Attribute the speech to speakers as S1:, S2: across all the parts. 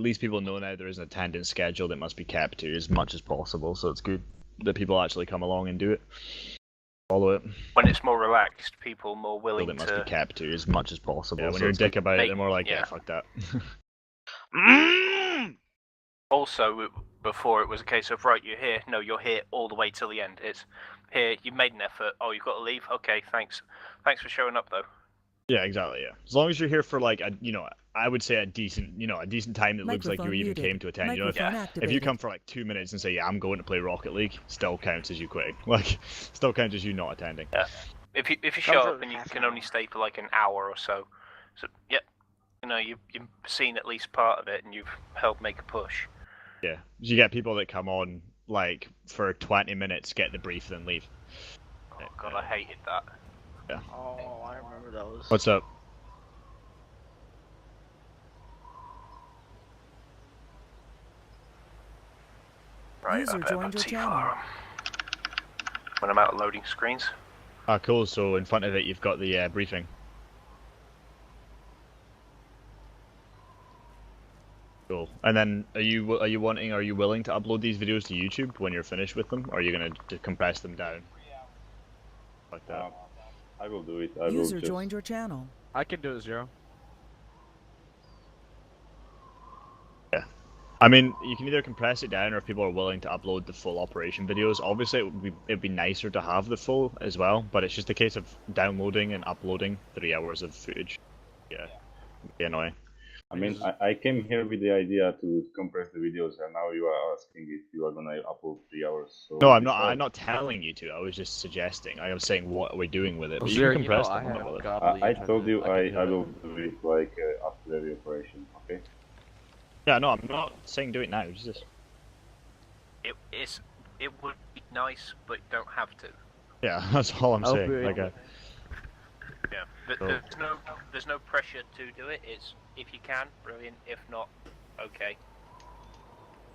S1: least people know now there is an attendance schedule that must be kept to as much as possible, so it's good that people actually come along and do it. Follow it.
S2: When it's more relaxed, people are more willing
S1: that must
S2: to...
S1: be kept to as much as possible. Yeah, when
S2: so
S1: you're a dick about it, they're more like,
S2: yeah.
S1: yeah, fuck that.
S2: Also, before it was a case of, right, you're here. No, you're here all the way till the end. It's here, you made an effort. Oh, you've got to leave? Okay, thanks. Thanks for showing up, though.
S1: Yeah, exactly, yeah. As long as you're here for, like, I would say a decent time that looks like you even came to attend. If you come for, like, 2 minutes and say, yeah, I'm going to play Rocket League, still counts as you quitting. Like, still counts as you not attending.
S2: Yeah. If you show up and you can only stay for, like, an hour or so, yeah, you've seen at least part of it and you've helped make a push.
S1: Yeah, you get people that come on, like, for 20 minutes, get the brief, then leave.
S2: Oh, God, I hated that.
S1: Yeah.
S3: Oh, I remember those.
S1: What's up?
S2: Right,
S4: User joined your channel.
S2: When I'm out of loading screens.
S1: Ah, cool. So in front of it, you've got the briefing. Cool. And then, are you willing to upload these videos to YouTube when you're finished with them, or are you gonna compress them down? Like that.
S5: I will do it.
S4: User joined your channel.
S3: I can do it, Zero.
S1: Yeah. I mean, you can either compress it down, or if people are willing to upload the full operation videos. Obviously, it'd be nicer to have the full as well, but it's just a case of downloading and uploading 3 hours of footage. Yeah. It'd be annoying.
S5: I mean, I came here with the idea to compress the videos, and now you are asking if you are gonna upload 3 hours. So
S1: no, I'm not. I'm not telling you to. I was just suggesting. I was saying what are we doing with it. But you can compress them.
S5: I told you I will do it like after the operation. Okay.
S1: Yeah, no, I'm not saying do it now. Jesus.
S2: It would be nice, but don't have to.
S1: Yeah, that's all I'm saying. Like
S2: yeah, but there's no pressure to do it. It's if you can, brilliant. If not, okay.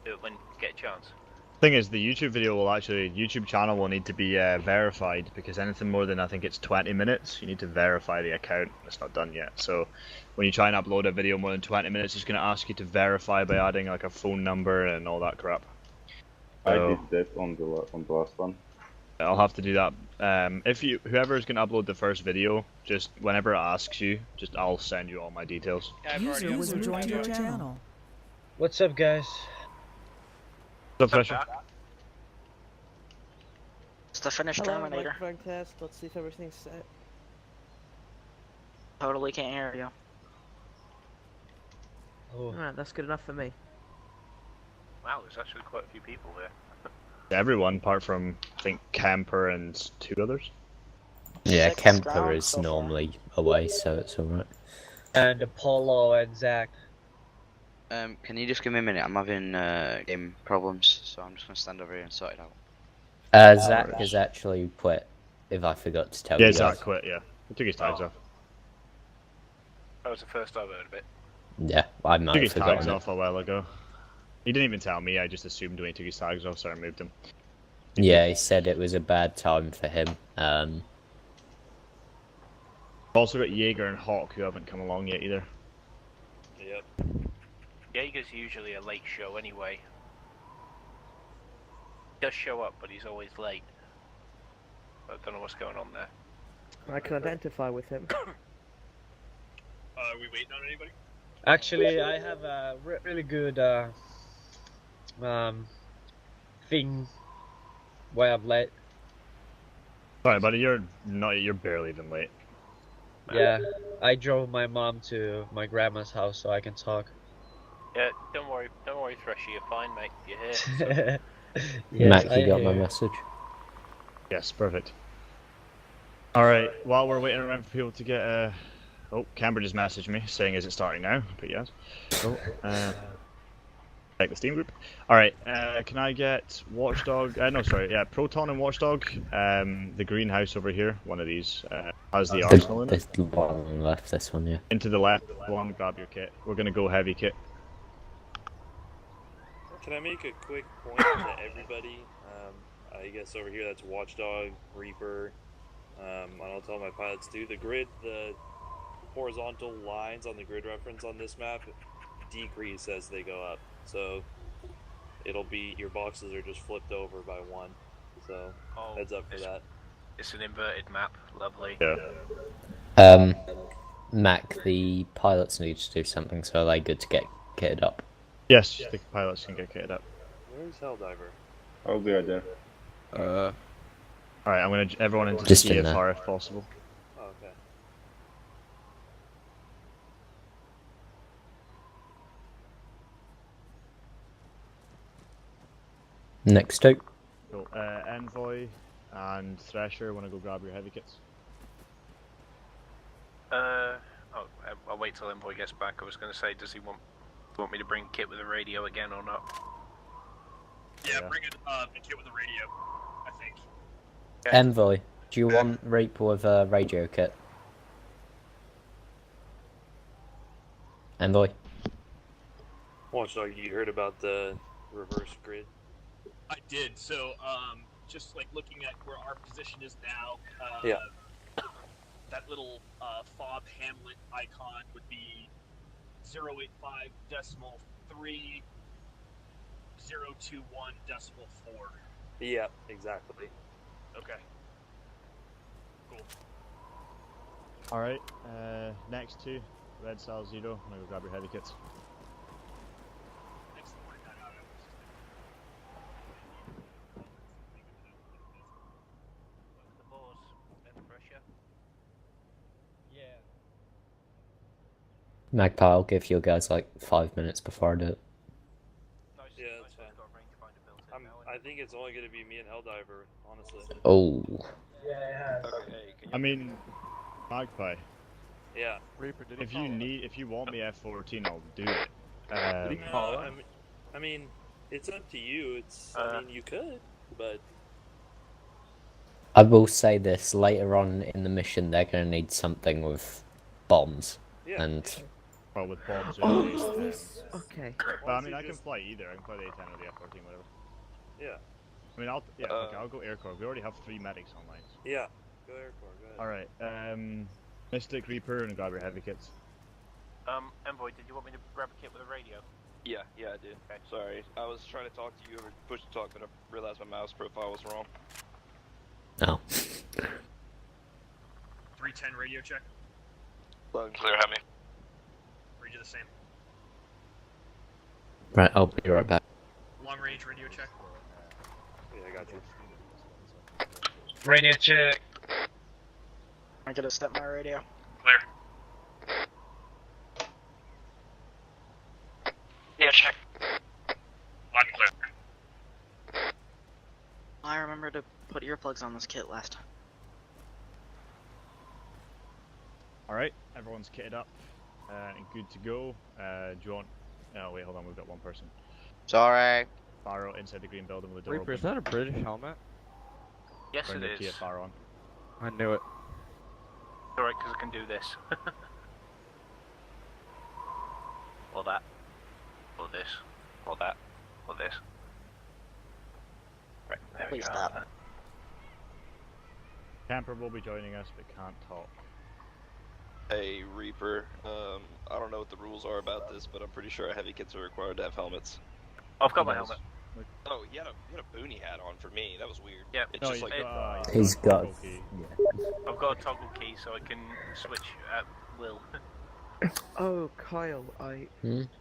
S2: Do it when you get a chance.
S1: Thing is, the YouTube channel will need to be verified, because anything more than, I think it's 20 minutes, you need to verify the account. It's not done yet. So when you try and upload a video more than 20 minutes, it's going to ask you to verify by adding like a phone number and all that crap.
S5: I did that on the last one.
S1: I'll have to do that. Whoever is going to upload the first video, just whenever it asks you, I'll send you all my details.
S4: User was joined your channel.
S6: What's up, guys?
S1: What's up, Fisher?
S6: It's the finished Terminator.
S7: Microphone test. Let's see if everything's set.
S6: Totally can't hear you.
S7: Oh. Alright, that's good enough for me.
S2: Wow, there's actually quite a few people here.
S1: Everyone, apart from, I think, Camper and 2 others.
S8: Yeah, Camper is normally away, so it's alright.
S6: And Apollo and Zach.
S3: Can you just give me a minute? I'm having game problems, so I'm just gonna stand over here and sort it out.
S8: Zach has actually quit, if I forgot to tell you.
S1: Yeah, Zach quit, yeah. He took his tags off.
S2: That was the first I've heard of it.
S8: Yeah, I might
S1: took
S8: have
S1: his
S8: forgotten
S1: tags
S8: it.
S1: off a while ago. He didn't even tell me, I just assumed when he took his tags off, so I removed him.
S8: Yeah, he said it was a bad time for him.
S1: I've also got Jaeger and Hawk, who haven't come along yet either.
S2: Yep. Jaeger's usually a late show anyway. He does show up, but he's always late. I don't know what's going on there.
S7: I can identify with him.
S2: Are we waiting on anybody?
S6: Actually, I have a really good thing why I'm late.
S1: Sorry, buddy, you're barely even late.
S6: Yeah, I drove my mom to my grandma's house so I can talk.
S2: Yeah, don't worry, Threshy, you're fine, mate. You're here. So.
S6: Yes,
S8: Mac, you got my message?
S1: Yes, perfect. Alright, while we're waiting around for people to get oh, Camber just messaged me saying, is it starting now? But yes. Oh, check the Steam group. Alright, can I get Watchdog? No, sorry, yeah, Proton and Watchdog. The greenhouse over here, one of these, has the arsenal in it.
S8: There's one on the left, this one, yeah.
S1: Into the left one, grab your kit. We're gonna go heavy kit.
S9: Can I make a quick point to everybody? I guess over here that's Watchdog, Reaper, and I'll tell my pilots too. The horizontal lines on the grid reference on this map decrease as they go up. So it'll be your boxes are just flipped over by one. So heads up for that.
S2: It's an inverted map. Lovely.
S1: Yeah.
S8: Mac, the pilots need to do something, so are they good to get kitted up?
S1: Yes, the pilots can get kitted up.
S9: Where's Helldiver?
S5: I'll be right there.
S1: Alright, I'm gonna everyone into
S8: Just in there.
S1: TFR if possible.
S9: Oh, okay.
S8: Next two.
S1: Cool. Envoy and Thresher, wanna go grab your heavy kits?
S2: I'll wait till Envoy gets back. I was going to say, does he want me to bring kit with a radio again or not?
S1: Yeah.
S10: Bring it a kit with a radio, I think.
S2: Okay.
S8: Envoy, do you want Reaper with a radio kit? Envoy?
S9: Watchdog, you heard about the reverse grid?
S10: I did. So, just like looking at where our position is now,
S9: Yeah.
S10: that little fob hamlet icon would be 0.5.3021.4.
S9: Yeah, exactly.
S10: Okay. Cool.
S1: Alright, next two. Red Sal 0, I'm gonna go grab your heavy kits.
S10: Thanks for pointing that out.
S2: The boss and pressure.
S8: Magpie, I'll give you guys like 5 minutes before I do it.
S9: Yeah, that's fine. I think it's only going to be me and Helldiver, honestly.
S8: Oh.
S1: I mean, Magpie,
S9: Yeah.
S1: if you want me F14, I'll do it.
S9: I mean, it's up to you. I mean, you could, but
S8: I will say this, later on in the mission they're going to need something with bombs.
S9: yeah.
S8: And
S1: Well, with bombs.
S7: Oh,
S1: or
S7: is
S1: the,
S7: this? Okay.
S1: But I mean, I can fly either. I can fly the A10 or the F14, whatever.
S9: Yeah.
S1: I mean, okay, I'll go Air Corps. We already have 3 medics online.
S9: Yeah. Go Air Corps, go ahead.
S1: Alright, Mystic Reaper and grab your heavy kits.
S2: Envoy, did you want me to grab a kit with a radio?
S11: Yeah, I did.
S2: Okay.
S11: Sorry, I was trying to talk to you over push to talk, but I realized my mouse profile was wrong.
S8: oh.
S10: 310 radio check.
S11: Loud and clear, have me.
S10: Read you the same.
S8: Right, I'll be right back.
S10: Long range radio check.
S9: Yeah, I got you.
S6: Radio check.
S12: I gotta step my radio.
S10: Clear.
S11: Yeah, check.
S10: Loud and clear.
S12: I remember to put earplugs on this kit last time.
S1: Alright, everyone's kitted up and good to go. Do you want... Oh wait, hold on, we've got one person.
S3: Sorry.
S1: Barrow inside the green building with the door
S6: Reaper, is
S1: open.
S6: that a British helmet?
S2: Yes,
S1: Bring
S2: it
S1: the
S2: is.
S1: TFR on.
S6: I knew it.
S2: Alright, because I can do this. Or that. Or this. Or that. Or this. Right, there we
S12: Please
S2: go.
S12: stop.
S1: Camper will be joining us but can't talk.
S11: Hey, Reaper. I don't know what the rules are about this, but I'm pretty sure heavy kits are required to have helmets.
S2: I've got my helmet.
S11: Oh, you had a boonie hat on for me. That was weird.
S2: Yeah,
S11: It's
S1: No,
S11: just
S1: he's
S11: like
S1: got,
S8: He's got...
S1: toggle key.
S8: Yeah.
S2: I've got a toggle key so I can switch at will.
S7: Oh, Kyle,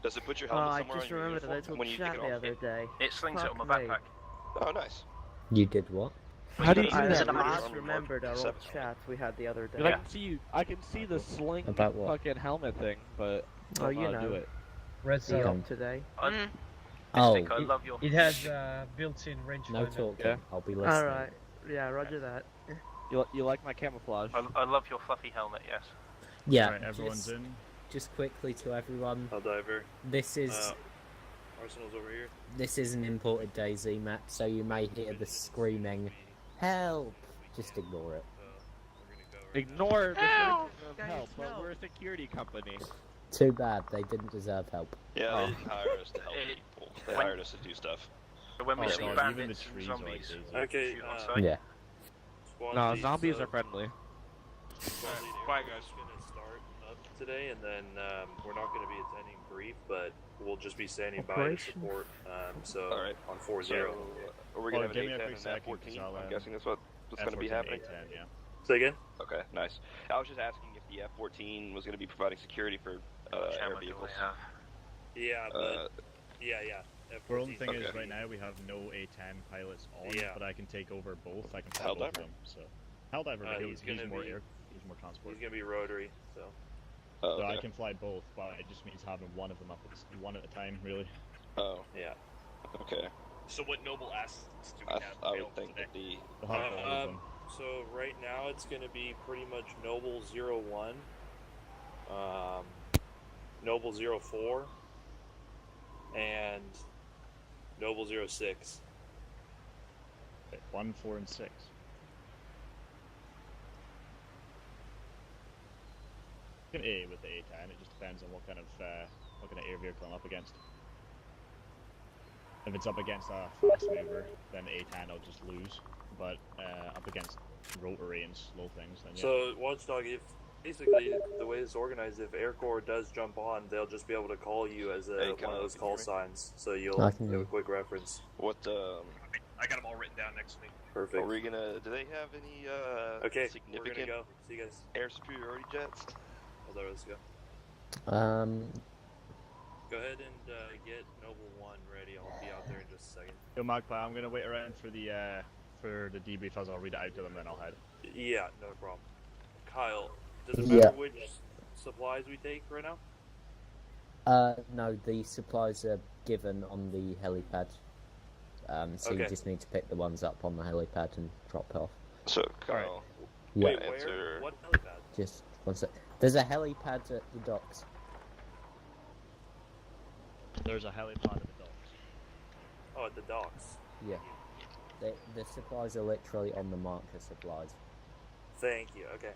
S11: does it put your
S7: I
S11: helmet somewhere
S7: just
S11: on your
S7: remembered that I
S11: uniform
S7: told
S11: when you
S7: chat
S11: take
S7: the
S11: it off?
S7: other day.
S2: It slings it on my
S7: Fuck me.
S2: backpack.
S11: Oh, nice.
S8: You did what?
S6: How do you
S7: I
S6: do that?
S12: it a mod?
S7: just remembered our old
S11: Except-
S7: chat we had the other day.
S6: I can see I can see the sling
S8: About what?
S6: fucking helmet thing, but I
S7: Oh,
S6: don't know
S7: you
S6: how to do
S7: know.
S6: it.
S4: Red
S7: See you
S8: Cell.
S7: today.
S8: Oh,
S2: Mystic, I love your...
S4: It has built-in range.
S8: no talking.
S6: Yeah.
S8: I'll be listening.
S7: Alright. Yeah, roger that.
S6: You like my camouflage?
S2: I love your fluffy helmet, yes.
S8: Yeah,
S1: Alright, everyone's in.
S8: just quickly to everyone,
S9: Helldiver.
S8: this is
S9: Arsenal's over here.
S8: this is an imported DayZ map, so you may hear the screaming, "Help!" Just ignore it.
S6: Ignore the
S7: Help!
S6: screaming of
S7: Guys,
S6: help, but
S7: help.
S6: we're a security company.
S8: Too bad, they didn't deserve help.
S11: Yeah,
S6: Oh.
S11: they didn't hire us to help people. They
S2: When-
S11: hired us to do stuff.
S2: So when we
S1: Oh,
S2: see
S1: God,
S2: bandits
S1: even the
S2: and
S1: trees are like
S2: zombies,
S1: daisies.
S9: Okay,
S2: shoot on sight.
S8: Yeah.
S9: Squad
S6: No,
S9: lead,
S6: zombies
S9: so
S6: are friendly.
S9: Squad lead,
S10: Bye, guys.
S9: Gonna start up today, and then we're not going to be attending brief, but we'll just be standing by to
S7: Operation.
S9: support. So
S11: All right.
S9: on 4-0.
S11: So, are we gonna have
S1: give
S11: an
S1: me a
S11: A10
S1: quick
S11: and
S1: second,
S11: F14?
S1: 'cause I'll,
S11: I'm guessing that's what's going to be
S1: F14,
S11: happening.
S1: A10, yeah.
S9: Say again?
S11: Okay, nice. I was just asking if the F14 was going to be providing security for air vehicles.
S9: Yeah, but yeah.
S1: The only
S9: F14.
S1: thing is,
S11: Okay.
S1: right now we have no A10 pilots on,
S9: Yeah.
S1: but I can take over both. I can fly both of
S11: Helldiver?
S1: them. So, Helldiver,
S9: He's gonna
S1: more
S9: be-
S1: air, he's more transport.
S9: He's going to be rotary, so.
S11: Oh,
S1: So I
S11: okay.
S1: can fly both, but it just means having one of them up one at a time, really.
S11: Oh,
S9: Yeah.
S11: okay.
S10: So what noble assets do we have
S11: I would
S10: available
S11: think
S10: today?
S11: that the
S1: We'll have all of them.
S9: So right now it's going to be pretty much Noble 01, Noble 04, and Noble 06.
S1: Okay, 1, 4, and 6. You can A with the A10. It just depends on what kind of air vehicle I'm up against. If it's up against a fast mover, then A10 I'll just lose. But up against rotary and slow things, then yeah.
S9: So Watchdog, if basically the way it's organized, if Air Corps does jump on, they'll just be able to call you as
S11: Hey,
S9: one of those call signs, so you'll
S8: I
S9: have
S8: can
S9: a quick reference.
S11: what
S10: I got them all written down next to me.
S9: Perfect.
S11: are we gonna? Do they have any
S9: Okay, we're
S11: significant
S9: gonna go. See you guys.
S11: air superiority jets?
S9: Hold on, let's go. Go ahead and get Noble 1 ready. I'll be out there in just a second.
S1: Yo, Magpie, I'm gonna wait around for the debrief as I'll read it out to them, then I'll head.
S9: Yeah, no problem. Kyle, does it
S8: Yeah.
S9: matter which supplies we take right now?
S8: No, the supplies are given on the helipad. So you
S9: Okay.
S8: just need to pick the ones up on the helipad and drop off.
S11: So, Kyle,
S8: Yeah.
S9: Wait,
S11: answer.
S9: where? What helipad?
S8: Just one sec. There's a helipad at the docks.
S1: There's a helipad at the docks.
S9: Oh, at the docks.
S8: Yeah. The supplies are literally on the marker supplies.
S9: Thank you. Okay.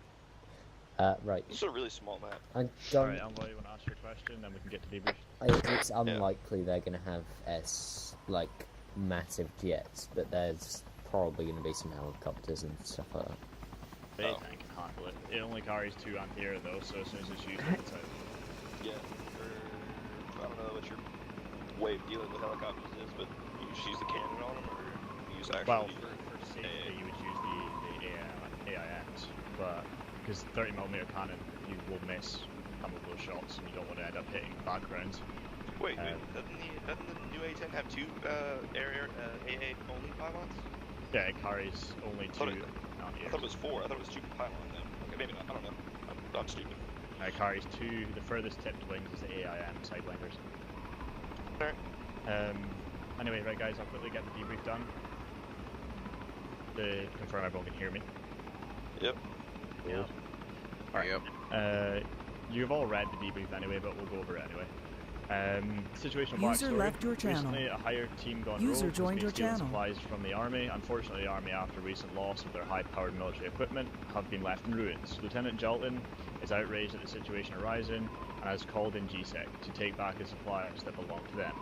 S8: Right.
S11: This is a really small map.
S8: I don't.
S1: Alright, Envoy, you want to ask your question, then we can get to debrief.
S8: It's unlikely they're going to have massive jets, but there's probably going to be some helicopters and stuff like that.
S1: The A10 can handle it. It only carries 2 anti-air though, so as soon as it's used, it's out.
S11: Yeah. I don't know what your way of dealing with helicopters is, but you just use the cannon on them, or you use actually.
S1: Well, for safety, you would use the AIMs, but because 30mm cannon, you will miss some of those shots, and you don't want to end up hitting backgrounds.
S11: Wait, doesn't the new A10 have 2 AA only pylons?
S1: Yeah, it carries only 2
S11: I
S1: anti-air.
S11: thought it was 4. I thought it was 2 pylon then. Okay, maybe not. I don't know. I'm stupid.
S1: It carries 2. The furthest tipped wings is the AIM sidewinders.
S11: Alright.
S1: Anyway, right guys, I'll quickly get the debrief done to confirm everyone can hear me.
S11: Yep.
S1: Yeah. Alright. You've all read the debrief anyway, but we'll go over it anyway. Situational
S13: User
S1: backstory.
S13: left your channel.
S1: Recently, a hired team gone
S13: User
S1: rogue
S13: joined
S1: has
S13: your
S1: been stealing
S13: channel.
S1: supplies from the army. Unfortunately, the army, after recent loss of their high-powered military equipment, have been left in ruins. Lieutenant Jalton is outraged at the situation arising and has called in GSEC to take back the supplies that belong to them.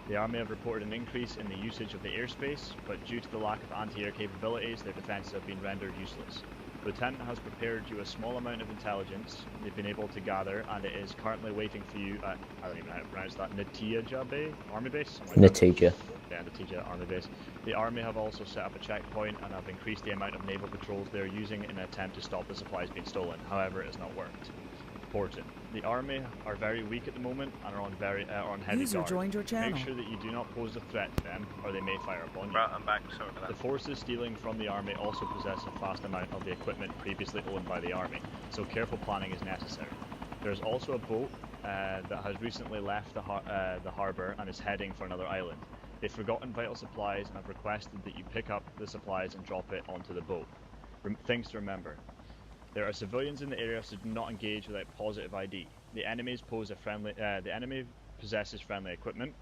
S1: The army have reported an increase in the usage of the airspace, but due to the lack of anti-air capabilities, their defences have been rendered useless. Lieutenant has prepared you a small amount of intelligence they've been able to gather, and it is currently waiting for you at, I don't even know how to pronounce that, Natija Bay? Army base? Something like that.
S8: Natija.
S1: Yeah, Natija Army base. The army have also set up a checkpoint and have increased the amount of naval patrols they are using in an attempt to stop the supplies being stolen. However, it has not worked. Important. The army are very weak at the moment and are on heavy
S13: User
S1: guard.
S13: joined your channel.
S1: Make sure that you do not pose a threat to them, or they may fire upon you.
S2: Right, I'm back. Sorry for
S1: The
S2: that.
S1: forces stealing from the army also possess a vast amount of the equipment previously owned by the army, so careful planning is necessary. There is also a boat that has recently left the harbour and is heading for another island. They've forgotten vital supplies and have requested that you pick up the supplies and drop it onto the boat. Things to remember. There are civilians in the area, so do not engage without positive ID. The enemy possesses friendly equipment.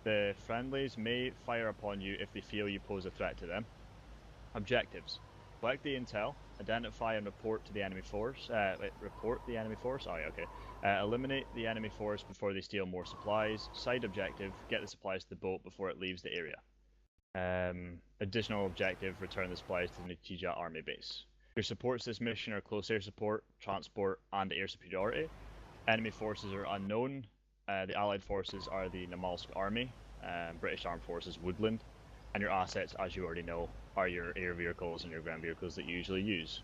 S1: The friendlies may fire upon you if they feel you pose a threat to them. Objectives: collect the intel, identify and report to the enemy force. Report the enemy force. Oh yeah, okay. Eliminate the enemy force before they steal more supplies. Side objective: get the supplies to the boat before it leaves the area. Additional objective: return the supplies to the Natija army base. Your supports this mission are close air support, transport, and air superiority. Enemy forces are unknown. The Allied forces are the Namalsk Army, British Armed Forces Woodland, and your assets, as you already know, are your air vehicles and your ground vehicles that you usually use.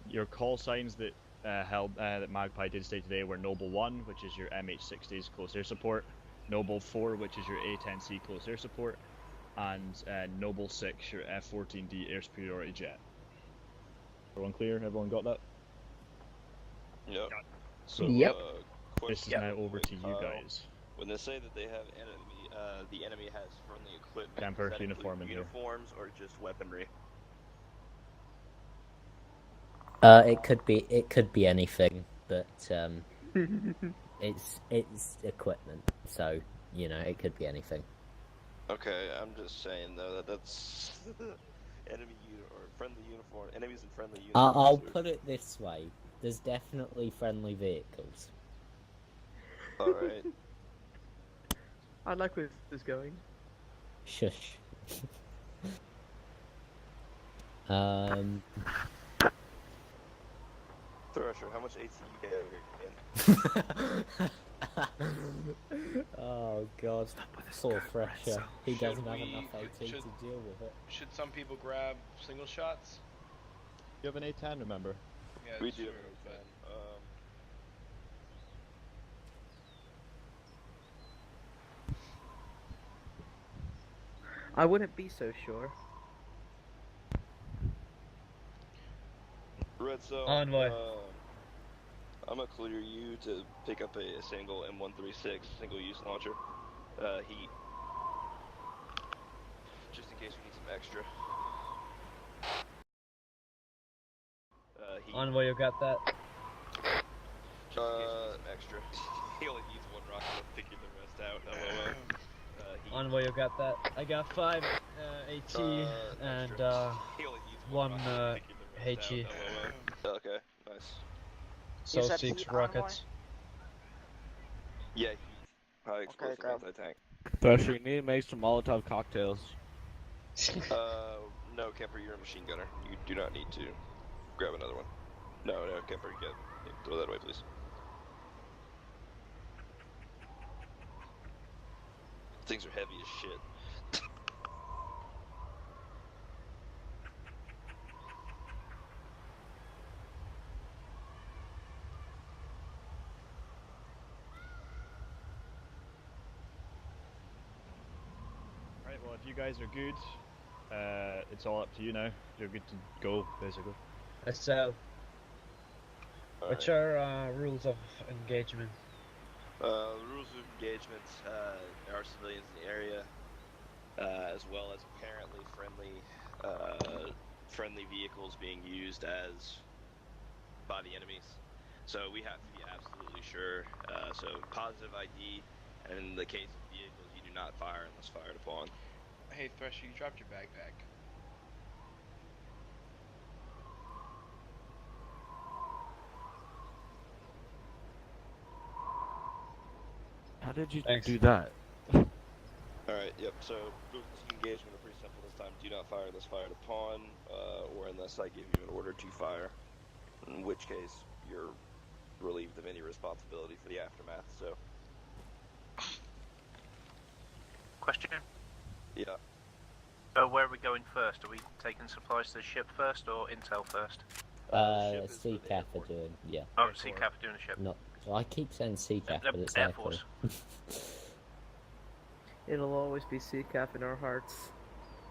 S1: Your call signs that that Magpie did stay today were Noble 1, which is your MH-60's close air support, Noble 4, which is your A-10C close air support, and Noble 6, your F-14D air superiority jet. Everyone clear? Everyone got that?
S11: Yep. So,
S8: Yep.
S1: This is now over to you guys.
S11: When they say that they have enemy, the enemy has friendly equipment.
S1: Camper
S11: does that
S1: uniform
S11: include
S1: in here.
S11: uniforms or just weaponry?
S8: It could be anything, but it's equipment, so you know it could be anything.
S11: Okay, I'm just saying though that that's enemy or friendly uniform. Enemies and friendly uniforms.
S8: I'll put it this way: there's definitely friendly vehicles.
S11: All right.
S7: I like where this is going.
S8: Shush.
S11: Thrasher, how much AT you get?
S8: Oh god, poor Thresher. He doesn't have enough AT to deal with it.
S13: Should some people grab single shots?
S1: You have an A-10, remember?
S13: Yeah,
S11: We
S13: that's
S11: do.
S13: true, but
S7: I wouldn't be so sure.
S11: Red Zone.
S4: Envoy.
S11: I'm gonna clear you to pick up a single M136 single-use launcher. Heat. Just in case we need some extra. Heat.
S4: Envoy, you got that?
S11: Extra. He only needs one rocket to figure the rest out. LOL. Heat.
S4: Envoy, you got that? I got 5 AT and
S11: He only needs
S4: 1
S11: rocket to figure the rest
S4: HE.
S11: out. LOL. Okay, nice.
S4: So
S12: Is that
S4: 6
S12: heat,
S4: rockets.
S11: Yeah, heat. High explosive
S12: grab.
S11: anti-tank.
S6: Thresher, you need to make some Molotov cocktails.
S11: No, Kemper, you're a machine gunner. You do not need to grab another one. No, Kemper, throw that away, please. Things are heavy as shit.
S1: Right, well, if you guys are good, it's all up to you now. You're good to go, basically.
S4: SL. Which are rules of engagement?
S11: The rules of engagement, there are civilians in the area, as well as apparently friendly vehicles being used by the enemies. So we have to be absolutely sure. So positive ID, and in the case of vehicles, you do not fire unless fired upon.
S13: hey, Thresher, you dropped your backpack.
S6: How did you
S4: Thanks.
S6: do that?
S11: Alright, yep, so rules of engagement are pretty simple this time. Do not fire unless fired upon, or unless I give you an order to fire. In which case, you're relieved of any responsibility for the aftermath, so.
S2: Question?
S11: Yeah.
S2: So where are we going first? Are we taking supplies to the ship first or intel first?
S8: CCAF are doing, yeah.
S2: Oh, CCAF are doing the ship.
S8: Not, well, I keep saying CCAF,
S2: No,
S8: but it's
S2: Air
S8: Air
S2: Force.
S7: It'll always be CCAF in our hearts.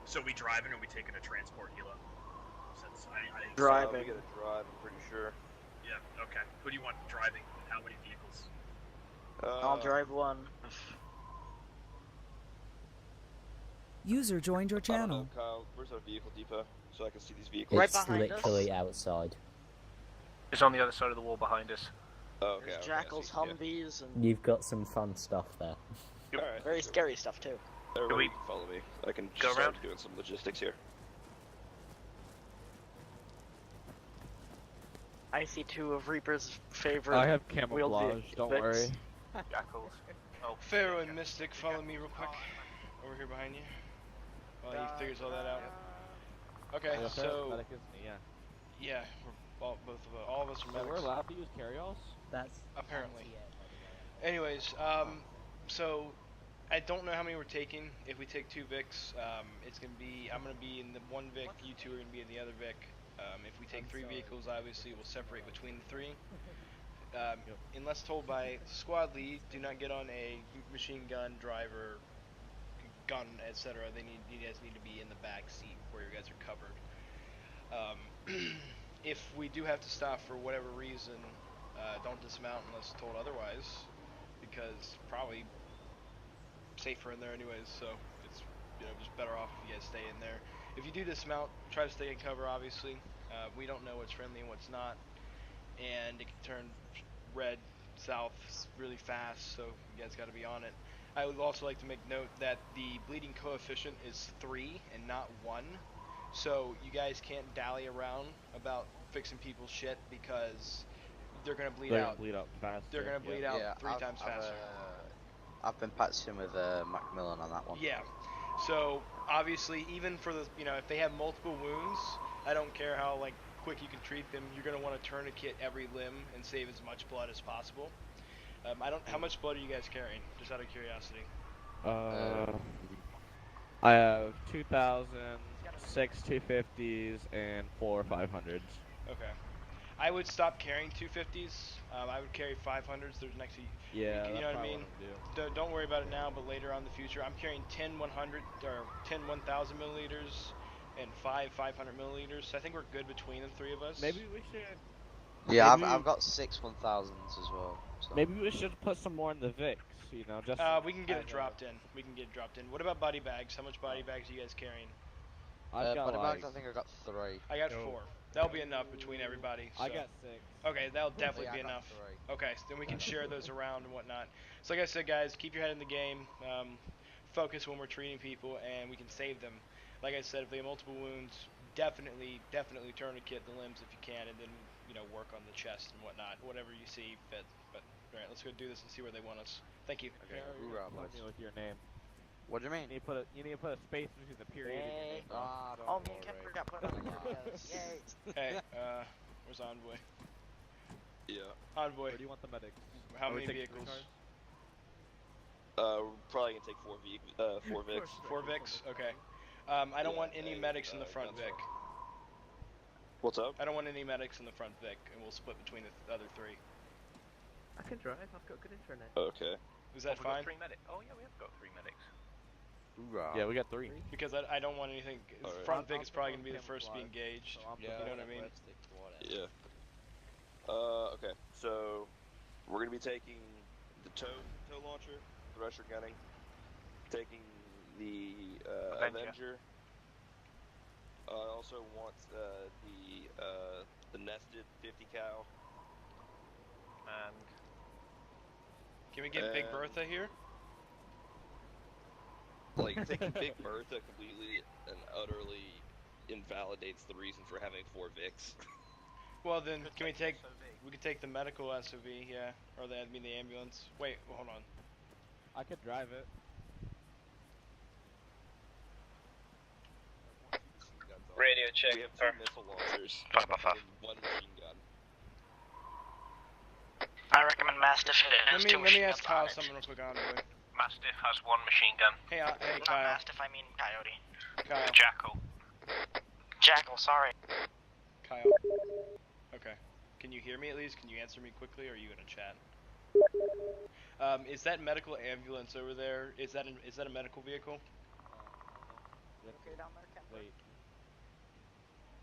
S10: So we driving or we taking a transport helo? Since I
S12: Driving.
S11: We gotta drive, I'm pretty sure.
S10: Yeah, okay. Who do you want driving? How many vehicles?
S12: I'll drive one.
S14: User joined your
S11: I don't know,
S14: channel.
S11: Kyle, where's our vehicle depot? So I can see these vehicles.
S12: Right
S8: It's
S12: behind us.
S8: literally outside.
S2: It's on the other side of the wall behind us.
S11: Oh, okay.
S12: There's
S11: okay,
S12: Jackals,
S11: I see,
S12: Humvees, and
S8: You've got some fun stuff there.
S11: yeah. Alright.
S12: very scary stuff too.
S11: Everybody
S2: we
S11: can follow me. I can
S2: go
S11: start
S2: around?
S11: doing some logistics here.
S12: I see 2 of Reaper's favorite.
S6: I have
S12: wheeled
S6: camouflage, don't
S12: Vics.
S6: worry.
S2: Jackals. Oh,
S13: Pharaoh and Mystic, follow me real quick. Over here behind you. While he figures all that out. Okay,
S6: Yeah,
S13: so
S6: paramedic is me, yeah.
S13: yeah, we're all of us are
S6: So
S13: medics.
S6: we're allowed to use carryalls?
S8: That's
S13: Apparently.
S8: anti-air, by the way.
S13: Anyways, so I don't know how many we're taking. If we take 2 Vics, it's gonna be I'm gonna be in the one Vic. You two are gonna be in the other Vic. If we take
S8: I'm
S13: 3
S8: sorry.
S13: vehicles, obviously we'll separate between the 3. Unless told by squad lead, do not get on a machine gun, driver, gun, etc. You guys need to be in the back seat where you guys are covered. If we do have to stop for whatever reason, don't dismount unless told otherwise, because probably safer in there anyways. So it's just better off if you guys stay in there. If you do dismount, try to stay in cover. Obviously, we don't know what's friendly and what's not, and it can turn red south really fast. So you guys got to be on it. I would also like to make note that the bleeding coefficient is 3 and not 1. So you guys can't dally around about fixing people's shit because they're gonna bleed out.
S6: Faster.
S13: They're gonna bleed out
S3: Yeah,
S13: 3 times faster.
S3: I've been practicing with Macmillan on that one.
S13: Yeah. So obviously, even for the if they have multiple wounds, I don't care how quick you can treat them. You're gonna want to tourniquet every limb and save as much blood as possible. How much blood are you guys carrying? Just out of curiosity.
S6: I have 2,006 250s and 4 500s.
S13: Okay. I would stop carrying 250s. I would carry 500s. There's next to you.
S6: Yeah,
S13: You know what I mean? Don't worry about it now, but later on in the future, I'm carrying 10 100 or 10 1,000 milliliters and 5 500 milliliters. So I think we're good between the 3 of us.
S6: Maybe we should.
S3: Yeah, I've got 6 1000s as well. So.
S6: Maybe we should put some more in the Vicks. Just.
S13: We can get it dropped in. We can get it dropped in. What about body bags? How much body bags are you guys carrying?
S3: Body bags, I think I got 3.
S13: I got 4. That'll be enough between everybody. So.
S6: I got 6.
S13: Okay, that'll definitely be
S3: I got
S13: enough.
S3: 3.
S13: Okay, so then we can share those around and whatnot. So like I said, guys, keep your head in the game. Focus when we're treating people, and we can save them. Like I said, if they have multiple wounds, definitely tourniquet the limbs if you can, and then work on the chest and whatnot, whatever you see fit. But all right, let's go do this and see where they want us. Thank you.
S3: Okay.
S6: Help me with your name.
S3: What do you mean?
S6: You need to put a space between the period and your name.
S12: Oh, me and Kemper got put on the videos. Yay!
S13: Hey, where's Envoy?
S11: Yeah.
S13: Envoy.
S6: Where do you want the medics?
S13: How many vehicles?
S11: We're probably gonna take 4 Vics.
S13: 4 Vics? Okay. I don't want any medics in the front Vic.
S11: What's up?
S13: I don't want any medics in the front Vic, and we'll split between the other 3.
S7: I can drive. I've got good internet.
S11: Okay.
S13: Is that fine?
S2: 3 medics. Oh yeah, we have got 3 medics.
S6: Yeah, we got 3.
S13: Because I don't want anything.
S11: Right.
S13: Front Vic is probably gonna be the first to be engaged. You know what I mean?
S11: Yeah. Okay. So we're gonna be taking the tow launcher, thresher gunning, taking the Avenger. I also want the nested 50 cal.
S2: And
S13: can we get Big Bertha here?
S11: Taking Big Bertha completely and utterly invalidates the reason for having 4 Vics.
S13: Well then, we could take the medical SOV, yeah, or the ambulance. Wait, hold on.
S6: I could drive it.
S2: radio check.
S11: We have 2 missile launchers
S2: Buff, buff, buff.
S11: and 1 machine gun.
S12: I recommend Mastiff. It has 2
S13: Let me
S12: machine
S13: ask
S12: guns
S13: Kyle
S12: on it.
S13: something real quick, Envoy.
S2: Mastiff has 1 machine gun.
S13: Hey,
S12: Not
S13: Kyle.
S12: Mastiff, I mean Coyote.
S13: Kyle.
S2: Jackal.
S12: Jackal, sorry.
S13: Kyle. Okay. Can you hear me at least? Can you answer me quickly, or are you in a chat? Is that medical ambulance over there? Is that a medical vehicle?
S12: Okay down there, Kemper?
S6: Wait.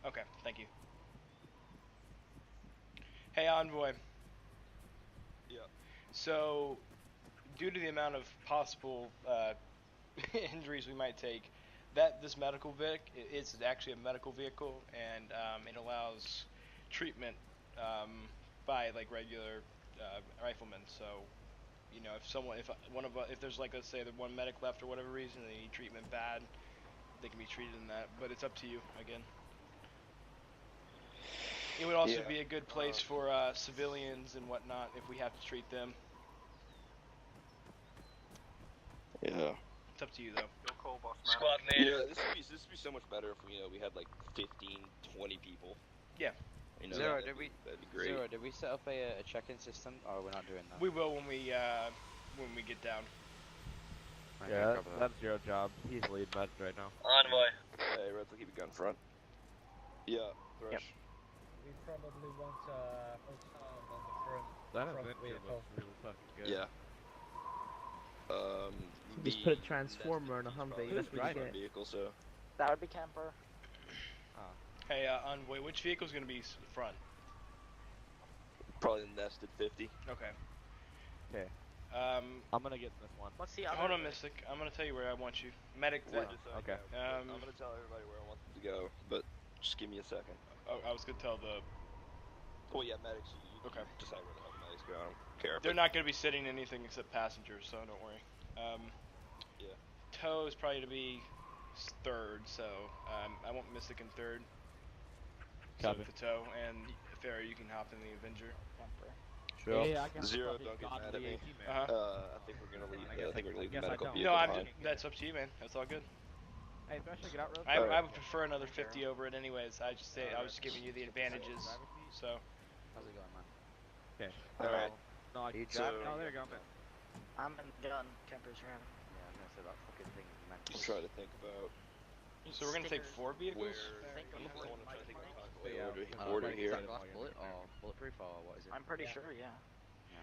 S13: Okay, thank you. Hey, Envoy.
S11: Yeah.
S13: So, due to the amount of possible injuries we might take, this medical Vic, it's actually a medical vehicle, and it allows treatment by regular riflemen. So, if there's let's say the 1 medic left for whatever reason, they need treatment bad, they can be treated in that. But it's up to you again. It would also be a good place for civilians and whatnot if we have to treat them.
S11: Yeah.
S13: It's up to you though.
S2: Your call, boss man.
S12: Squad leader.
S11: Yeah, this would be so much better if we had 15, 20 people.
S13: Yeah.
S11: You know,
S3: Zero,
S11: that'd be great.
S3: Zero, did we set up a check-in system, or we're not doing that?
S13: We will when we get down.
S3: Okay,
S15: Yeah,
S3: copy that.
S15: that's your job. He's lead med right now.
S11: Envoy. Hey, Reds, I'll keep your gun front. Yeah, Thresh.
S6: We probably want Photon on the front.
S15: That
S6: front
S15: event
S6: vehicle.
S15: looks really fucking good.
S11: Yeah.
S7: Just put a transformer on a Humvee. That's what you get.
S11: Vehicle, so.
S12: That would be camper.
S13: Hey, Envoy, which vehicle's gonna be front?
S11: Probably the nested 50.
S13: Okay.
S15: Okay. I'm gonna get this one.
S12: What's the other?
S13: Hold on, Mystic. I'm gonna tell you where I want you. Medic.
S15: Okay.
S11: I'm gonna tell everybody where I want them to go, but just give me a second.
S13: Oh, I was gonna tell the.
S11: Well, yeah, medics. You
S13: Okay.
S11: decide where the hell the medics go. I don't care.
S13: They're not gonna be sitting anything except passengers, so don't worry.
S11: Yeah.
S13: Toe is probably to be third, so I want Mystic in third.
S15: Copy.
S13: So for Toe and Farrah, you can hop in the Avenger.
S15: Sure.
S11: Yeah, Zero, don't get mad at me. I think we're gonna leave. I think we're gonna leave the medical vehicle
S13: No,
S11: behind.
S13: that's up to you, man. That's all good.
S7: Hey, Thresh, get out real
S13: I
S7: quick.
S13: would prefer another 50 over it anyways. I was just giving you the advantages. So.
S3: How's it going, man?
S15: Okay.
S11: Alright.
S15: No, I
S3: You
S11: So-
S3: driving?
S7: Oh, there you go.
S12: I'm in gun. Camper's around.
S3: Yeah, I'm gonna say that fucking thing you meant.
S11: Just try to think about
S13: So we're gonna take 4 vehicles?
S11: where. I wanna try to think about
S3: Yeah.
S11: order
S3: Is
S11: here.
S3: that glass bullet or bulletproof or what is it?
S12: I'm pretty sure, yeah.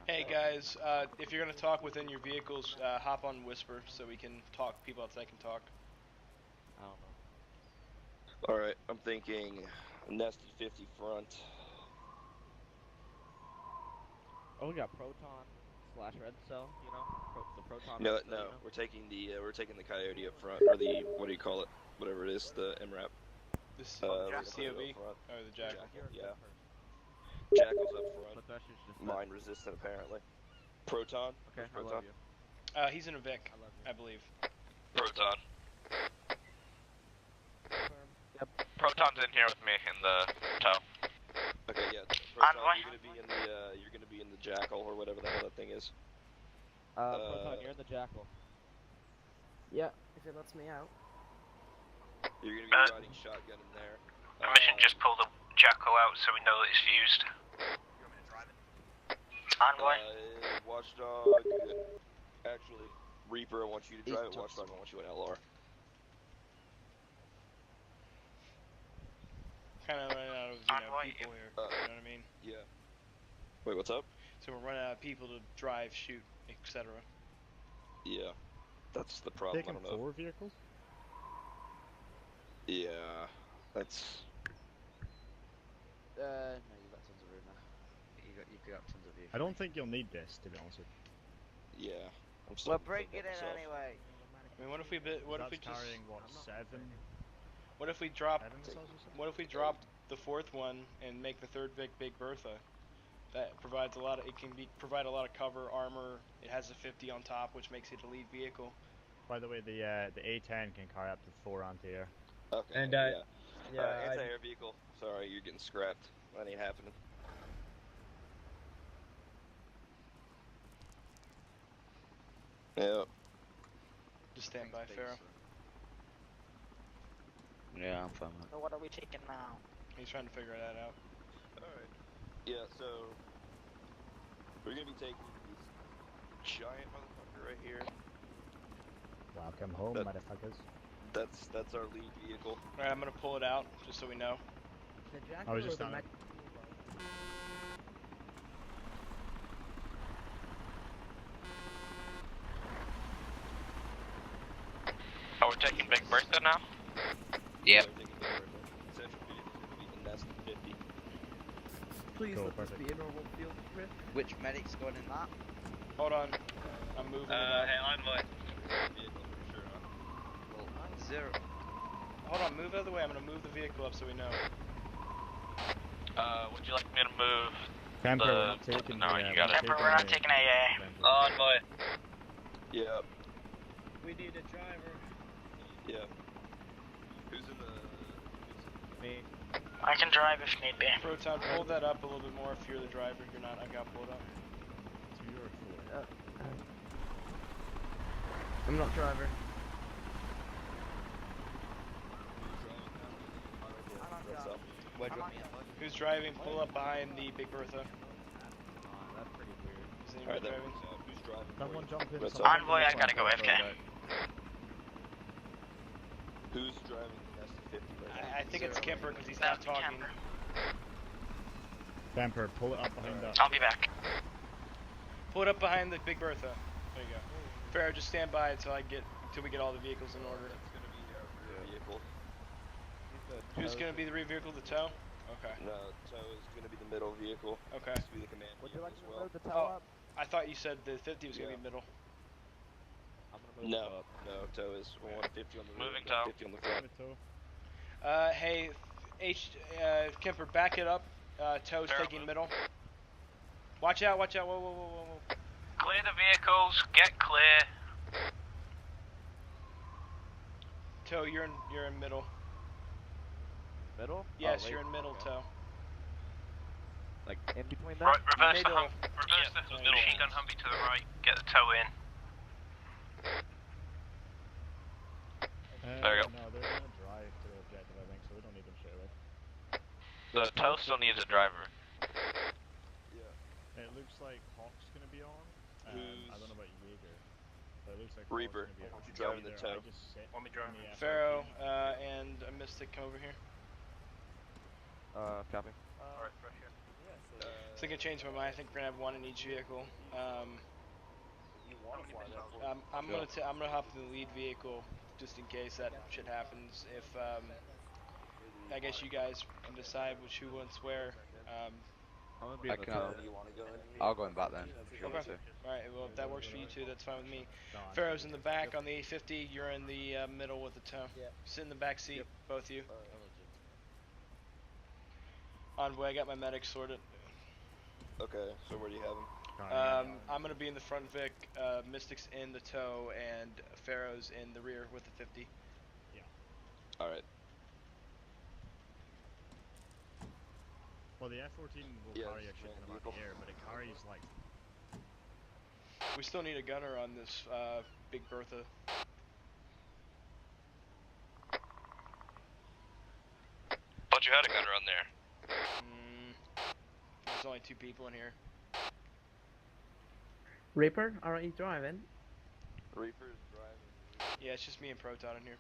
S13: Hey guys, if you're gonna talk within your vehicles, hop on Whisper so we can talk. People outside can talk.
S15: I don't know.
S11: Alright, I'm thinking nested 50 front.
S15: Oh, we got proton / red cell. You know, the proton.
S11: No,
S15: red cell,
S11: no,
S15: you know?
S11: we're taking the coyote up front, or the what do you call it? Whatever it is, the MRAP.
S13: The
S11: COV
S13: or the Jackal.
S11: Yeah. Jackal's up front.
S15: But that's just
S11: Mine resistant apparently. Proton.
S15: Okay, I
S11: Proton.
S15: love you.
S13: He's in a Vic, I believe.
S11: Proton.
S7: Yep.
S16: Proton's in here with me in the tow.
S11: Okay, yeah. Proton, you're gonna be in the Jackal or whatever the hell that thing is.
S15: Proton, you're in the Jackal.
S7: Yeah, if it lets me out.
S11: You're gonna be riding shotgun in there.
S2: Mission just pull the Jackal out so we know that it's fused. Envoy.
S11: Watchdog. Actually, Reaper, I want you to drive it. Watchdog, I want you in LR.
S13: Kind of running out of people here. You know what I mean?
S11: Yeah. Wait, what's up?
S13: So we're running out of people to drive, shoot, etc.
S11: Yeah, that's the problem.
S1: Taking
S11: I don't know.
S1: 4 vehicles?
S11: Yeah, that's.
S3: No, you got tons of room now. You got tons of vehicles.
S1: I don't think you'll need this, to be honest with you.
S11: Yeah. I'm
S12: We'll break it in anyway.
S13: I mean, what if we just
S1: carrying what, 7?
S13: What if we drop?
S1: 7 missiles or something?
S13: What if we drop the 4th one and make the 3rd Vic Big Bertha? That provides a lot of. It can provide a lot of cover, armor. It has a 50 on top, which makes it a lead vehicle.
S1: By the way, the A10 can carry up to 4 anti-air.
S11: Okay.
S6: And
S11: anti-air vehicle. Sorry, you're getting scrapped. That ain't happening. Yep.
S13: Just stand by, Farrah.
S3: Yeah, I'm fine with
S12: So what are we taking now?
S13: He's trying to figure that out.
S11: Alright. Yeah, so we're gonna be taking this giant motherfucker right here.
S1: Welcome home, motherfuckers.
S11: That's our lead vehicle.
S13: Alright, I'm gonna pull it out just so we know.
S7: The
S1: I was
S7: Jackal
S1: just
S7: or
S1: on
S7: the
S1: it.
S16: Oh, we're taking Big Bertha now?
S11: Yep. Central vehicle is gonna be the Nest 50.
S7: Please
S1: Cool,
S7: let this
S1: perfect.
S7: be a normal field trip.
S3: Which medic's going in that?
S13: Hold on. I'm moving it out.
S16: Hey, Envoy.
S11: Vehicle for sure, huh?
S3: Well, Zero.
S13: Hold on, move out of the way. I'm gonna move the vehicle up so we know.
S16: Would you like me to move
S1: Camper,
S16: the...
S1: we're not taking
S16: No,
S1: the,
S16: you got it.
S12: Camper, we're not taking AA.
S16: Envoy.
S11: Yep.
S6: We need a driver.
S11: Yep. Who's in the...
S15: Me.
S12: I can drive if need be.
S13: Proton, pull that up a little bit more if you're the driver. If you're not, I got pulled up.
S7: I'm not driver.
S11: What's up?
S13: Who's driving? Pull up behind the Big Bertha.
S15: That's pretty weird.
S13: Is anybody
S11: Alright,
S13: driving?
S11: who's driving?
S1: Someone jump in.
S11: Red
S1: someone
S11: Sox.
S12: Envoy, I gotta go AFK.
S11: Who's driving the S50 right now?
S13: I think it's Kemper because he's not talking.
S1: Camper, pull it up behind that.
S12: I'll be back.
S13: Pull it up behind the Big Bertha. There you go. Pharaoh, just stand by until we get all the vehicles in order.
S11: Vehicle.
S13: Who's gonna be the rear vehicle? The tow? Okay.
S11: No, tow is gonna be the middle vehicle.
S13: Okay.
S11: This will be the command
S15: Would you
S11: vehicle
S15: like
S11: as
S15: to
S11: well.
S15: move the tow up?
S13: I thought you said the 50 was gonna be middle.
S15: I'm gonna move it
S11: No,
S15: up.
S11: no, tow is 150 on the rear,
S16: Moving tow.
S11: 50 on the front.
S13: Hey, Kemper, back it up. Tow's taking middle. Watch out, watch out. Whoa, whoa, whoa, whoa, whoa.
S2: Clear the vehicles, get clear.
S13: Tow, you're in middle.
S15: Middle?
S13: Yes,
S15: Oh,
S13: you're in middle, Tow.
S15: Like in between that?
S2: Right, reverse
S13: Middle.
S2: the machine gun Humvee to the right, get the tow in.
S16: There you go.
S1: No, they're gonna drive to the objective, I think, so we don't need them straight away.
S16: The tow still needs a driver.
S1: It looks like Hawk's gonna be on. I don't know about Jaeger, but it looks like
S11: Reaper,
S1: Hawk's gonna be on.
S11: you driving the tow?
S1: I just set
S2: Want me driving?
S1: in the
S13: Pharaoh and a Mystic come over here.
S15: Copy.
S2: Alright, pressure.
S13: I think I changed my mind. I think we're gonna have one in each vehicle. I'm gonna hop in the lead vehicle just in case that shit happens. If I guess you guys can decide who wants where.
S15: I'm gonna be in the
S3: can,
S15: tow.
S3: I'll go in back then. If you want
S13: Okay.
S3: to.
S13: Alright, well if that works for you two, that's fine with me. Pharaoh's in the back on the 850, you're in the middle with the tow. Sit in the back seat, both of you. Envoy, I got my medics sorted.
S11: Okay, so where do you have him?
S13: I'm gonna be in the front Vic, Mystic's in the tow, and Pharaoh's in the rear with the 50.
S11: Alright.
S1: Well, the F-14 will carry a shit ton of air, but it carries like.
S13: We still need a gunner on this Big Bertha.
S16: Thought you had a gunner on there.
S13: There's only 2 people in here.
S15: Reaper, are you driving?
S11: Reaper's driving.
S13: Yeah, it's just me and Proton in here.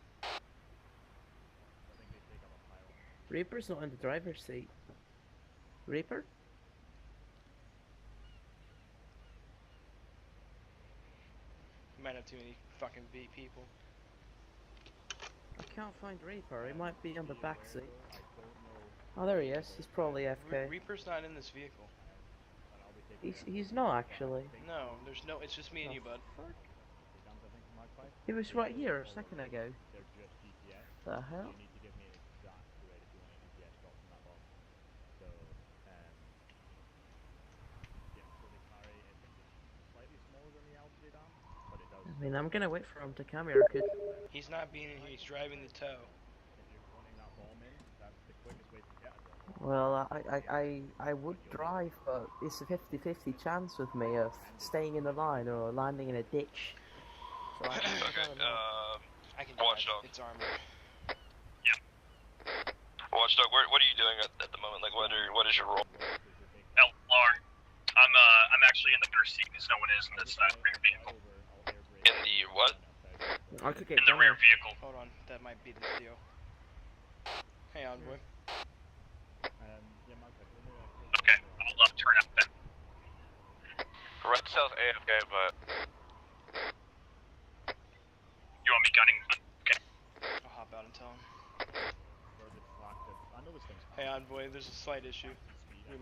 S15: Reaper's not in the driver's seat. Reaper?
S13: You might have too many fucking people.
S15: I can't find Reaper. He might be on the back seat. Oh, there he is. He's probably FK.
S13: Reaper's not in this vehicle.
S15: He's not actually.
S13: No, it's just me and you, bud.
S15: He was right here a second ago. The hell? I mean, I'm gonna wait for him to come here, cause
S13: He's not being in here, he's driving the tow.
S15: well, I would drive, but it's a 50-50 chance with me of staying in the line or landing in a ditch. So I
S13: can
S16: Watchdog.
S13: It's armored.
S16: Watchdog, what are you doing at the moment? Like, what is your role?
S10: LR. I'm actually in the rear seat because no one is in this rear vehicle.
S16: In the what?
S15: I could get
S10: In the rear vehicle.
S13: Hold on, that might be the deal. Hey, Envoy.
S10: Okay, I'll turn out then.
S16: Red Cell's AFK, but
S10: You want me gunning? Okay.
S13: I'll hop out and tell him. Hey, Envoy, there's a slight issue. We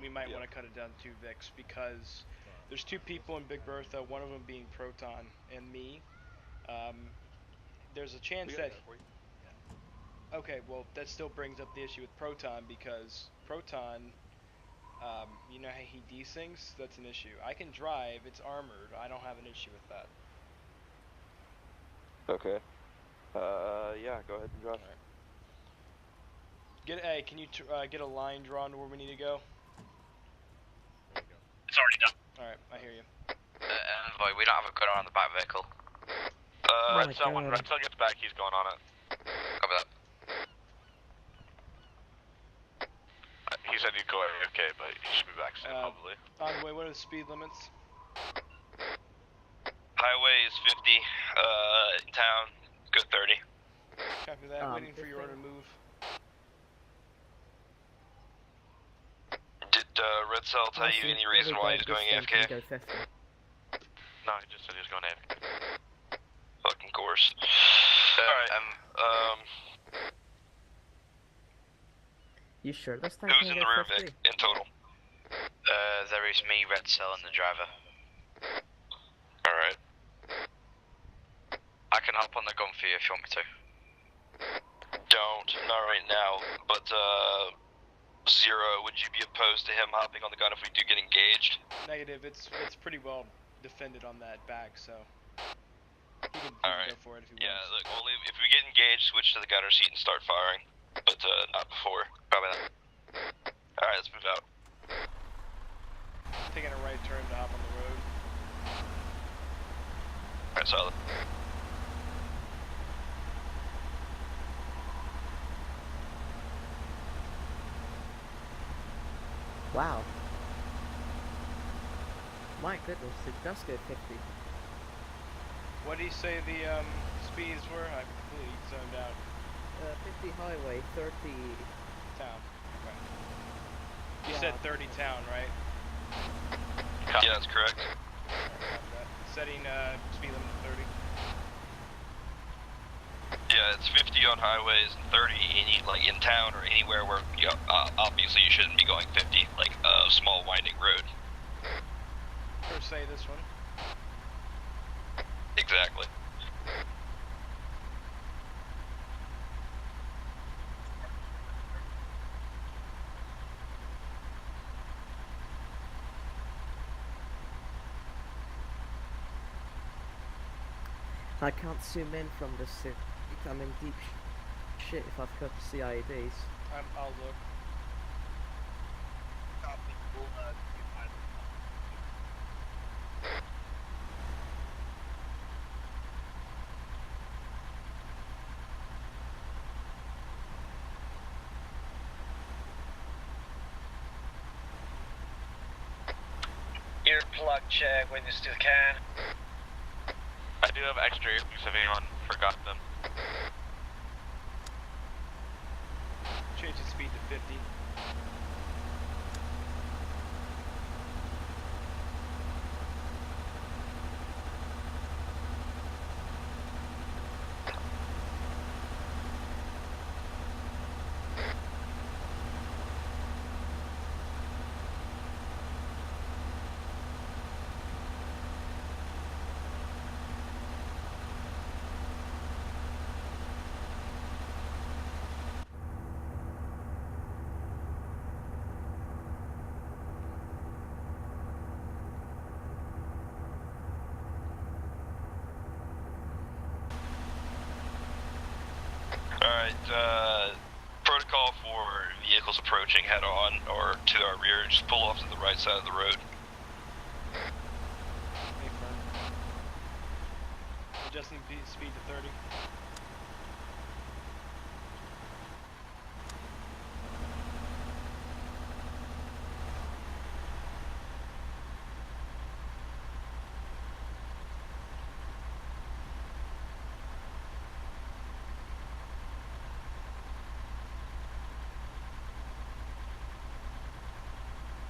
S13: might want to cut it down to 2 Vics because there's 2 people in Big Bertha, one of them being Proton and me. There's a chance that. Okay, well that still brings up the issue with Proton because Proton, you know how he desyncs? That's an issue. I can drive, it's armored, I don't have an issue with that.
S11: Okay. Yeah, go ahead and drive.
S13: Can you get a line drawn to where we need to go?
S10: It's already done.
S13: Alright, I hear you.
S16: Envoy, we don't have a gunner on the back vehicle. Red Cell, when Red Cell gets back, he's going on it. Copy that.
S10: said he'd go AFK, but he should be back soon, probably.
S13: Envoy, what are the speed limits?
S10: Highway is 50, in town, go 30.
S13: Copy that, waiting for your order to move.
S10: Did Red Cell tell you any reason why he's going AFK?
S15: Go 50.
S10: No, he just said he was going AFK. Fucking course. Alright,
S15: You sure this time
S10: who's
S15: can
S10: in
S15: go
S10: the rear
S15: 50?
S10: Vic in total?
S16: There is me, Red Cell, and the driver.
S10: Alright.
S16: I can hop on the gun for you if you want me to.
S10: Don't, not right now, but Zero, would you be opposed to him hopping on the gun if we do get engaged?
S13: Negative, it's pretty well defended on that back, so he can go for it if he
S10: Yeah,
S13: wants.
S10: look, only if we get engaged, switch to the gunner seat and start firing, but not before. Probably not. Alright, let's move out.
S13: Taking a right turn to hop on the road.
S10: Alright, solid.
S15: Wow. My goodness, it does go 50.
S13: What did he say the speeds were? I completely zoned out.
S15: 50 highway, 30
S13: town. Right. You
S15: Yeah.
S13: said 30 town, right?
S10: Yeah, that's correct.
S13: Setting speed limit to 30.
S10: Yeah, it's 50 on highways and 30 in town or anywhere where obviously you shouldn't be going 50, like a small winding road.
S13: Per se, this one.
S10: Exactly.
S15: I can't zoom in from this city. I'm in deep shit if I've cut the CIDs.
S13: I'll look.
S17: Earplug check when you still can.
S10: I do have extra earplugs if anyone forgot them.
S13: Change the speed to 50.
S10: Alright, protocol for vehicles approaching head on or to our rear, just pull off to the right side of the road.
S13: Adjusting speed to 30.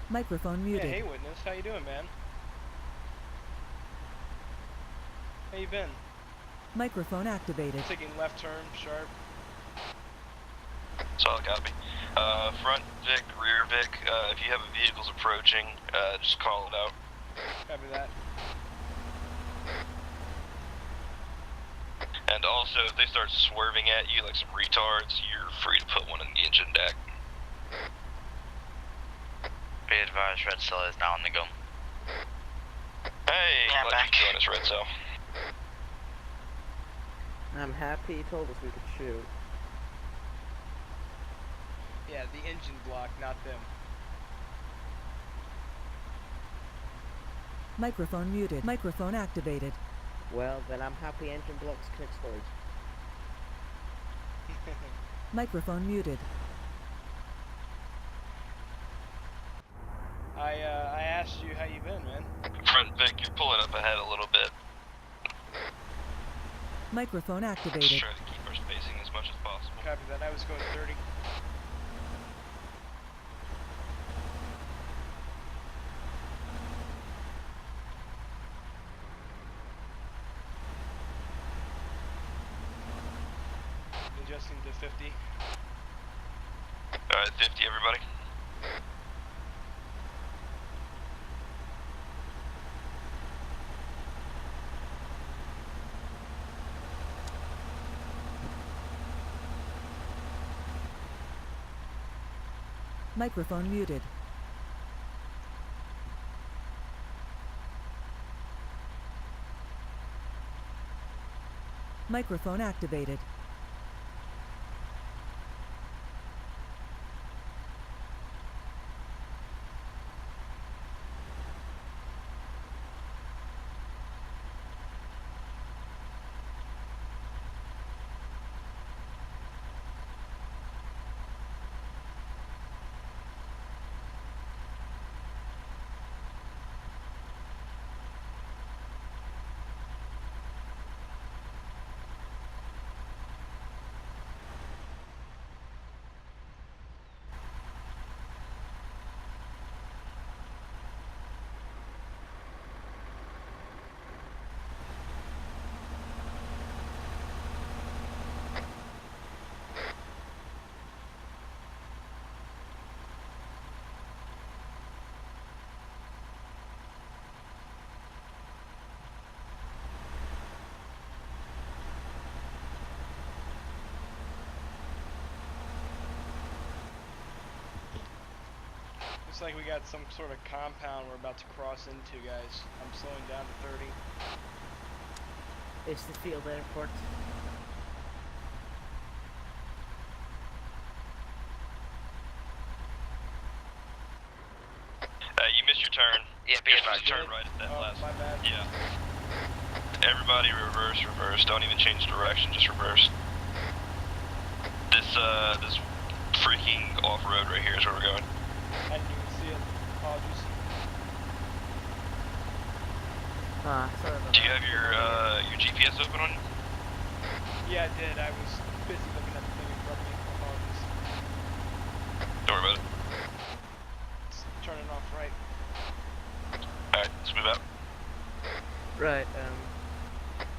S14: Microphone
S13: Yeah,
S14: muted.
S13: hey witness, how you doing, man? How you been?
S14: Microphone activated.
S13: Taking left turn, sharp.
S10: Solid copy. Front Vic, rear Vic, if you have vehicles approaching, just call it out.
S13: Copy that.
S10: And also, if they start swerving at you like some retards, you're free to put one in the engine deck.
S16: Be advised, Red Cell is now on the gun.
S10: Hey,
S16: Yeah,
S10: glad
S16: back.
S10: you joined us, Red Cell.
S15: I'm happy he told us we could shoot.
S13: Yeah, the engine block, not them.
S14: Microphone muted. Microphone activated.
S15: Well, then I'm happy engine blocks can explode.
S14: Microphone muted.
S13: I asked you how you been, man.
S10: Front Vic, you're pulling up ahead a little bit.
S14: Microphone
S10: Just
S14: activated.
S10: try to keep our spacing as much as possible.
S13: Copy that. I was going 30. Adjusting to 50.
S10: Alright, 50 everybody.
S14: Microphone muted. Microphone activated.
S13: Looks like we got some sort of compound we're about to cross into, guys. I'm slowing down to 30.
S15: It's the field airport.
S10: You missed your turn.
S16: Yeah, be advised.
S10: Turn right at that last.
S13: My bad.
S10: Yeah. Everybody reverse, reverse. Don't even change direction, just reverse. This freaking off-road right here is where we're going.
S13: I didn't even see it. Apologies.
S15: Sorry about
S10: Do you have your GPS open on you?
S13: Yeah, I did. I was busy looking at the thing in front of me. Apologies.
S10: Don't worry about it.
S13: It's turning off right.
S10: Alright, let's move out.
S15: Right,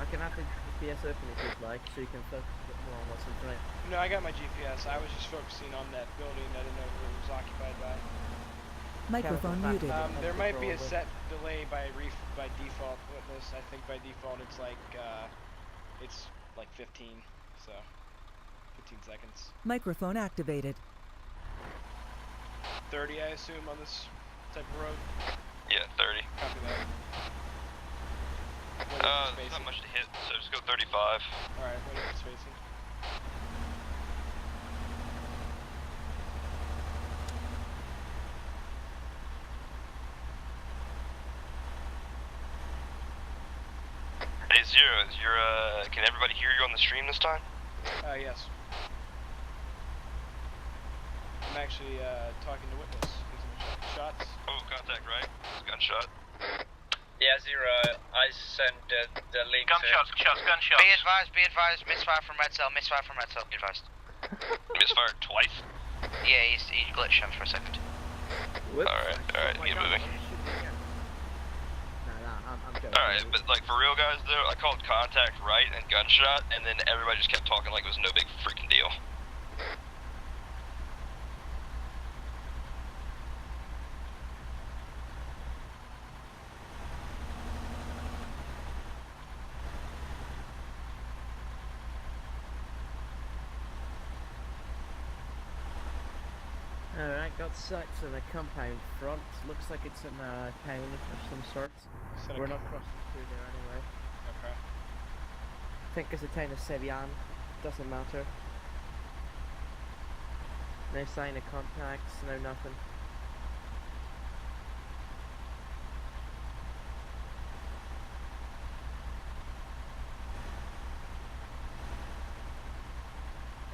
S15: I can have the GPS open if you'd like, so you can focus a bit more on what's in front.
S13: No, I got my GPS. I was just focusing on that building. I didn't know who it was occupied by.
S14: Microphone muted.
S13: There might be a set delay by default witness. I think by default it's like 15, so 15 seconds.
S14: Microphone activated.
S13: 30, I assume, on this type of road.
S10: Yeah, 30.
S13: Copy that.
S10: There's not much to hit, so just go 35.
S13: Alright, what is the spacing?
S10: Hey Zero, is your can everybody hear you on the stream this time?
S13: Yes. I'm actually talking to witness. He's in shots.
S10: Oh, contact right. Gunshot.
S17: Yeah, Zero, I sent the link.
S2: Gunshots, gunshots.
S16: Be advised, misfire from red cell, be advised.
S10: Misfired twice?
S16: Yeah, he glitched him for a second.
S10: Alright, get moving.
S15: I'm joking.
S10: Alright, but like for real guys though, I called contact right and gunshot, and then everybody just kept talking like it was no big freaking deal.
S15: Alright, got sights on a compound front. Looks like it's in a town of some sort. We're not crossing through there anyway.
S13: Okay.
S15: I think it's a town of Sevian. Doesn't matter. No sign of contacts, no nothing.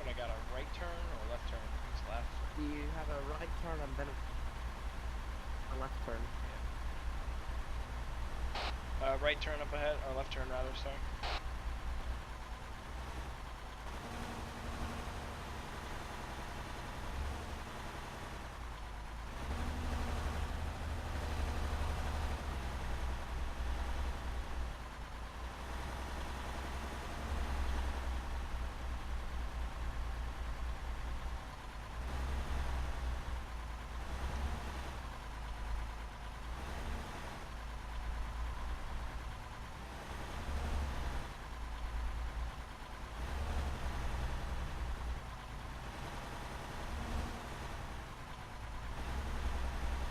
S13: When I got a right turn or left turn? It's left.
S15: Do you have a right turn and then a left turn.
S13: Right turn up ahead, or left turn rather, sorry.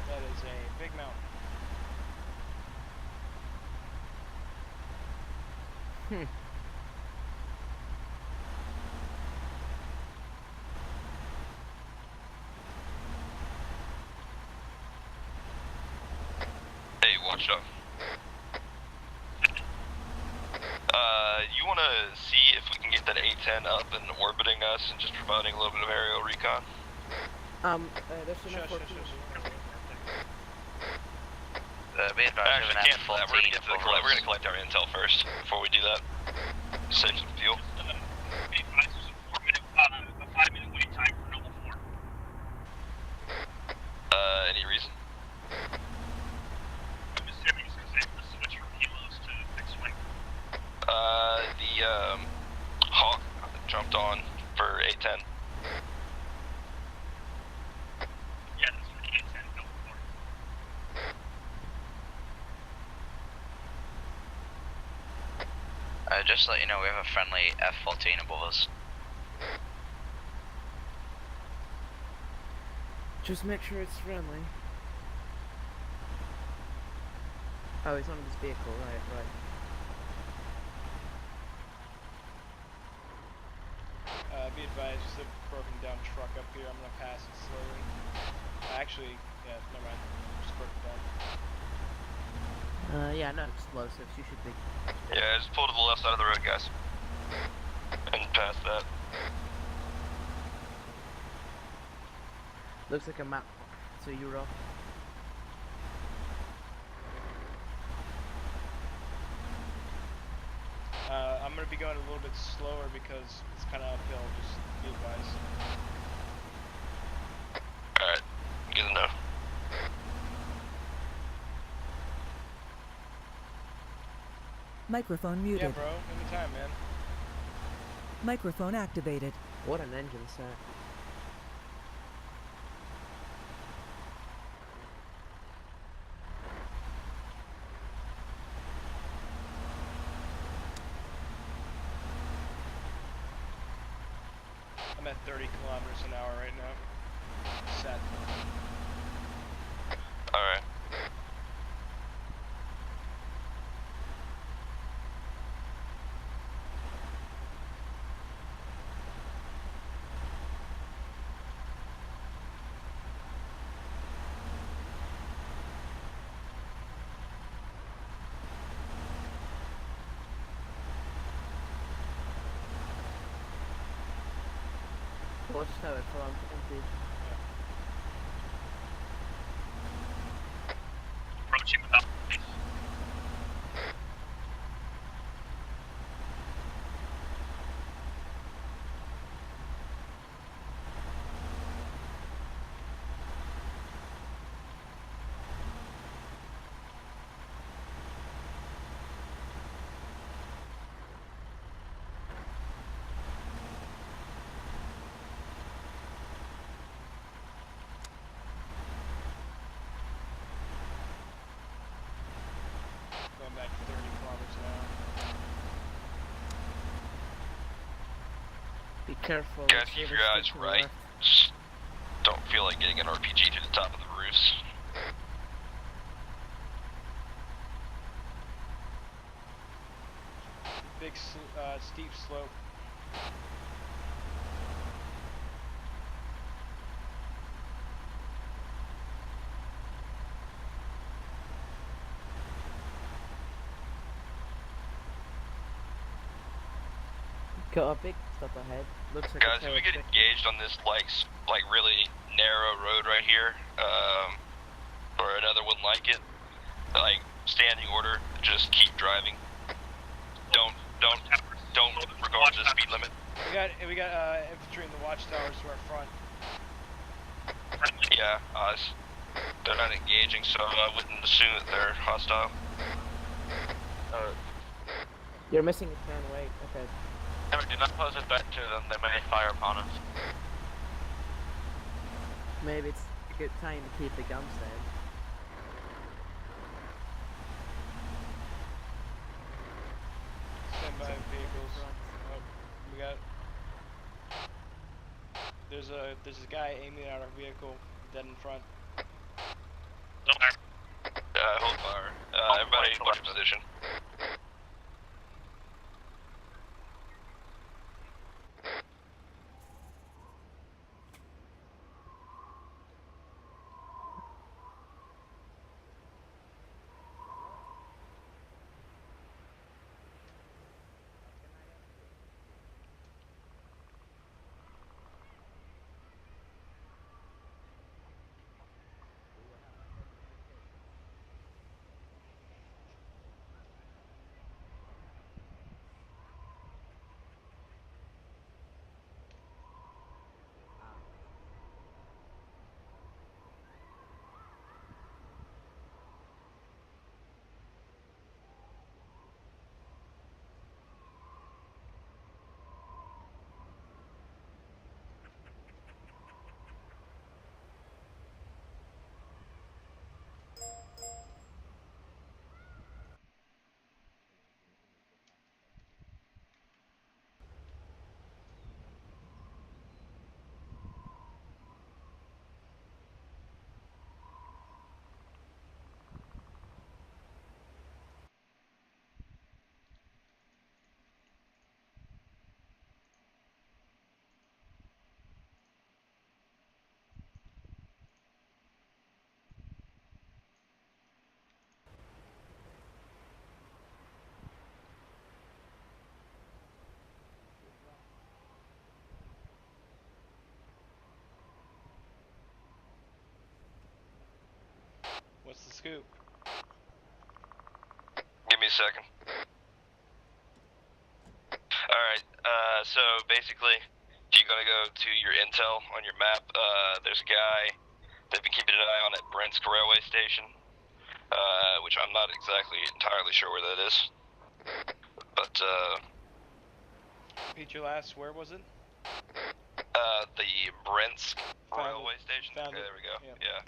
S13: That is a big mountain.
S10: Hey, watchdog. You wanna see if we can get that A10 up and orbiting us and just providing a little bit of aerial recon?
S15: There's enough for two.
S16: Be advised,
S10: Actually, cancel that. We're gonna get to the collect. We're gonna collect our intel first before we do that. Save some fuel.
S2: A 5-minute wait time for Noble 4.
S10: Any reason?
S2: I'm assuming it's because they have to switch from kilos to fixed wing.
S10: The Hawk jumped on for A10.
S2: Yeah, that's for the A10 Noble 4.
S16: Just to let you know, we have a friendly F-14 above us.
S15: Just make sure it's friendly. Oh, he's on this vehicle, right.
S13: Be advised, there's a broken down truck up here. I'm gonna pass it slowly. Actually, yeah, never mind. Just broken down.
S15: Yeah, no explosives. You should be.
S10: Yeah, just pull to the left side of the road, guys. And past that.
S15: Looks like a map to Europe.
S13: I'm gonna be going a little bit slower because it's kind of uphill. Just be advised.
S10: Alright, good to know.
S14: Microphone muted.
S13: Yeah, bro. Anytime, man.
S14: Microphone activated.
S15: What an engine set.
S13: I'm at 30 kilometers an hour right now. Set.
S10: Alright.
S15: Watch how it from empty.
S2: Approaching without police.
S13: Going back 30 kilometers an hour.
S15: Be careful.
S10: Guys, keep your eyes right. Just don't feel like getting an RPG through the top of the roofs.
S13: Big, steep slope.
S15: Got a big stop ahead. Looks like
S10: Guys, if we get engaged on this like really narrow road right here, or another one like it, like standing order, just keep driving. Don't regard the speed limit.
S13: We got infantry in the watchtowers to our front.
S10: Yeah, they're not engaging, so I wouldn't assume that they're hostile.
S15: You're missing a turn, wait, okay.
S17: Do not close it back to them, they may fire upon us.
S15: Maybe it's a good time to keep the guns down.
S13: Stand by vehicles. Oh, we got. There's a guy aiming at our vehicle, dead in front.
S10: Hold fire. Everybody watch your position.
S13: What's the scoop?
S10: Give me a second. Alright, so basically, if you're gonna go to your intel on your map, there's a guy they've been keeping an eye on at Brentsk railway station, which I'm not exactly entirely sure where that is. But,
S13: Repeat your last, where was it?
S10: the Brentsk
S13: Found
S10: railway
S13: it.
S10: station?
S13: Found
S10: Okay,
S13: it.
S10: there we go,
S13: Yep.
S10: yeah.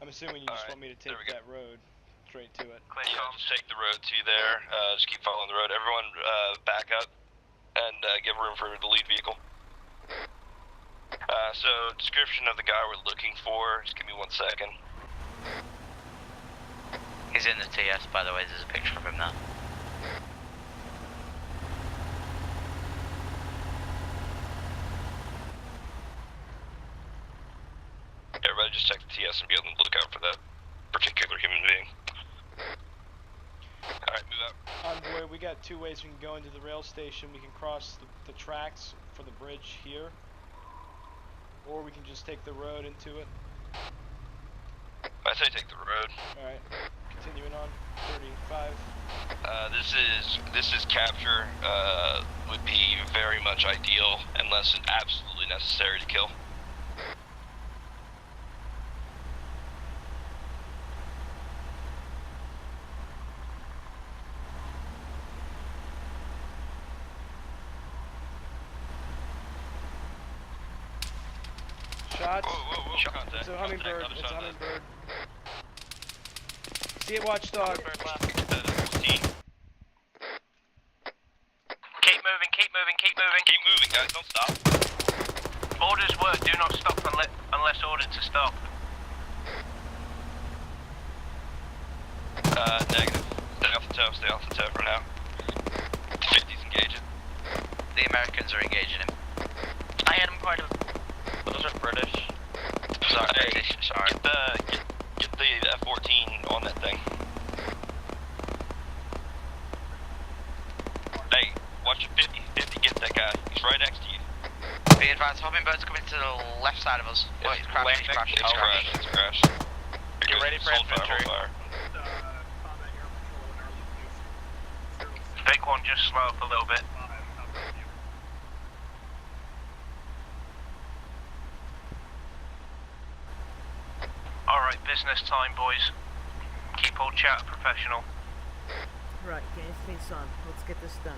S13: I'm assuming you just want me to take that road straight to it.
S10: Yeah, just take the road to there, just keep following the road. Everyone, back up and give room for the lead vehicle. So, description of the guy we're looking for, just give me 1 second.
S16: He's in the TS, by the way, there's a picture of him now.
S10: Everybody just check the TS and be on the lookout for that particular human being. Alright, move out.
S13: Envoy, we got two ways we can go into the rail station. We can cross the tracks for the bridge here, or we can just take the road into it.
S10: I say take the road.
S13: Alright, continuing on, 35.
S10: This is capture, would be very much ideal unless it's absolutely necessary to kill.
S13: Shots.
S10: Whoa, contact.
S13: It's a hummingbird.
S10: Contact,
S13: It's a
S10: other side
S13: hummingbird. See it, watchdog.
S2: Keep moving, keep moving, keep moving.
S10: Keep moving, guys, don't stop.
S2: Orders work, do not stop unless ordered to stop.
S10: Negative. Stay off the toe for now. 50's engaging.
S16: The Americans are engaging him.
S12: I had him quite a...
S16: Those are British.
S10: Sorry,
S16: British, sorry.
S10: Get the F-14 on that thing.
S16: bird's coming to the left side of us. Well, it's crashed, it's crashed,
S10: It's crashed. It's crashed.
S2: Get ready for infantry. Big one, just slow up a little bit. Alright, business time, boys. Keep all chat professional.
S7: Right, get your face on. Let's get this done.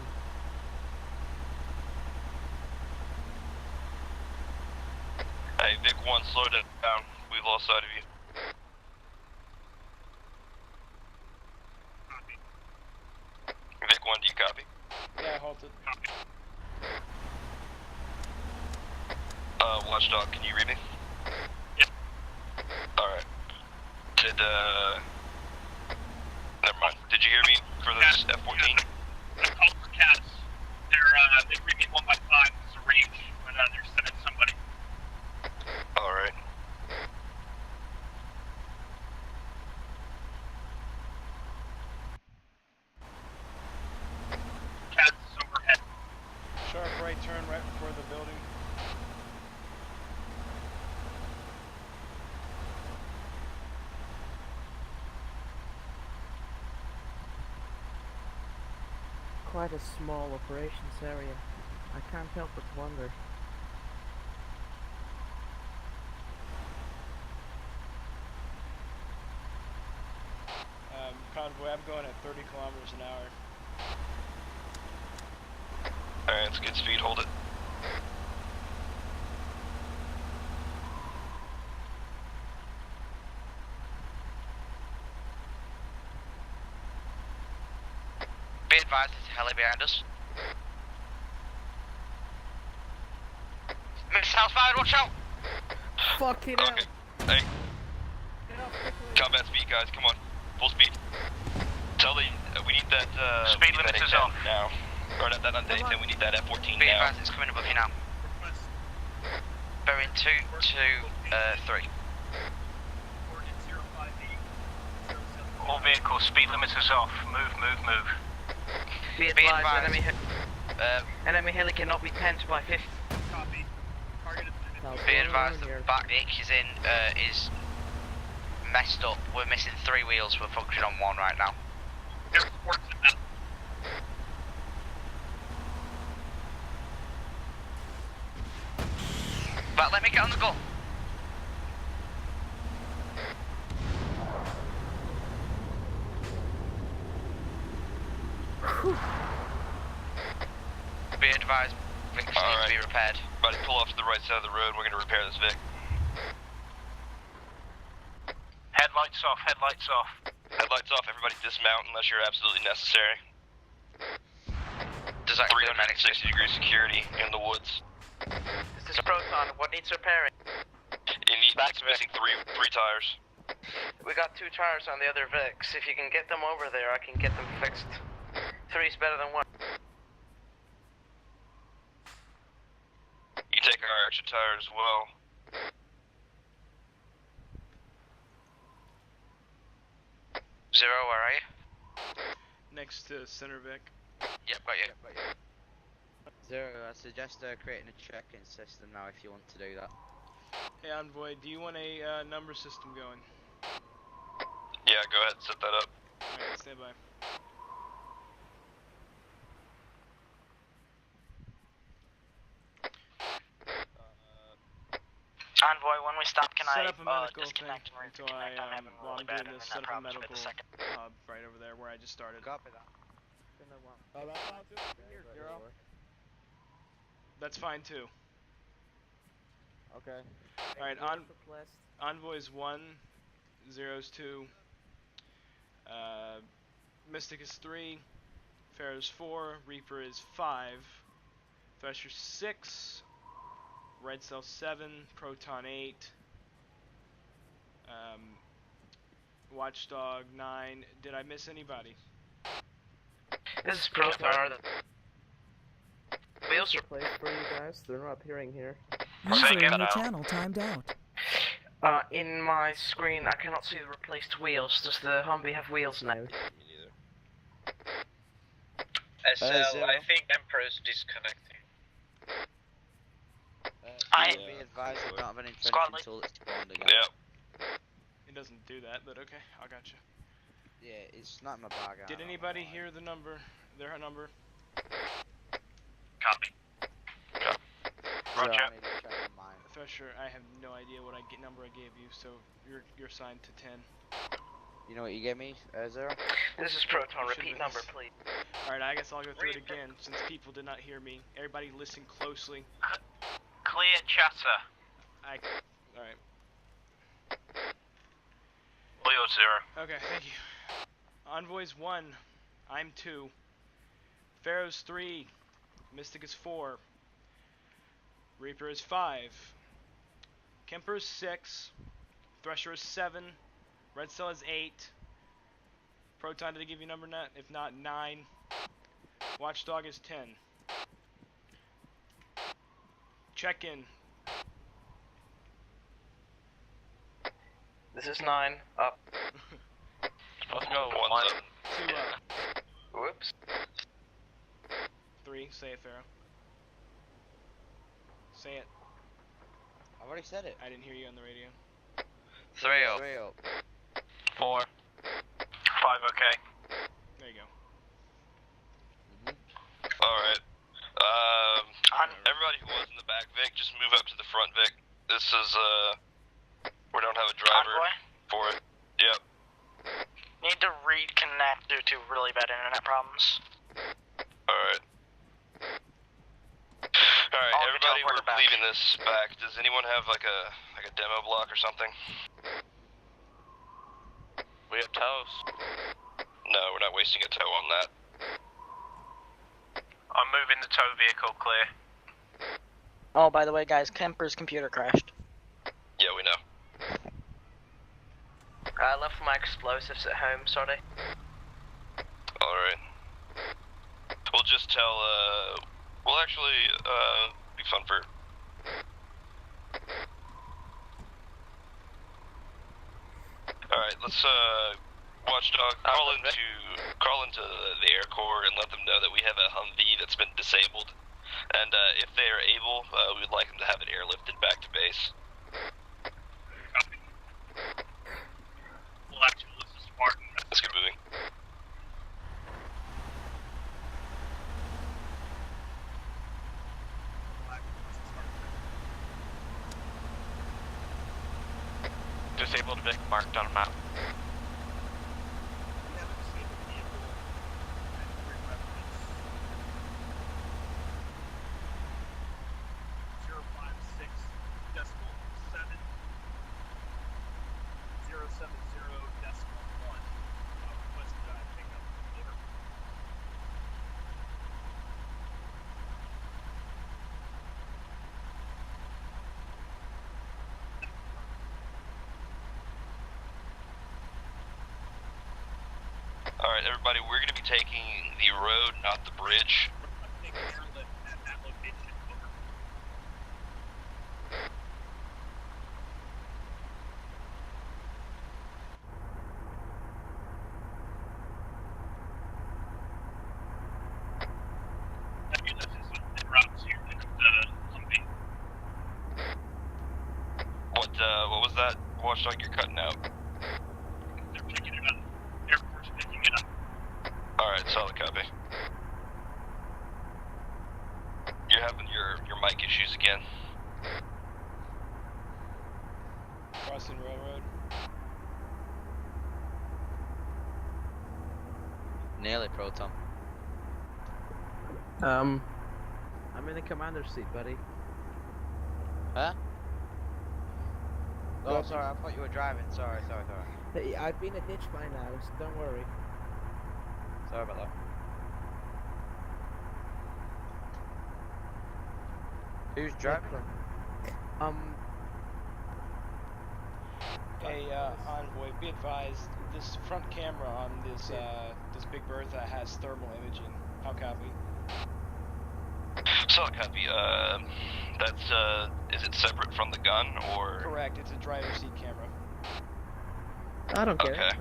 S10: Hey, Vic 1, slow down. We've lost sight of you. Vic 1, do you copy?
S13: Yeah, I halted.
S10: Watchdog, can you read me? Yep. Alright. Never mind. Did you hear me for this F-14?
S2: I called for cats. They read me 1 by 5. It's a range, but they're sending somebody.
S10: Alright.
S2: Cats overhead.
S13: Sharp right turn right before the building.
S15: Quite a small operations area. I can't help but wonder.
S13: Convoy, I'm going at 30 kilometers an hour.
S10: Alright, it's good speed, hold it.
S16: Be advised, there's a heli behind us. Missiles fired, watch out!
S7: Fucking hell.
S10: Okay. Hey. Combat speed, guys, come on. Full speed. Tell the, we need that,
S2: Speed limit is off.
S10: Now. Or not that on day 10, we need that F-14
S16: Be
S10: now.
S16: advised, it's coming above you now. Bearing 2, 3.
S2: All vehicles, speed limit is off. Move, move, move.
S15: Be advised, enemy heli cannot be 10 by 50.
S2: Copy. Targeted limit.
S16: Be advised, the back deck is messed up. We're missing 3 wheels, we're functioning on 1 right now.
S2: There's ports in that.
S16: But let me get on the go. Be advised, Vic needs to be repaired.
S10: Buddy, pull off to the right side of the road, we're gonna repair this Vic.
S2: Headlights off, headlights off.
S10: Headlights off, everybody dismount unless you're absolutely necessary.
S16: Does that
S10: 360 degree security in the woods.
S15: This is Proton, what needs repairing?
S10: It's missing three tires.
S15: We got 2 tires on the other Vics. If you can get them over there, I can get them fixed. 3's better than 1.
S10: You take our extra tire as well.
S16: Zero, where are you?
S13: Next to Center Vic.
S16: Yep, got you.
S3: Zero, I suggest creating a check-in system now if you want to do that.
S13: Hey Envoy, do you want a number system going?
S10: Yeah, go ahead, set that up.
S13: Alright, stand by.
S12: Envoy, when we stop, can
S13: set
S12: I
S13: up a medical
S12: disconnect
S13: thing
S12: and
S13: until
S12: reconnect? I'm having a
S13: while
S12: really
S13: I'm
S12: bad
S13: doing this,
S12: internet
S13: set up a
S12: problems for
S13: medical
S12: the second.
S13: hub right over there where I just started.
S3: Copy that.
S13: That's fine too.
S15: Okay.
S13: Alright, Envoy's 1, Zero's 2, Mystic is 3, Pharaoh's 4, Reaper is 5, Thresher 6, Red Cell 7, Proton 8, Watchdog 9. Did I miss anybody?
S15: This is Proton. Wheels are placed for you guys. They're not appearing here.
S14: User in your channel timed out.
S15: In my screen, I cannot see the replaced wheels. Does the Humvee have wheels now?
S17: SL, I think Emperor's disconnecting.
S3: Be advised, I don't have an intention
S12: Squad lead.
S3: until it's spawned again.
S10: Yep.
S13: It doesn't do that, but okay, I got you.
S3: Yeah, it's not in my bag. I
S13: Did
S3: don't
S13: anybody
S3: know why.
S13: hear the number? Their number?
S2: Copy.
S3: So
S2: Roger.
S3: I need to check on mine.
S13: Thresher, I have no idea what number I gave you, so you're assigned to 10.
S3: You know what you gave me, Zero?
S12: This is Proton. Repeat number, please.
S13: Alright, I guess I'll go through it again since people did not hear me. Everybody listen closely.
S2: Clear chatter.
S13: Alright.
S2: Leo 0.
S13: Okay, thank you. Envoy's 1. I'm 2. Pharaoh's 3. Mystic is 4. Reaper is 5. Kemper is 6. Thresher is 7. Red Cell is 8. Proton, did I give you a number net? If not, 9. Watchdog is 10. Check in.
S12: This is 9. Up.
S2: Let's go.
S10: 1.
S13: 2 up.
S12: Whoops.
S13: 3. Say it, Pharaoh. Say it.
S3: I've already said it.
S13: I didn't hear you on the radio.
S16: 3 up.
S3: 3 up.
S2: 4. 5. Okay.
S13: There you go.
S10: Alright. Everybody who was in the back, Vic, just move up to the front, Vic. This is, we don't have a driver
S12: Envoy?
S10: for it. Yep.
S12: Need to reconnect due to really bad internet problems.
S10: Alright. Alright,
S12: I'll
S10: everybody,
S12: teleport
S10: we're
S12: back.
S10: leaving this back. Does anyone have like a demo block or something?
S2: We have tows.
S10: No, we're not wasting a tow on that.
S2: I'm moving the tow vehicle clear.
S12: Oh, by the way, guys, Kemper's computer crashed.
S10: Yeah, we know.
S12: I left my explosives at home, sorry.
S10: Alright. We'll just tell, we'll actually, be fun for... Alright, let's, Watchdog, crawl into the Air Corps and let them know that we have a Humvee that's been disabled. And, if they are able, we'd like them to have it airlifted back to base.
S2: We'll actually lose the Spartan.
S10: Let's get moving.
S2: Disabled Vic marked on a map.
S10: Alright, everybody, we're going to be taking the road, not the bridge. What was that? Watchdog, you're cutting out.
S2: They're picking it up. Airport's picking it up.
S10: Alright, solid copy. You're having your mic issues again.
S13: Crossing Railroad.
S3: Nearly, Proton.
S15: I'm in the commander's seat, buddy.
S3: Huh? Oh, sorry, I thought you were driving. Sorry.
S15: Hey, I've been a ditch by now, so don't worry.
S3: Sorry about that. Who's driving?
S13: Hey, Envoy, be advised, this front camera on this Big Bertha has thermal imaging. How copy?
S10: Solid copy. That's, is it separate from the gun, or?
S13: Correct, it's a driver's seat camera.
S15: I don't care.
S10: Okay.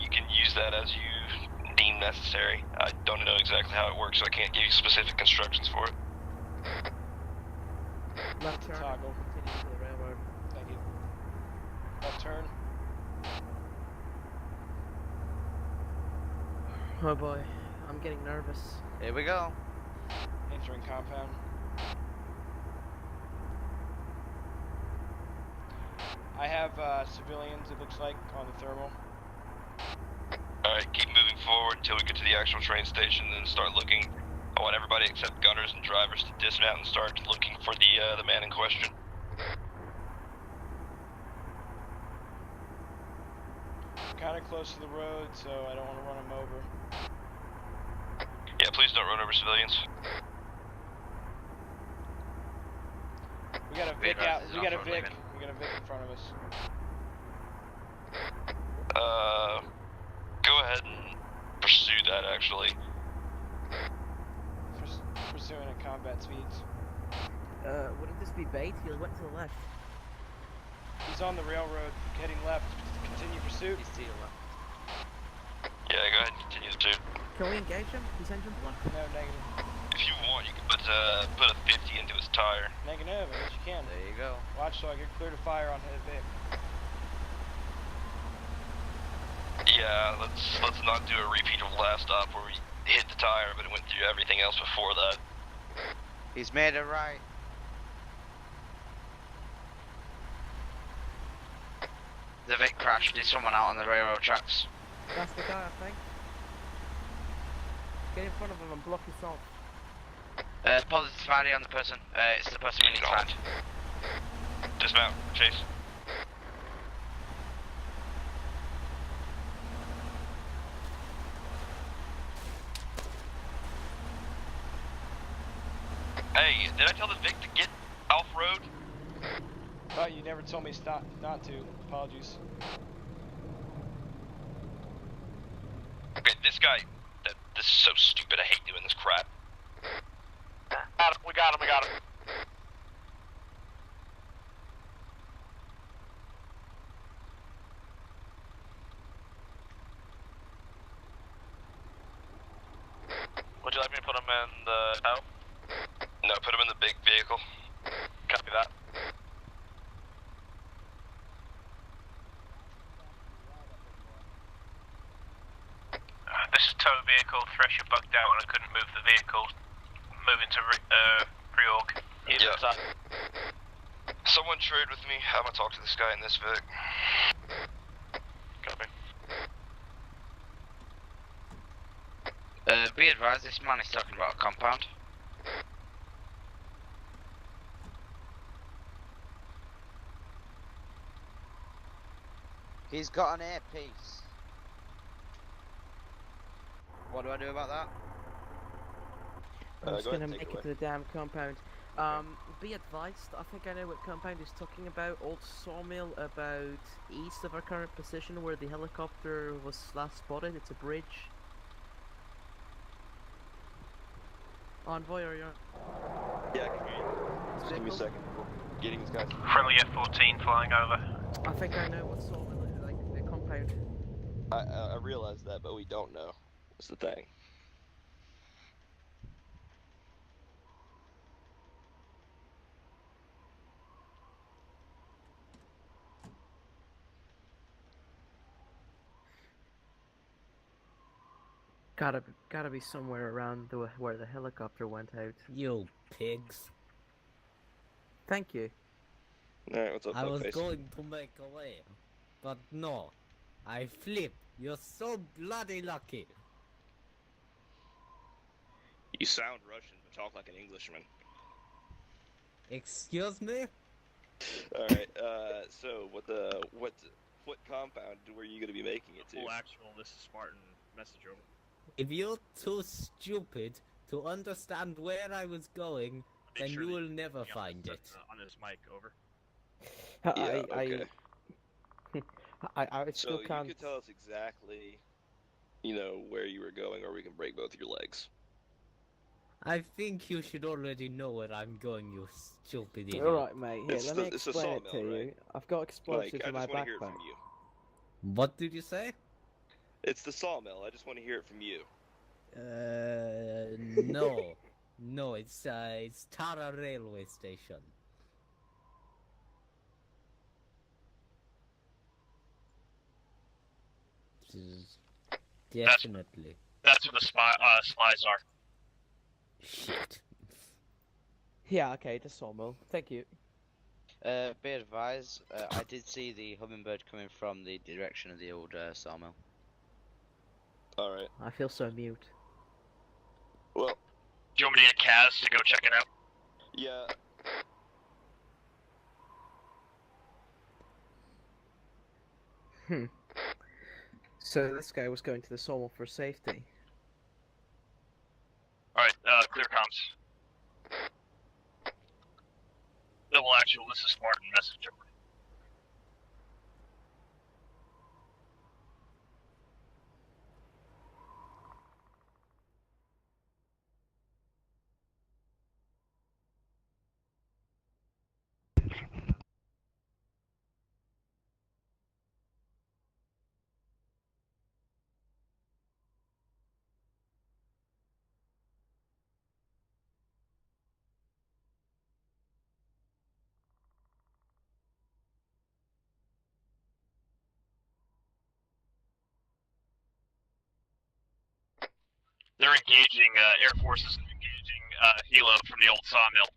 S10: You can use that as you deem necessary. I don't know exactly how it works, so I can't give you specific instructions for it.
S15: Left turn.
S13: Toggle.
S15: Continue to the railroad.
S13: Thank you. Left turn.
S15: Oh boy, I'm getting nervous.
S3: Here we go.
S13: Entering compound. I have civilians, it looks like, on the thermal.
S10: Alright, keep moving forward until we get to the actual train station, then start looking. I want everybody except gunners and drivers to dismount and start looking for the man in question.
S13: Kind of close to the road, so I don't want to run them over.
S10: Yeah, please don't run over civilians.
S13: We got a Vic out. We got a Vic. We got a Vic in front of us.
S10: Go ahead and pursue that, actually.
S13: Pursuing at combat speeds.
S15: Wouldn't this be bait? He went to the left.
S13: He's on the railroad, heading left. Continue pursuit.
S3: He's to your left.
S10: Yeah, go ahead and continue the pursuit.
S15: Can we engage him? He's engine blocked.
S13: No, negative.
S10: If you want, you can put a 50 into his tire.
S13: Negative, I guess you can.
S3: There you go.
S13: Watchdog, you're clear to fire on his Vic.
S10: Yeah, let's not do a repeat of last stop where we hit the tire, but it went through everything else before that.
S3: He's made it right.
S16: The Vic crashed. Did someone out on the railroad tracks?
S15: That's the guy, I think. Get in front of him and block his off.
S16: Positive ID on the person. It's the person we need to find.
S10: Dismount, chase. Hey, did I tell the Vic to get off road?
S13: Oh, you never told me not to. Apologies.
S10: Okay, this guy. This is so stupid. I hate doing this crap.
S2: We got him.
S10: Would you like me to put him in the tow? No, put him in the big vehicle. Copy that.
S2: This is tow vehicle. Thresher bugged out and I couldn't move the vehicle. Moving to reorg.
S10: Yeah. Someone trade with me. I'm gonna talk to this guy in this Vic. Copy.
S16: Be advised, this man is talking about a compound.
S3: He's got an earpiece. What do I do about that?
S15: I'm just
S11: go ahead
S15: gonna
S11: and take
S15: make
S11: it
S15: it to the damn compound. Be advised, I think I know what compound he's talking about. Old sawmill about east of our current position where the helicopter was last spotted. It's a bridge. Envoy, are you?
S11: Yeah, I can hear you. Just give me a second. Getting these guys.
S2: Friendly F-14 flying over.
S15: I think I know what sawmill is, like the compound.
S11: I realize that, but we don't know. That's the thing.
S15: Gotta be somewhere around where the helicopter went out.
S8: You pigs.
S15: Thank you.
S11: Alright, what's up,
S8: I was
S11: Fuckface?
S8: going to make a way, but no. I flipped. You're so bloody lucky.
S11: You sound Russian, but talk like an Englishman.
S8: Excuse me?
S11: Alright, so what compound were you gonna be making it to?
S1: Full actual, this is Spartan, message over.
S8: If you're too stupid to understand where I was going, then you will never find it.
S1: On his mic, over.
S15: I still
S11: So
S15: can't.
S11: you could tell us exactly, where you were going, or we can break both your legs.
S8: I think you should already know where I'm going, you stupid idiot.
S15: Alright, mate, here,
S11: It's
S15: let
S11: the-
S15: me
S11: it's a
S15: explain it
S11: sawmill,
S15: to you.
S11: right?
S15: I've got explosives
S11: I
S15: in my
S11: just want to hear it
S15: backpack.
S11: from you.
S8: What did you say?
S11: It's the sawmill. I just want to hear it from you.
S8: No. No, it's Tara railway station. Definitely.
S10: That's where the slides are.
S8: Shit.
S15: Yeah, okay, the sawmill. Thank you.
S3: Be advised, I did see the hummingbird coming from the direction of the old sawmill.
S11: Alright.
S15: I feel so mute.
S11: Well,
S10: Do you want me to get Kaz to go check it out?
S11: yeah.
S15: So this guy was going to the sawmill for safety.
S10: Alright, clear comms. Double actual, this is Spartan, message over. They're engaging, Air Force is engaging Hilo from the old sawmill.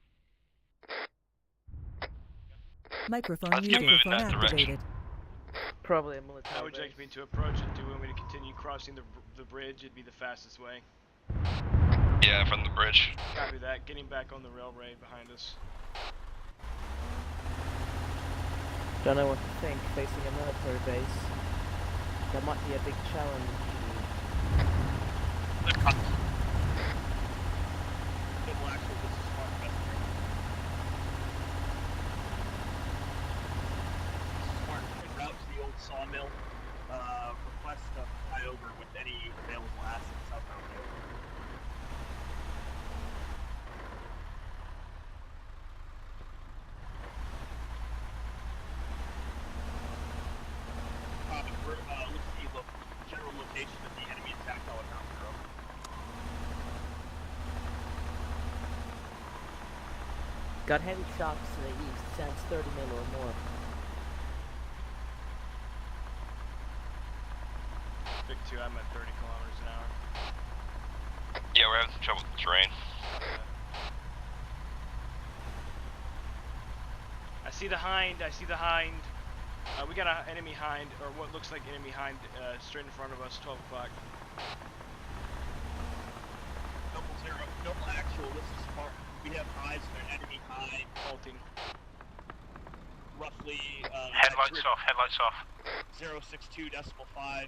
S14: Microphone
S10: Let's get
S14: muted.
S10: moving
S14: Microphone
S10: that direction.
S14: activated.
S15: Probably a military
S13: How would you like me to approach it? Do you want me to continue crossing the bridge? It'd be the fastest way.
S10: Yeah, from the bridge.
S13: Copy that. Getting back on the railway behind us.
S15: Don't know what to think facing a military base. That might be a big challenge.
S10: Double actual, this is Spartan, messenger. Spartan, en route to the old sawmill. Request a flyover with any available assets outbound there. Let's see the general location of the enemy attack helicopter. Over.
S15: Got heavy shots to the east. Sounds 30 mil or more.
S13: Big 2, I'm at 30 kilometers an hour.
S10: Yeah, we're having some trouble with the terrain.
S13: I see the hind. We got an enemy hind, or what looks like enemy hind, straight in front of us, 12 o'clock.
S10: Double actual, this is Spartan. We have eyes on an enemy hind.
S13: Halting.
S10: Roughly,
S2: Headlights off.
S10: 062.5, 068.5.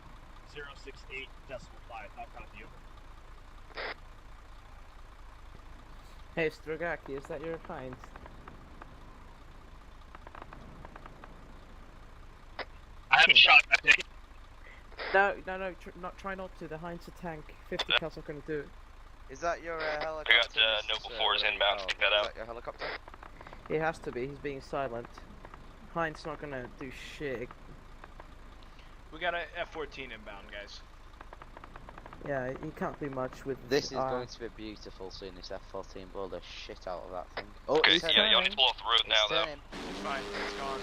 S10: How copy over?
S15: Hey, Strogaki, is that your find?
S10: I haven't shot, I take it.
S15: No, try not to. The hind's a tank. 50 cals not gonna do it.
S3: Is that your helicopter?
S10: I got Noble 4's inbound, stick that out.
S3: Is that your helicopter?
S15: It has to be. He's being silent. Hind's not gonna do shit.
S13: We got a F-14 inbound, guys.
S15: Yeah, he can't do much with.
S3: This is going to be beautiful seeing this F-14 blow the shit out of that thing. Oh,
S10: Okay,
S3: it's
S10: yeah, y'all need
S3: turning.
S10: to blow off the road now, though.
S3: Turning.
S13: It's fine. It's gone.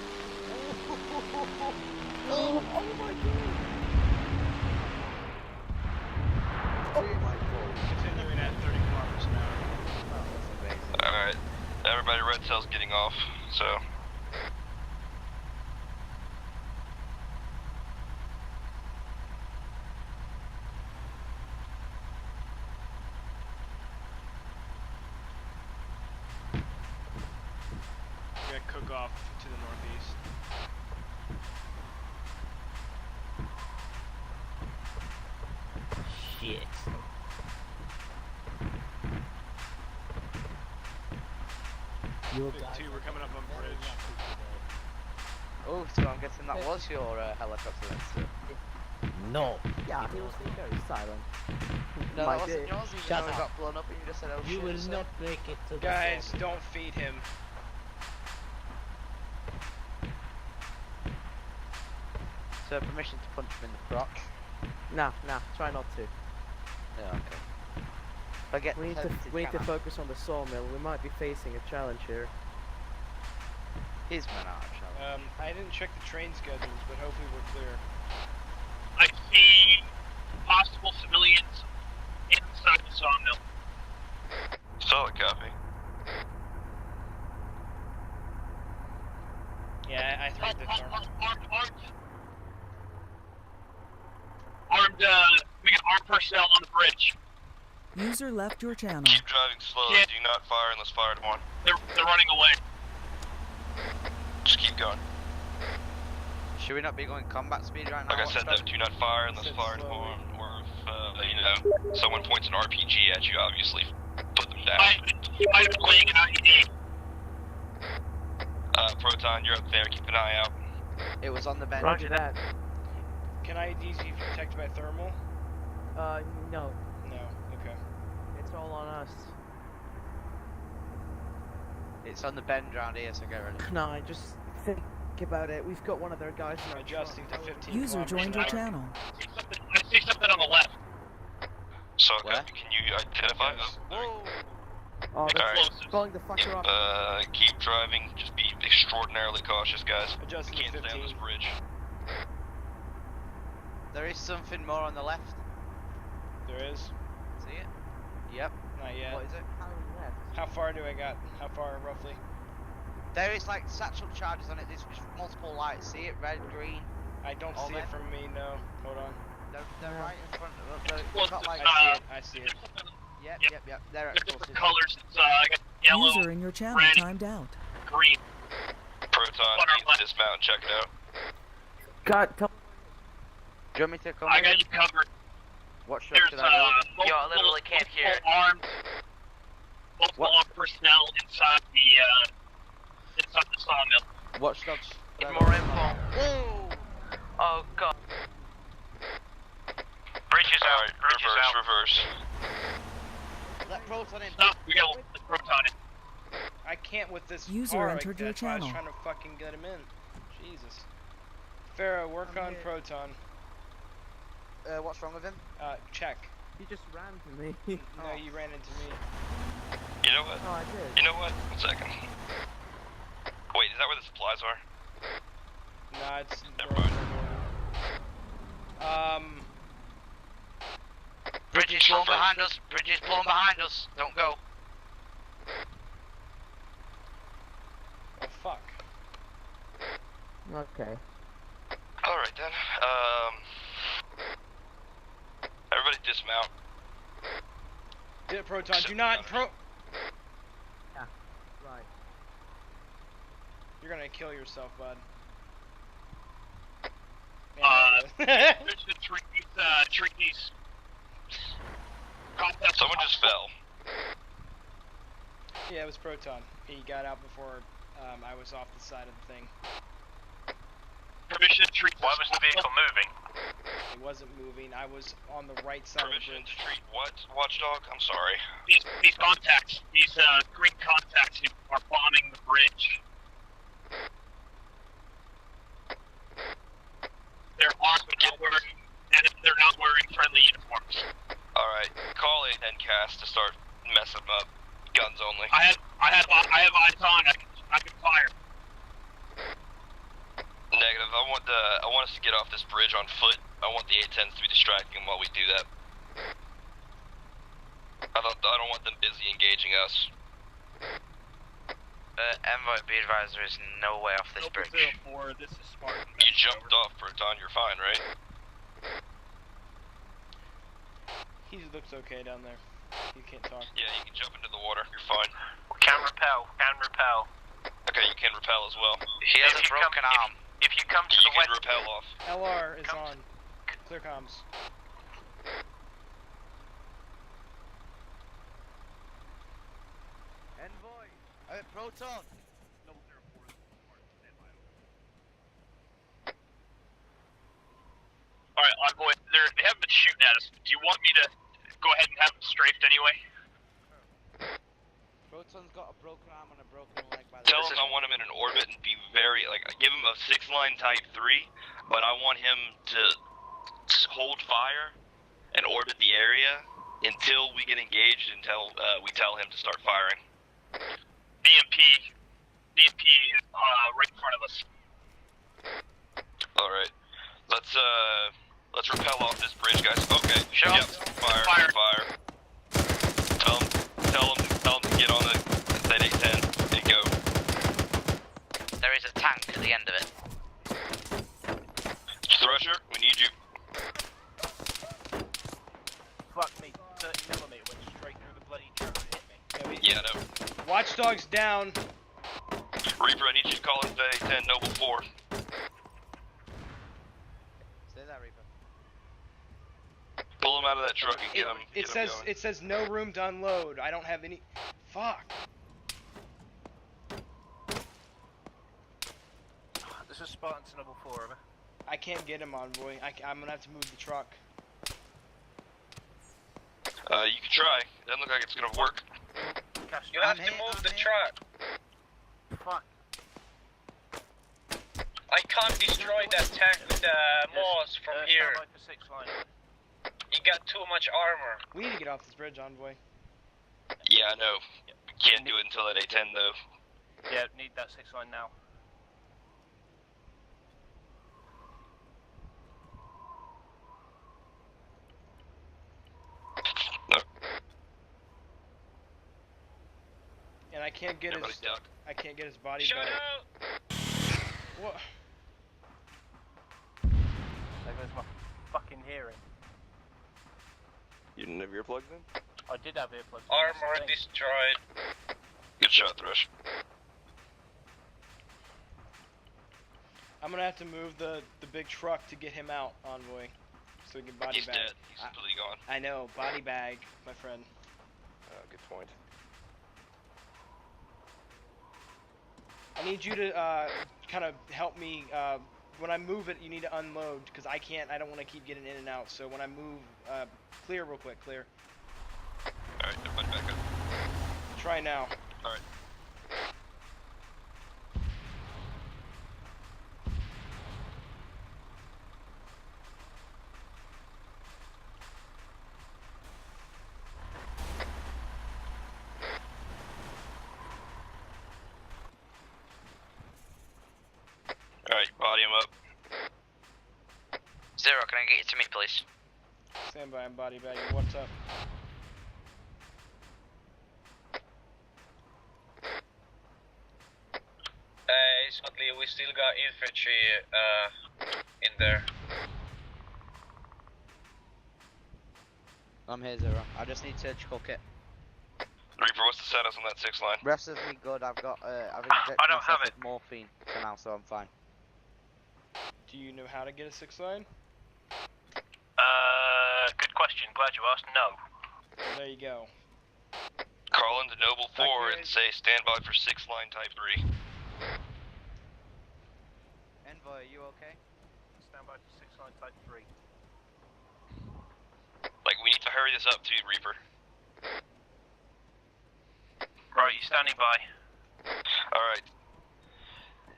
S15: Oh my god!
S3: Oh my god.
S13: Continuing at 30 kilometers an hour.
S3: Oh, that's amazing.
S10: Alright, everybody, red cell's getting off, so.
S13: We got cook off to the northeast.
S8: Shit. You're
S13: Big 2, we're coming up on bridge.
S3: Oh, so I'm guessing that was your helicopter then, Stu.
S8: No.
S15: Yeah, he was being very silent.
S3: No,
S15: My
S3: that wasn't
S15: dick.
S3: yours, even
S8: Shut
S3: though it
S8: up.
S3: got blown up and you just said, oh
S8: You
S3: shit.
S8: will
S3: so-
S8: not make it to the
S13: Guys,
S8: sawmill.
S13: don't feed him.
S3: So permission to punch him in the crotch?
S15: Nah, try not to.
S3: Yeah, okay. If I get
S15: We need
S3: tempted,
S15: to
S3: can I?
S15: focus on the sawmill. We might be facing a challenge here.
S3: He's man out of challenge.
S13: I didn't check the train schedules, but hopefully we're clear.
S2: I see possible civilians inside the sawmill.
S10: Solid copy.
S13: Yeah, I think the
S2: Armed, we got armed personnel on the bridge.
S14: User left your channel.
S10: Keep driving slowly.
S2: Yeah.
S10: Do not fire unless fired upon.
S2: They're running away.
S10: Just keep going.
S3: Should we not be going combat speed right now?
S10: Like I said, though, do not fire unless fired upon, or if, someone points an RPG at you, obviously, put them down.
S2: You might have been laying an IED.
S10: Proton, you're up there, keep an eye out.
S3: It was on the bench.
S15: Roger that.
S13: Can IEDs be protected by thermal?
S15: No.
S13: No. Okay.
S15: It's all on us.
S3: It's on the bend round here, so get ready.
S15: No, I just think about it. We've got one of their guys in our
S13: Adjusting to 15
S14: User joined your channel.
S2: I see something on the left.
S10: So, can you identify?
S3: Whoa!
S15: Oh,
S10: Alright.
S15: they're blowing the fucker up.
S10: Keep driving, just be extraordinarily cautious, guys.
S13: Adjusting
S10: We can't
S13: to
S10: stay on this
S13: 15.
S10: bridge.
S3: There is something more on the left.
S13: There is.
S3: See it? Yep.
S13: Not yet.
S3: What is it?
S13: How far do I got? How far roughly?
S3: There is like satchel charges on it. There's multiple lights. See it? Red, green.
S13: I don't
S3: all
S13: see
S3: red.
S13: it from me. No. Hold on.
S3: They're right in front of us. They've got like.
S13: I see it.
S3: Yep. They're
S2: Different
S3: explosive.
S2: colors. It's I got yellow,
S14: User in your channel
S2: red,
S14: timed out.
S2: green.
S10: Proton, you need to dismount and check it out.
S15: God, come.
S3: Do you want me to come
S2: I
S3: in?
S2: got you covered.
S3: What should
S2: There's
S3: I do?
S2: multiple,
S12: Yo, I literally can't hear.
S2: Multiple armed personnel inside the sawmill.
S3: Watchdogs.
S12: Need more info.
S3: Whoa!
S12: Oh god.
S2: Bridge is out.
S10: Alright,
S2: Bridge is out.
S10: reverse.
S3: Let Proton in.
S2: Stop. We got the proton in.
S13: I can't with this
S14: User
S13: car
S14: entered
S13: like
S14: your
S13: that. I was
S14: channel.
S13: trying to fucking get him in. Jesus. Pharaoh, work on Proton.
S3: What's wrong with him?
S13: Check.
S15: He just ran to me.
S13: No, you ran into me.
S10: You know what?
S15: Oh, I did.
S10: You know what? 1 second. Wait, is that where the supplies are?
S13: Nah, it's.
S10: Never mind.
S16: Bridge is blown behind us. Bridge is blown behind us. Don't go.
S13: Oh fuck.
S15: Okay.
S10: Alright then. Everybody dismount.
S13: Did it, Proton. Do not
S15: Yeah. Right.
S13: You're gonna kill yourself, bud.
S2: There's the trees.
S10: Someone just fell.
S13: Yeah, it was Proton. He got out before I was off the side of the thing.
S2: Permission to treat. Why was the vehicle moving?
S13: It wasn't moving. I was on the right side
S10: Permission
S13: of the
S10: to
S13: bridge.
S10: treat what, Watchdog? I'm sorry.
S2: These contacts, these green contacts who are bombing the bridge. They're armed, but they're not wearing friendly uniforms.
S10: Alright, call a NCAS to start messing them up. Guns only.
S2: I have eyes on. I can fire.
S10: Negative. I want us to get off this bridge on foot. I want the A-10s to be distracting while we do that. I don't want them busy engaging us.
S16: Envoy, be advised, there is no way off this bridge.
S2: 04, this is Spartan.
S10: You jumped off, Proton. You're fine, right?
S13: He looks okay down there. He can't talk.
S10: Yeah, you can jump into the water. You're fine.
S2: Can repel.
S10: Okay, you can repel as well.
S16: He has a broken arm.
S2: If you come to
S10: You
S2: the
S10: can
S2: west,
S10: repel off.
S13: LR is on. Clear comms.
S3: Envoy. Proton.
S2: Alright, Envoy, they haven't been shooting at us. Do you want me to go ahead and have them strafed anyway?
S3: Proton's got a broken arm and a broken leg by the
S10: Tell him I want him in an orbit and be very, give him a 6-line type 3, but I want him to hold fire and orbit the area until we get engaged, until we tell him to start firing.
S2: DMP is right in front of us.
S10: Alright, let's Let's rappel off this bridge, guys. Okay.
S12: Shot.
S10: Yep. Fire. Tell them to get on that 810 and go.
S16: There is a tank at the end of it.
S10: Thrasher, we need you.
S2: Fuck me. 30mm went straight through the bloody truck and hit me.
S10: Yeah, I know.
S13: Watchdogs down.
S10: Reaper, I need you to call in the 810 Noble 4.
S3: Say that, Reaper.
S10: Pull him out of that truck and get him.
S13: It says no room to unload. I don't have any. Fuck.
S2: This is Spartan to Noble 4, over.
S13: I can't get him, Envoy. I'm gonna have to move the truck.
S10: You can try. Doesn't look like it's gonna work.
S17: You have to move the truck.
S2: Fuck.
S17: I can't destroy that tank with the Moss from here.
S2: Stand by for 6 line.
S17: You got too much armor.
S13: We need to get off this bridge, Envoy.
S10: Yeah, I know. We can't do it until that 810 though.
S2: Yeah, need that 6 line now.
S13: And I can't get his. I can't get his body
S17: Shut
S13: back.
S17: out!
S13: What?
S2: There goes my fucking hearing.
S11: You didn't have earplugs in?
S2: I did have earplugs.
S17: Armor destroyed.
S10: Good shot, Thrush.
S13: I'm gonna have to move the big truck to get him out, Envoy, so we can body
S10: He's
S13: bag.
S10: dead. He's completely gone.
S13: I know, body bag, my friend.
S11: Good point.
S13: I need you to kind of help me. When I move it, you need to unload because I can't. I don't want to keep getting in and out. So when I move, clear real quick. Clear.
S10: All right, everybody back up.
S13: Try now.
S10: All right. Alright, body him up.
S16: Zero, can I get you to me, please?
S13: Stand by. I'm body bagging. What's up?
S17: Scotty, we still got infantry in there.
S3: I'm here, Zero. I just need surgical kit.
S10: Reaper, what's the status on that 6 line?
S3: Rest of me good. I've got. I've injected
S17: I don't have
S3: myself
S17: it.
S3: with morphine for now, so I'm fine.
S13: Do you know how to get a 6 line?
S2: Good question. Glad you asked. No.
S13: Well, there you go.
S10: Call into Noble 4 and say stand by for 6 line type 3.
S3: Envoy, are you okay?
S2: Stand by for 6 line type 3.
S10: Like, we need to hurry this up too, Reaper.
S2: Right, you standing by?
S10: Alright.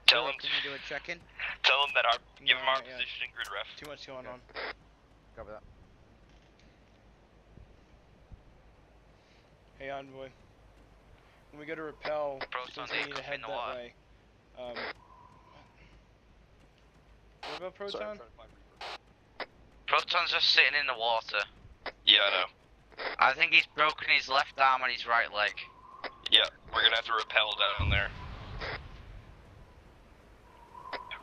S10: Tell him
S3: Can you do a check-in?
S10: Tell him that give him our
S13: yeah.
S10: position and grid ref.
S13: Too much going on.
S3: Copy that.
S13: Hey, Envoy. When we go to repel,
S16: Proton's
S13: we need to head
S16: in the
S13: that
S16: water.
S13: way. What about Proton?
S11: Sorry, I'm trying to find Reaper.
S16: Proton's just sitting in the water.
S10: Yeah, I know.
S16: I think he's broken his left arm and his right leg.
S10: Yeah, we're gonna have to rappel down there.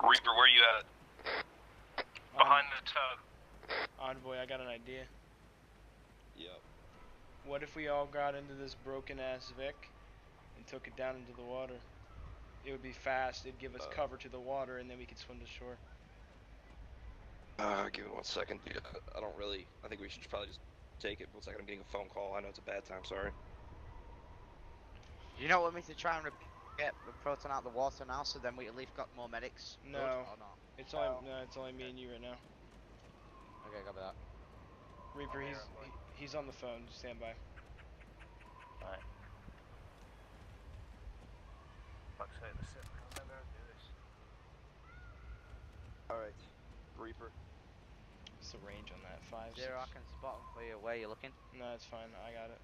S10: Reaper, where you at?
S2: Behind the tow.
S13: Envoy, I got an idea.
S11: Yep.
S13: What if we all got into this broken-ass Vic and took it down into the water? It would be fast, it'd give us cover to the water, and then we could swim to shore.
S11: Give me 1 second. Dude, I don't really. I think we should probably just take it. 1 second, I'm getting a phone call. I know it's a bad time. Sorry.
S3: You don't want me to try and get the Proton out of the water now, so then we at least got more medics?
S13: No.
S3: Good, or not?
S13: It's only me and you right now.
S3: Okay, copy that.
S13: Reaper, he's on the phone. Stand by.
S2: Alright. Fuck's sake, let's sit down there and do this.
S11: Alright. Reaper.
S13: What's the range on that? 5,
S3: Zero,
S13: 6?
S3: I can spot him for you. Where you looking?
S13: No, it's fine. I got it.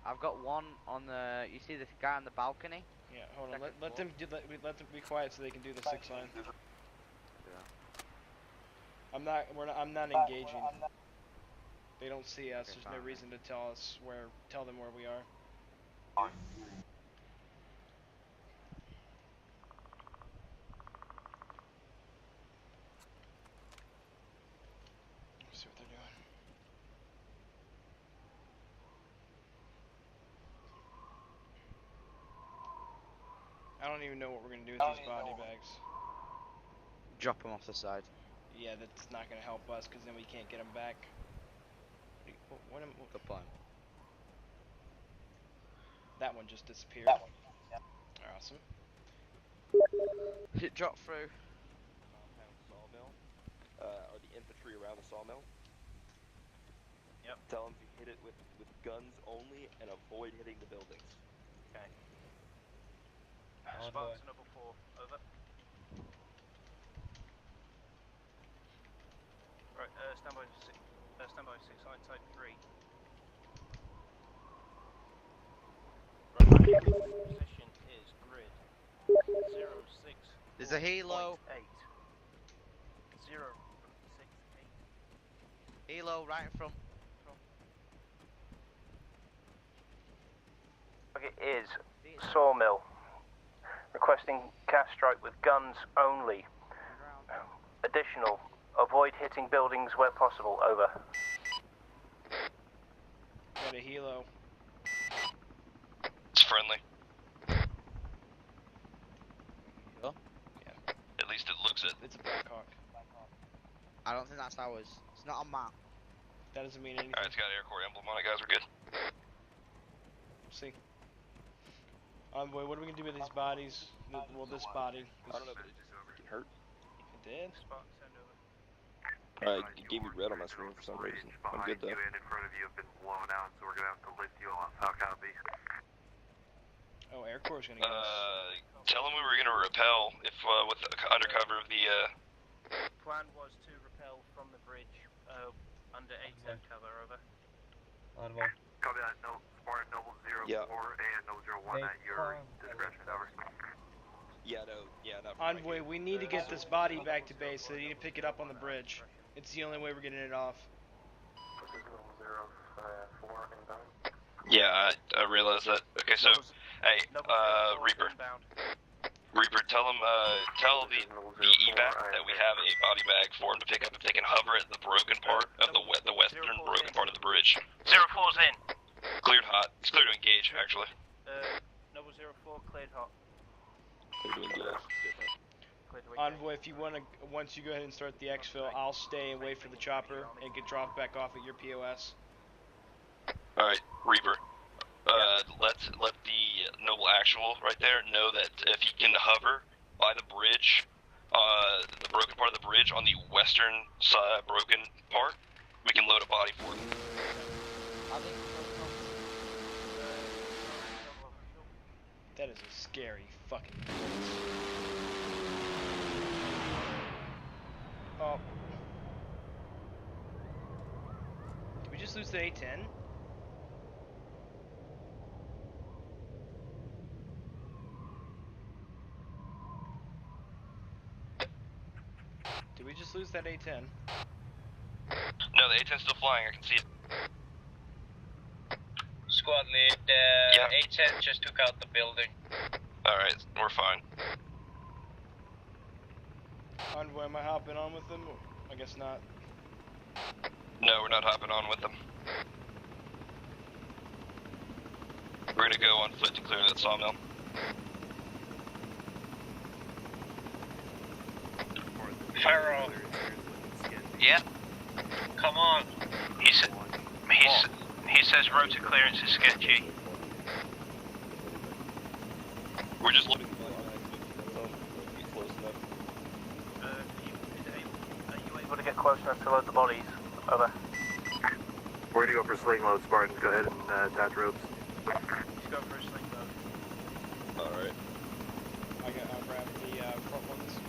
S3: I've got one on the. You see this guy on the balcony?
S13: Yeah, hold on.
S3: Second
S13: Let them be quiet so they can do the 6 line. I'm not engaging. They don't see us. There's no reason to tell them where we are. Let's see what they're doing. I don't even know what we're gonna do with these body bags.
S3: Drop them off the side.
S13: Yeah, that's not gonna help us because then we can't get them back. What
S3: Good plan.
S13: That one just disappeared. Awesome.
S3: Hit drop through.
S11: Sawmill. Are the infantry around the sawmill?
S2: Yep.
S11: Tell them to hit it with guns only and avoid hitting the buildings.
S2: Okay.
S6: On
S2: Sparks to number 4, over. Right, standby 6, I type 3. Right, position is grid 06.
S3: There's a helo.
S2: 068.
S3: Helo right in front.
S2: Target is Sawmill. Requesting cast strike with guns only. Additional, avoid hitting buildings where possible, over.
S13: Got a helo.
S10: It's friendly.
S3: Sure?
S13: Yeah.
S10: At least it looks it.
S13: It's a Blackhawk.
S3: I don't think that's ours. It's not on map.
S13: That doesn't mean anything.
S10: Alright, it's got an Air Corps emblem on it, guys. We're good.
S13: See. Envoy, what are we gonna do with these bodies? Well, this body.
S11: I don't know, but it just get hurt.
S13: It did.
S11: It gave me red on my screen for some reason. I'm good though.
S18: In front of you have been blown out, so we're gonna have to lift you off. How copy?
S13: Oh, Air Corps is gonna get us.
S10: Tell them we were gonna repel if with under cover of the.
S2: Plan was to repel from the bridge under 810 cover, over.
S6: Envoy.
S18: Copy that. No, Spartan Noble 04 and Noble 01 at your discretion, over.
S11: Yeah, no.
S13: Envoy, we need to get this body back to base, so they need to pick it up on the bridge. It's the only way we're getting it off.
S10: Yeah, I realize that. Okay, so hey, Reaper. Reaper, tell them, tell the evac that we have a body bag for them to pick up if they can hover at the broken part of the western broken part of the bridge.
S2: 04's in.
S10: Cleared hot. It's clear to engage, actually.
S2: Noble 04 cleared hot.
S13: Envoy, if you wanna, once you go ahead and start the exfil, I'll stay and wait for the chopper and get dropped back off at your POS.
S10: Alright, Reaper. Let the Noble Actual right there know that if he can hover by the bridge, the broken part of the bridge on the western side broken part, we can load a body for him.
S13: That is a scary fucking place. Oh. Did we just lose the A-10? Did we just lose that A-10?
S10: No, the A-10's still flying, I can see it.
S17: Squad lead, A-10 just took out the building.
S10: Alright, we're fine.
S13: Envoy, am I hopping on with them? I guess not.
S10: No, we're not hopping on with them. We're gonna go on foot to clear that sawmill.
S17: Pharaoh.
S2: Yeah.
S17: Come on.
S2: He says road to clearance is sketchy.
S10: We're just looking.
S2: Are you able to get close enough to load the bodies? Over.
S18: We're gonna go for sling load, Spartans. Go ahead and attach ropes.
S2: He's going for a sling load.
S11: Alright.
S13: I'll grab the front ones.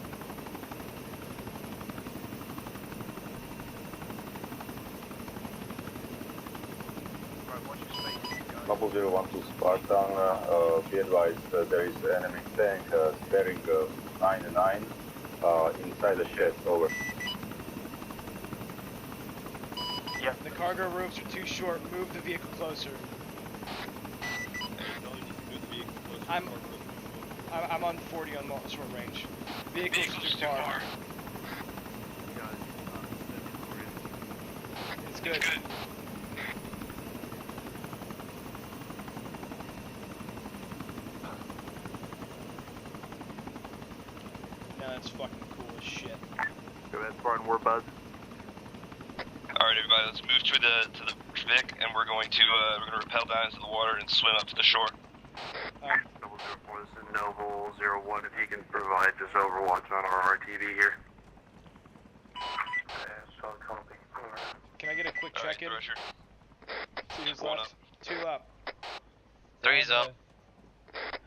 S5: Noble 012 Spartan, be advised there is enemy tank steering 9-9 inside the shed, over.
S2: Yeah.
S13: The cargo ropes are too short. Move the vehicle closer. I'm on 40 on short range. Vehicle's too far. It's good. No, that's fucking cool as shit.
S2: Go ahead, Spartan, we're buds.
S10: Alright, everybody, let's move to the Vic, and we're going to rappel down into the water and swim up to the shore.
S18: 004, this is Noble 01. If you can provide just overwatch on our RTV here.
S13: Can I get a quick check-in? See who's left. 2 up.
S16: 3's up.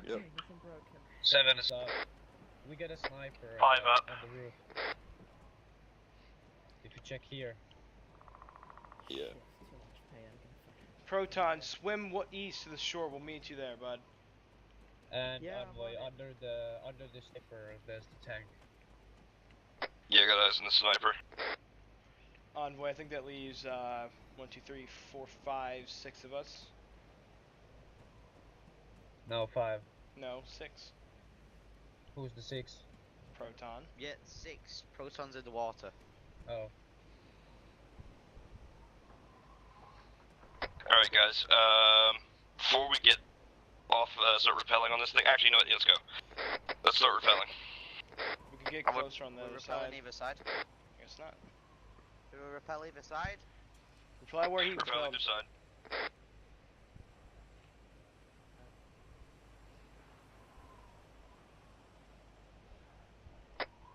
S11: Yep.
S17: 7 is
S6: up. We get a sniper
S17: 5 up.
S6: on the roof. If you check here.
S11: Yeah.
S13: Proton, swim east to the shore. We'll meet you there, bud.
S6: And Envoy, under the skipper, there's the tank.
S10: Yeah, I got eyes on the sniper.
S13: Envoy, I think that leaves 1, 2, 3, 4, 5, 6 of us.
S6: No, 5.
S13: No, 6.
S6: Who's the 6?
S13: Proton.
S3: Yeah, 6. Proton's in the water.
S6: Oh.
S10: Alright, guys. Before we get off, start rappelling on this thing. Actually, you know what? Yeah, let's go. Let's start rappelling.
S13: We can get closer on the other
S3: Repel
S13: side.
S3: on either side.
S13: Guess not.
S3: Do we repel either side?
S13: Reply where he
S10: Rappel
S13: repelled.
S10: either side.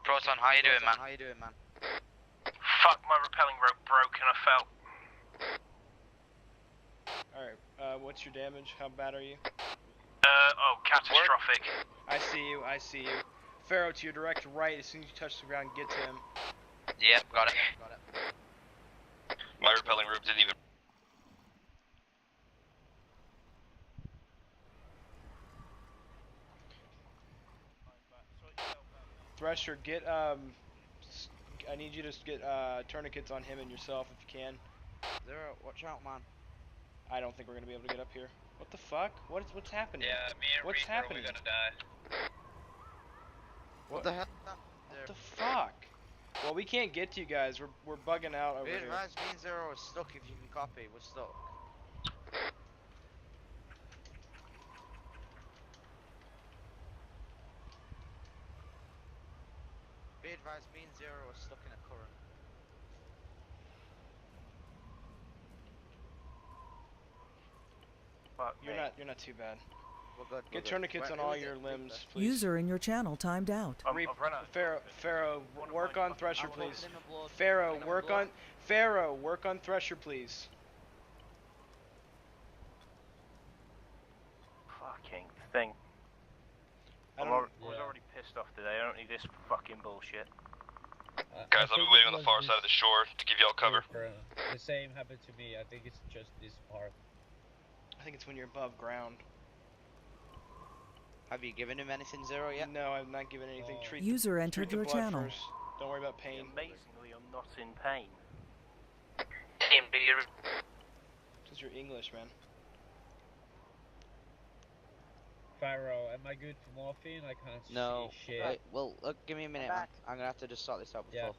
S16: Proton, how you doing, man?
S3: How you doing, man?
S2: Fuck, my rappelling rope broke and I fell.
S13: Alright, what's your damage? How bad are you?
S2: Oh, catastrophic.
S13: I see you. Pharaoh, to your direct right, as soon as you touch the ground, get to him.
S16: Yep, got it.
S10: My rappelling rope didn't even...
S13: Thresher, get, I need you to get, tourniquets on him and yourself if you can.
S3: Zero, watch out, man.
S13: I don't think we're gonna be able to get up here. What the fuck? What's happening?
S17: Yeah, me and
S13: What's
S17: Reaper,
S13: happening?
S17: we're gonna die.
S3: What the hell?
S13: What the fuck? Well, we can't get to you guys. We're bugging out over
S3: Be
S13: here.
S3: advised, me and Zero are stuck if you can copy. We're stuck. Be advised, me and Zero are stuck in a current.
S2: Fuck,
S13: You're not too bad.
S3: We're good.
S13: Get tourniquets on all your limbs, please.
S14: User in your channel timed out.
S13: Pharaoh, work on Thresher, please. Pharaoh, work on Thresher, please.
S2: Fucking thing. I was already pissed off today. I don't need this fucking bullshit.
S10: Guys, I'll be waiting on the far side of the shore to give y'all cover.
S6: The same happened to me. I think it's just this part.
S13: I think it's when you're above ground.
S3: Have you given him anything, Zero, yet?
S13: No, I've not given anything. Treat
S14: User
S13: treat
S14: entered
S13: the
S14: your
S13: blood
S14: channel.
S13: first. Don't worry about pain.
S2: Amazingly, I'm not in pain.
S13: Because you're English, man.
S6: Pharaoh, am I good for morphine? I can't
S3: No.
S6: see shit.
S3: Wait, well, look, give me a minute, man. I'm gonna have to just sort this out before.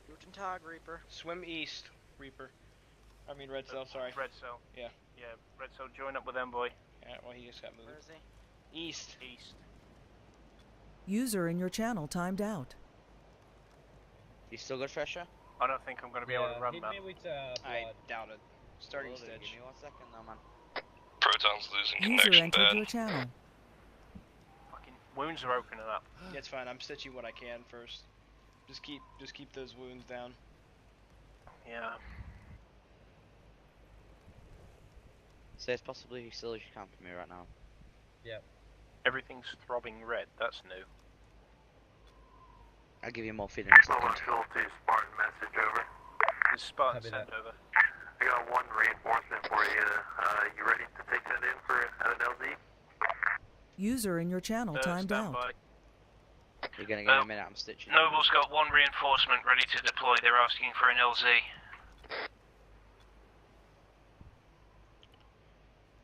S12: Guten Tag, Reaper.
S13: Swim east, Reaper. I mean Red Cell, sorry.
S2: Red Cell.
S13: Yeah.
S2: Yeah, Red Cell, join up with them, boy.
S13: Yeah, well, he just got moved.
S12: Where is he?
S13: East.
S2: East.
S14: User in your channel timed out.
S3: You still good, Thresher?
S2: I don't think I'm going to be able to run,
S6: hit
S2: man.
S6: me with
S13: I doubt it. Starting
S3: Hold it,
S13: stitch.
S3: Give me 1 second, though, man.
S10: Proton's losing
S14: User
S10: connection
S14: entered
S10: bad.
S14: your channel.
S2: Fucking wounds are opening up.
S13: Yeah, it's fine. I'm stitching what I can first. Just keep those wounds down.
S2: Yeah.
S3: Say it's possibly still as you can for me right now.
S6: Yep.
S2: Everything's throbbing red. That's new.
S3: I'll give you more feeding in a second.
S18: Spartan message over.
S2: This Spartan
S6: Copy
S2: sent
S6: that.
S2: over.
S18: I got one reinforcement for you. You ready to take that in for an LZ?
S14: User in your channel timed
S2: Stand
S14: out.
S2: by.
S3: You're gonna give me a minute, I'm stitching.
S2: Noble's got one reinforcement ready to deploy. They're asking for an LZ.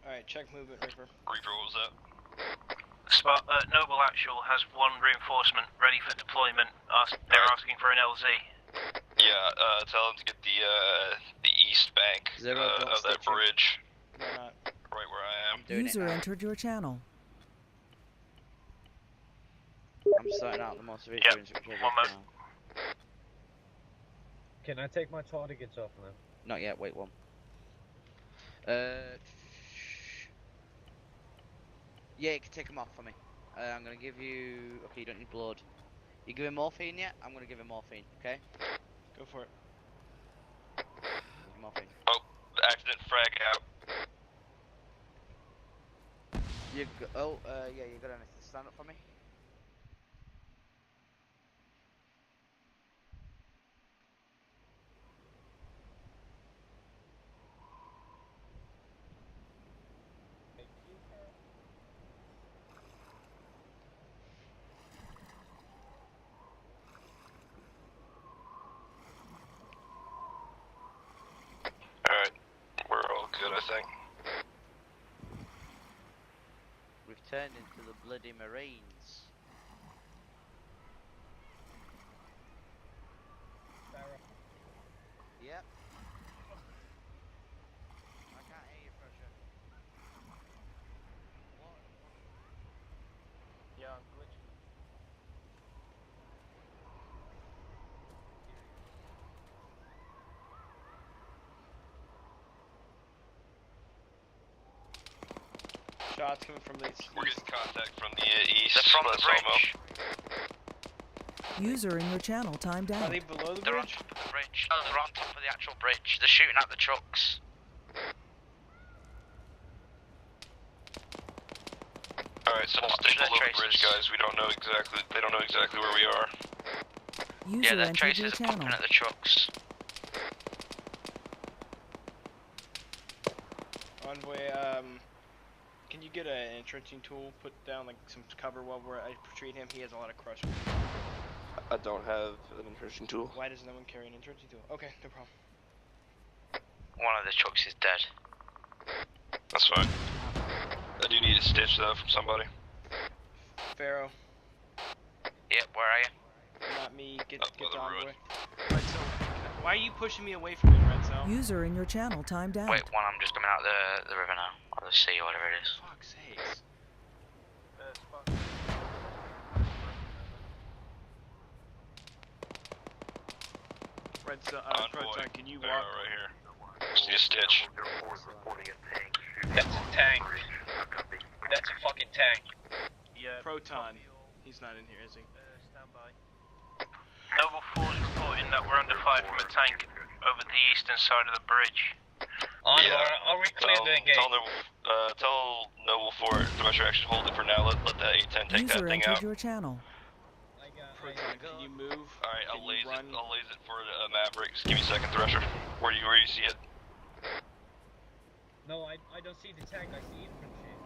S13: Alright, check movement, Reaper.
S10: Reaper, what was that?
S2: Noble Actual has one reinforcement ready for deployment. They're asking for an LZ.
S10: Yeah, tell them to get the east bank of that bridge. Right where I am.
S14: User entered your channel.
S3: I'm starting out the most
S2: Yep,
S3: one
S2: moment.
S6: Can I take my targets off now?
S3: Not yet, wait one. Yeah, you can take them off for me. I'm gonna give you... Okay, you don't need blood. You giving morphine yet? I'm gonna give him morphine, okay?
S13: Go for it.
S3: Morphine.
S10: Oh, accident frag out.
S3: Yeah, you got anything. Stand up for me.
S10: Alright, we're all good, I think.
S3: We've turned into the bloody Marines. Yep. I can't hear you, Pressure. What?
S2: Yeah, I'm glitching.
S13: Shots coming from the east.
S10: We're getting contact from the east.
S16: They're from the bridge.
S14: User in your channel timed
S13: Are
S14: out.
S13: they below the
S16: They're on
S13: bridge?
S16: top of the bridge. No, they're on top of the actual bridge. They're shooting at the trucks.
S10: Alright, so we'll stay below the bridge, guys. We don't know exactly. They don't know exactly where we are.
S14: User
S16: Yeah, the
S14: entered your
S16: traces are
S14: channel.
S16: popping at the trucks.
S13: Envoy, can you get an entrenching tool, put down like some cover while I treat him? He has a lot of crush.
S11: I don't have an entrenching tool.
S13: Why does no one carry an entrenching tool? Okay, no problem.
S16: One of the trucks is dead.
S10: That's fine. I do need a stitch though from somebody.
S13: Pharaoh.
S16: Yep, where are you?
S13: Not me. Get
S10: Up by the
S13: Envoy.
S10: road.
S13: Red Cell, why are you pushing me away from him, Red Cell?
S14: User in your channel timed out.
S16: Wait, one, I'm just coming out the river now. Or the sea, or whatever it is.
S13: Fuck's sakes. Red Cell, Proton, can you walk?
S10: Right here. Just need a stitch.
S17: That's a tank. That's a fucking tank.
S2: Yeah.
S13: Proton. He's not in here, is he?
S2: Stand by. Noble 4 is reporting that we're under fire from a tank over the eastern side of the bridge.
S17: Are we clear the gate?
S10: Tell Noble 4 to measure action, hold it for now. Let that 810 take
S14: User
S10: that thing
S14: entered
S10: out.
S14: your channel.
S13: Proton, can you move?
S10: Alright,
S13: Can
S10: I'll
S13: you
S10: laze it.
S13: run?
S10: I'll laze it for Maverick. Just give me a second, Thresher. Where do you see it?
S6: No, I don't see the tank, I see infantry.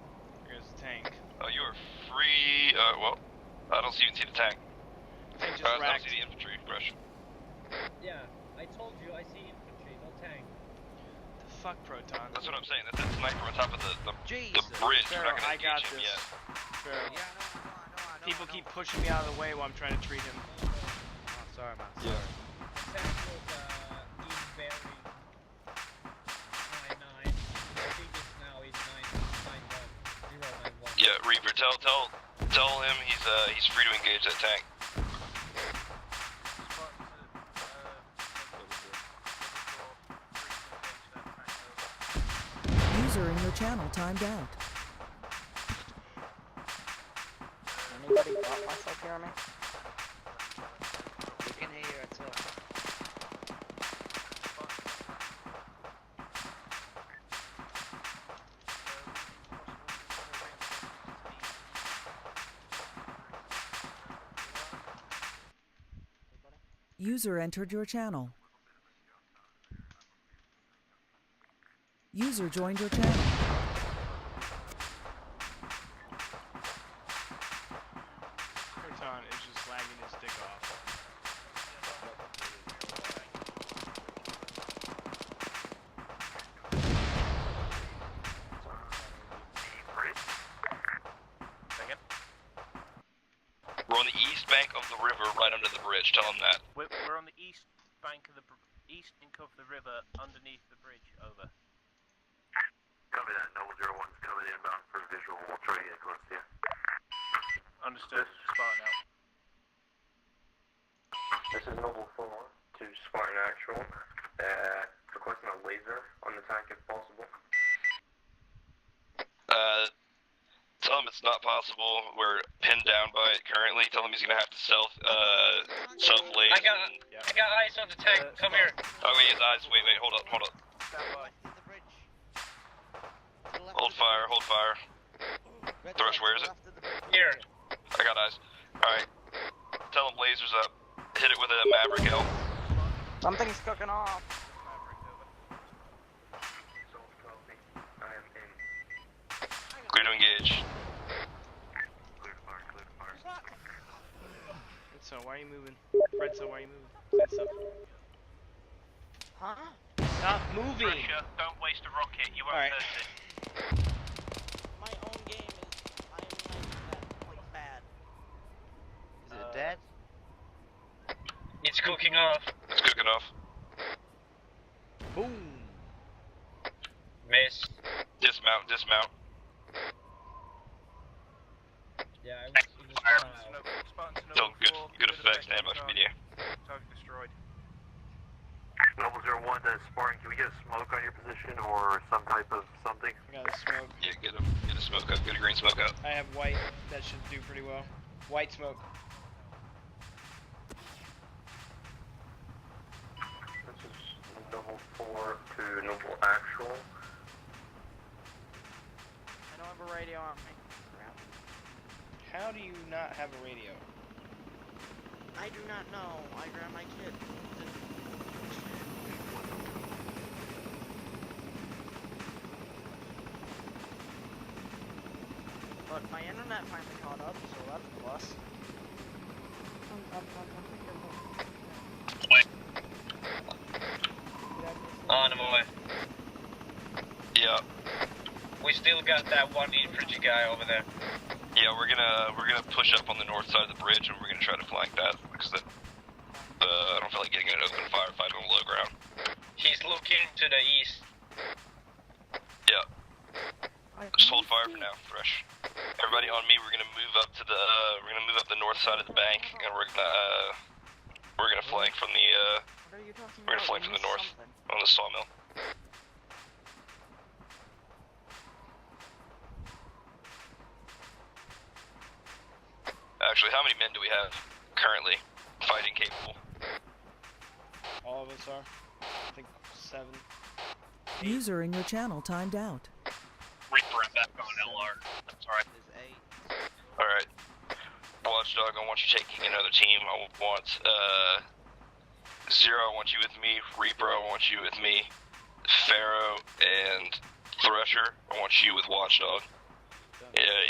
S13: There's a tank.
S10: Oh, you are free. Well, I don't even see the tank.
S13: Tank just
S10: I don't
S13: racked.
S10: see the infantry, Thresher.
S6: Yeah, I told you I see infantry, no tank.
S13: The fuck, Proton?
S10: That's what I'm saying. That's a sniper on top of the
S13: Jesus.
S10: bridge. We're
S13: Pharaoh,
S10: not
S13: I
S10: gonna
S13: got
S10: engage him
S13: this.
S10: yet.
S13: Pharaoh. People keep pushing me out of the way while I'm trying to treat him.
S3: Oh, sorry, man.
S11: Yeah.
S6: The tank was east bearing 99. I think it's now 091.
S10: Yeah, Reaper, tell him he's free to engage that tank.
S14: User in your channel timed out.
S12: Anybody got myself here, me?
S3: We can hear you at all.
S14: User entered your channel. User joined your channel.
S13: Proton is just lagging his dick off.
S2: Second.
S10: We're on the east bank of the river, right under the bridge. Tell them that.
S2: We're on the east bank of the river, underneath the bridge. Over.
S18: Copy that. Noble 01's coming inbound for visual. We'll try to get close to you.
S2: Understood. Spartan out.
S18: This is Noble 4 to Spartan Actual. Requesting a laser on the tank if possible.
S10: Tell him it's not possible. We're pinned down by it currently. Tell him he's gonna have to self-lace.
S17: I got eyes on the tank. Come here.
S10: Oh, he has eyes. Wait, hold up. Hold fire. Thrush, where is it?
S17: Here.
S10: I got eyes. Alright. Tell him lasers up. Hit it with a Maverick L.
S12: Something's cooking off.
S10: Clear to engage.
S13: So why are you moving? Fredso, why are you moving? Fredso.
S12: Huh?
S13: Stop moving!
S2: Pressure, don't waste a rocket, you won't hurt it.
S12: My own game is, I am like bad.
S3: Is it dead?
S17: It's cooking off.
S10: It's cooking off.
S13: Boom!
S17: Miss.
S10: Dismount.
S6: Yeah,
S10: Still good effects, stand by for media.
S2: Target destroyed.
S18: Noble 01 to Spartan, can we get a smoke on your position or some type of something?
S13: I got a smoke.
S10: Yeah, get a smoke up, get a green smoke up.
S13: I have white. That should do pretty well. White smoke.
S18: This is Noble 4 to Noble Actual.
S12: I don't have a radio on me. Crap.
S13: How do you not have a radio?
S12: I do not know. I grabbed my kid. But my internet finally caught up, so that's a plus.
S17: On the way.
S10: Yeah.
S17: We still got that one infantry guy over there.
S10: Yeah, we're gonna push up on the north side of the bridge and we're gonna try to flank that because I don't feel like getting an open firefight on low ground.
S17: He's looking to the east.
S10: Yeah. Just hold fire for now, fresh. Everybody on me. We're gonna move up to the north side of the bank and we're gonna flank from the north on the sawmill. Actually, how many men do we have currently fighting capable?
S13: All of us are. I think 7.
S14: User in your channel timed out.
S17: Reaper and back on LR. That's alright.
S10: Alright. Watchdog, I want you taking another team. I want, Zero, I want you with me. Reaper, I want you with me. Pharaoh and Thresher, I want you with Watchdog.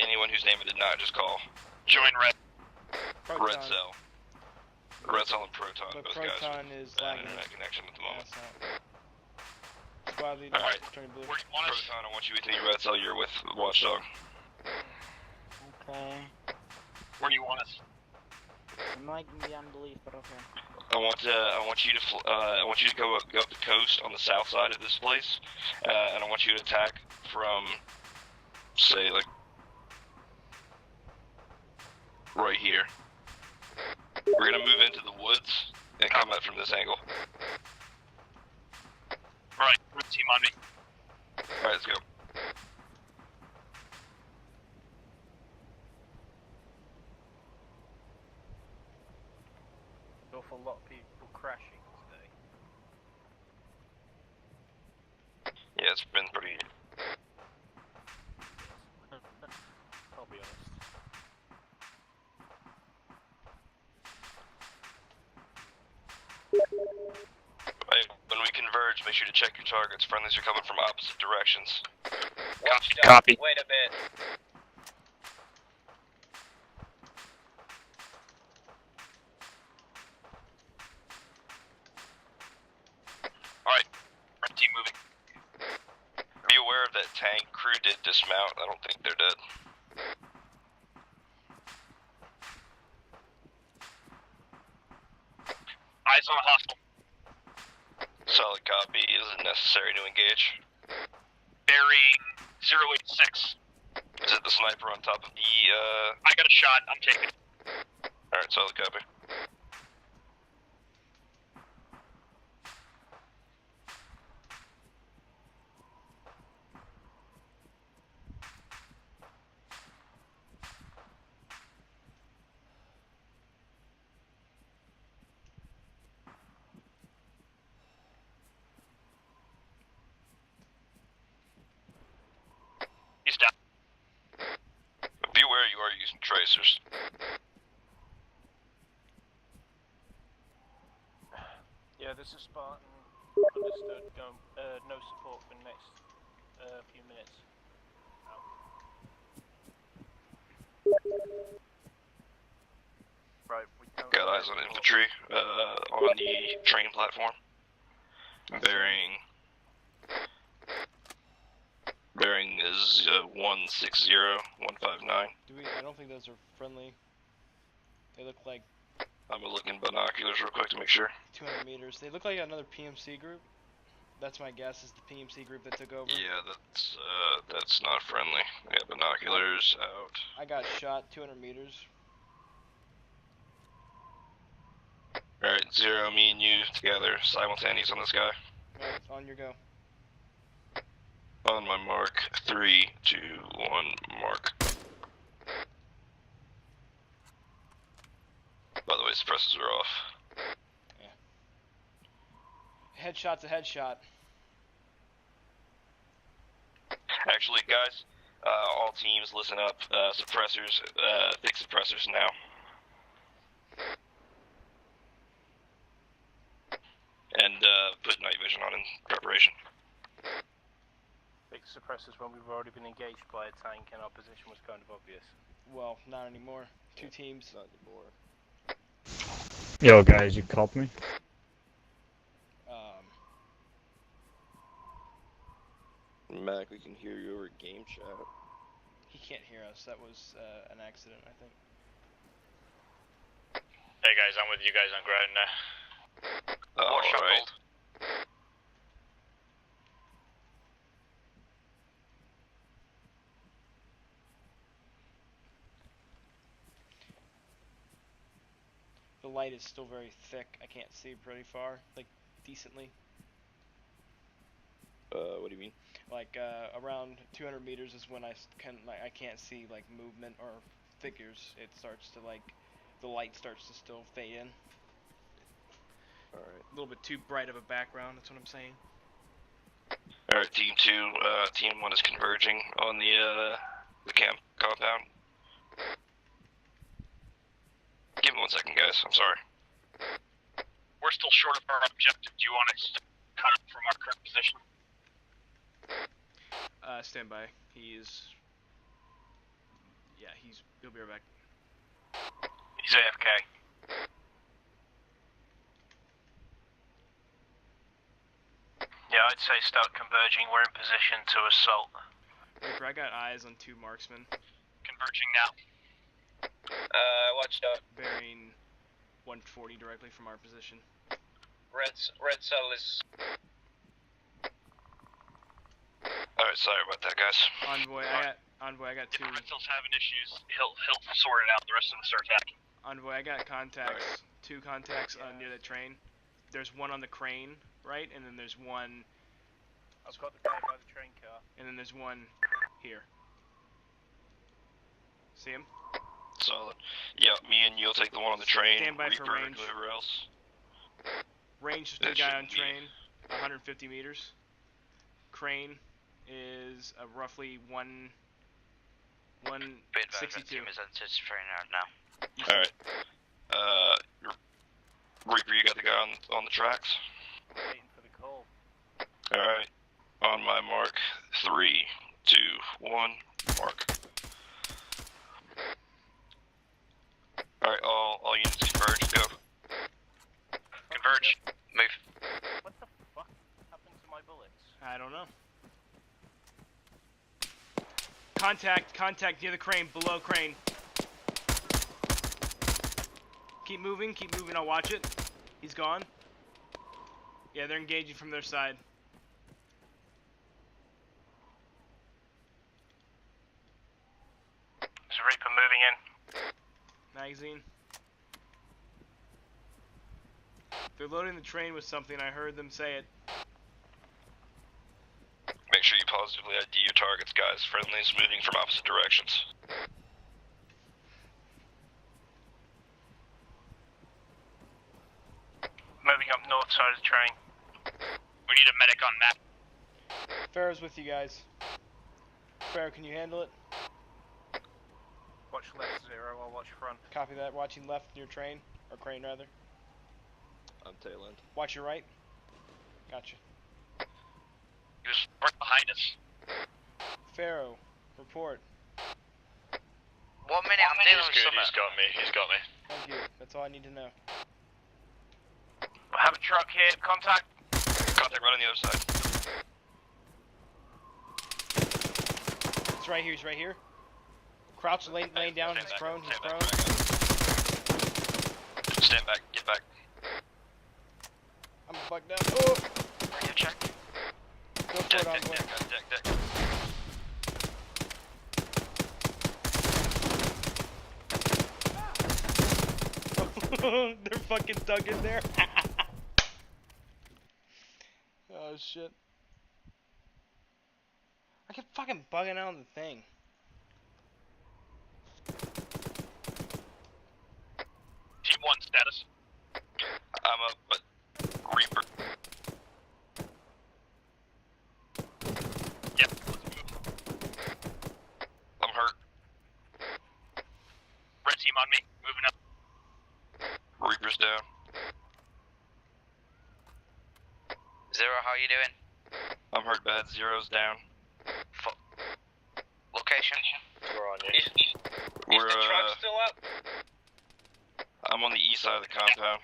S10: Anyone whose name I did not, just call. Join Red.
S13: Proton.
S10: Red Cell. Red Cell and Proton,
S13: But
S10: those
S13: Proton
S10: guys.
S13: is
S10: Bad
S13: lagging.
S10: internet connection at the moment.
S13: Squad leader,
S10: Alright.
S13: turn blue.
S10: Proton, I want you with me. Red Cell, you're with Watchdog.
S12: Okay.
S17: Where do you want us?
S12: It might be unbelief, but okay.
S10: I want you to go up the coast on the south side of this place, and I want you to attack from, say, like, right here. We're gonna move into the woods and come out from this angle.
S17: Alright, red team on me.
S10: Alright, let's go.
S2: An awful lot of people crashing today.
S10: Yeah, it's been pretty.
S2: I'll be honest.
S10: Hey, when we converge, make sure to check your targets. Friendlies are coming from opposite directions.
S17: Copy. Wait a bit.
S10: tank crew did dismount. I don't think they're dead.
S17: Eyes on a hostile.
S10: Solid copy. Is it necessary to engage?
S17: Bearing 086.
S10: Is it the sniper on top of the,
S17: I got a shot. I'm taking it.
S10: Alright, solid copy.
S17: He's down.
S10: Beware, you are using tracers.
S2: Yeah, this is Spartan. Understood. No support for the next few minutes. Right, we don't
S10: Got eyes on infantry, on the train platform. Bearing is 160159.
S13: I don't think those are friendly. They look like
S10: I'm gonna look in binoculars real quick to make sure.
S13: 200 meters. They look like another PMC group. That's my guess, is the PMC group that took over.
S10: Yeah, that's not friendly. We got binoculars out.
S13: I got shot 200 meters.
S10: Alright, Zero, me and you together, simultaneous on this guy.
S13: Alright, on your go.
S10: On my mark, 3, 2, 1, mark. By the way, suppressors are off.
S13: Headshot's a headshot.
S10: Actually, guys, all teams, listen up. Suppressors, thick suppressors now. And put night vision on in preparation.
S2: big suppressors when we've already been engaged by a tank and our position was kind of obvious.
S13: Well, not anymore. Two teams.
S11: Not anymore.
S1: Yo, guys, you called me?
S11: Mac, we can hear you over game chat.
S13: He can't hear us. That was an accident, I think.
S17: Hey guys, I'm with you guys on ground now. More shuffled.
S13: The light is still very thick. I can't see pretty far, like decently.
S11: What do you mean?
S13: Like around 200 meters is when I can't see like movement or figures. It starts to the light starts to still fade in.
S11: Alright.
S13: A little bit too bright of a background, that's what I'm saying.
S10: Alright, team 2, team 1 is converging on the camp compound. Give me 1 second, guys, I'm sorry.
S17: We're still short of our objective. Do you want us to cut up from our current position?
S13: Stand by. He'll be right back.
S17: He's AFK.
S2: Yeah, I'd say start converging. We're in position to assault.
S13: Reaper, I got eyes on 2 marksmen.
S17: Converging now. Watchdog.
S13: Bearing 140 directly from our position.
S17: Red cell is...
S10: Alright, sorry about that, guys.
S13: Envoy, I got 2.
S17: If Red cell's having issues, he'll sort it out. The rest of us are attacking.
S13: Envoy, I got contacts. 2 contacts near the train. There's one on the crane, right? And then there's one...
S2: I've got the guy by the train car.
S13: And then there's one here. See him?
S10: Solid. Yeah, me and you'll take the one on the train.
S13: Stand by for
S10: Reaper,
S13: range.
S10: whoever else.
S13: Range to the guy on train, 150 meters. Crane is roughly 162.
S16: Is anticipating out now.
S10: Alright. Reaper, you got the guy on the tracks?
S2: Waiting for the call.
S10: Alright. On my mark, 3, 2, 1, mark. Alright, all units converge, go.
S17: Converge.
S16: Move.
S2: What the fuck happened to my bullets?
S13: I don't know. Contact near the crane, below crane. Keep moving, I'll watch it. He's gone. Yeah, they're engaging from their side.
S2: There's a Reaper moving in.
S13: Magazine. They're loading the train with something, I heard them say it.
S10: Make sure you positively ID your targets, guys. Friendlies moving from opposite directions.
S2: Moving up north side of the train.
S17: We need a medic on map.
S13: Pharaoh's with you guys. Pharaoh, can you handle it?
S2: Watch left 0, I'll watch front.
S13: Copy that. Watching left near train, or crane rather.
S11: I'm tail end.
S13: Watch your right. Gotcha.
S17: Just right behind us.
S13: Pharaoh, report.
S16: 1 minute, I'm dealing with something.
S17: He's got me.
S13: Thank you. That's all I need to know.
S2: I have a truck here, contact.
S10: Contact right on the other side.
S13: He's right here, he's right here. Crouch, laying down, he's prone, he's prone.
S10: Stand back, get back.
S13: I'm bugged out. Oh!
S12: Radio check.
S13: Go for it, Envoy.
S10: Deck.
S13: They're fucking dug in there. Oh shit. I kept fucking bugging out on the thing.
S17: Team 1 status.
S10: I'm up, but Reaper.
S17: Yep, let's move.
S10: I'm hurt.
S17: Red team on me, moving up.
S10: Reaper's down.
S16: Zero, how you doing?
S10: I'm hurt bad. Zero's down.
S16: Location?
S10: We're on
S17: Is the truck still up?
S10: I'm on the east side of the compound.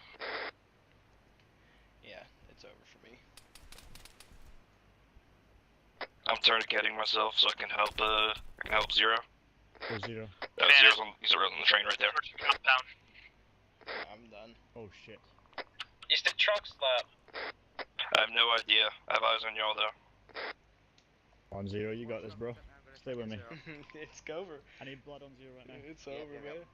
S13: Yeah, it's over for me.
S10: I'm tourniqueting myself so I can help Zero.
S1: Where's Zero?
S10: He's on the train right there.
S17: Compound.
S13: I'm done.
S1: Oh shit.
S17: Is the truck still up?
S10: I have no idea. I have eyes on y'all though.
S1: On Zero, you got this, bro. Stay with me.
S13: It's over.
S1: I need blood on Zero right now.
S13: It's over, man.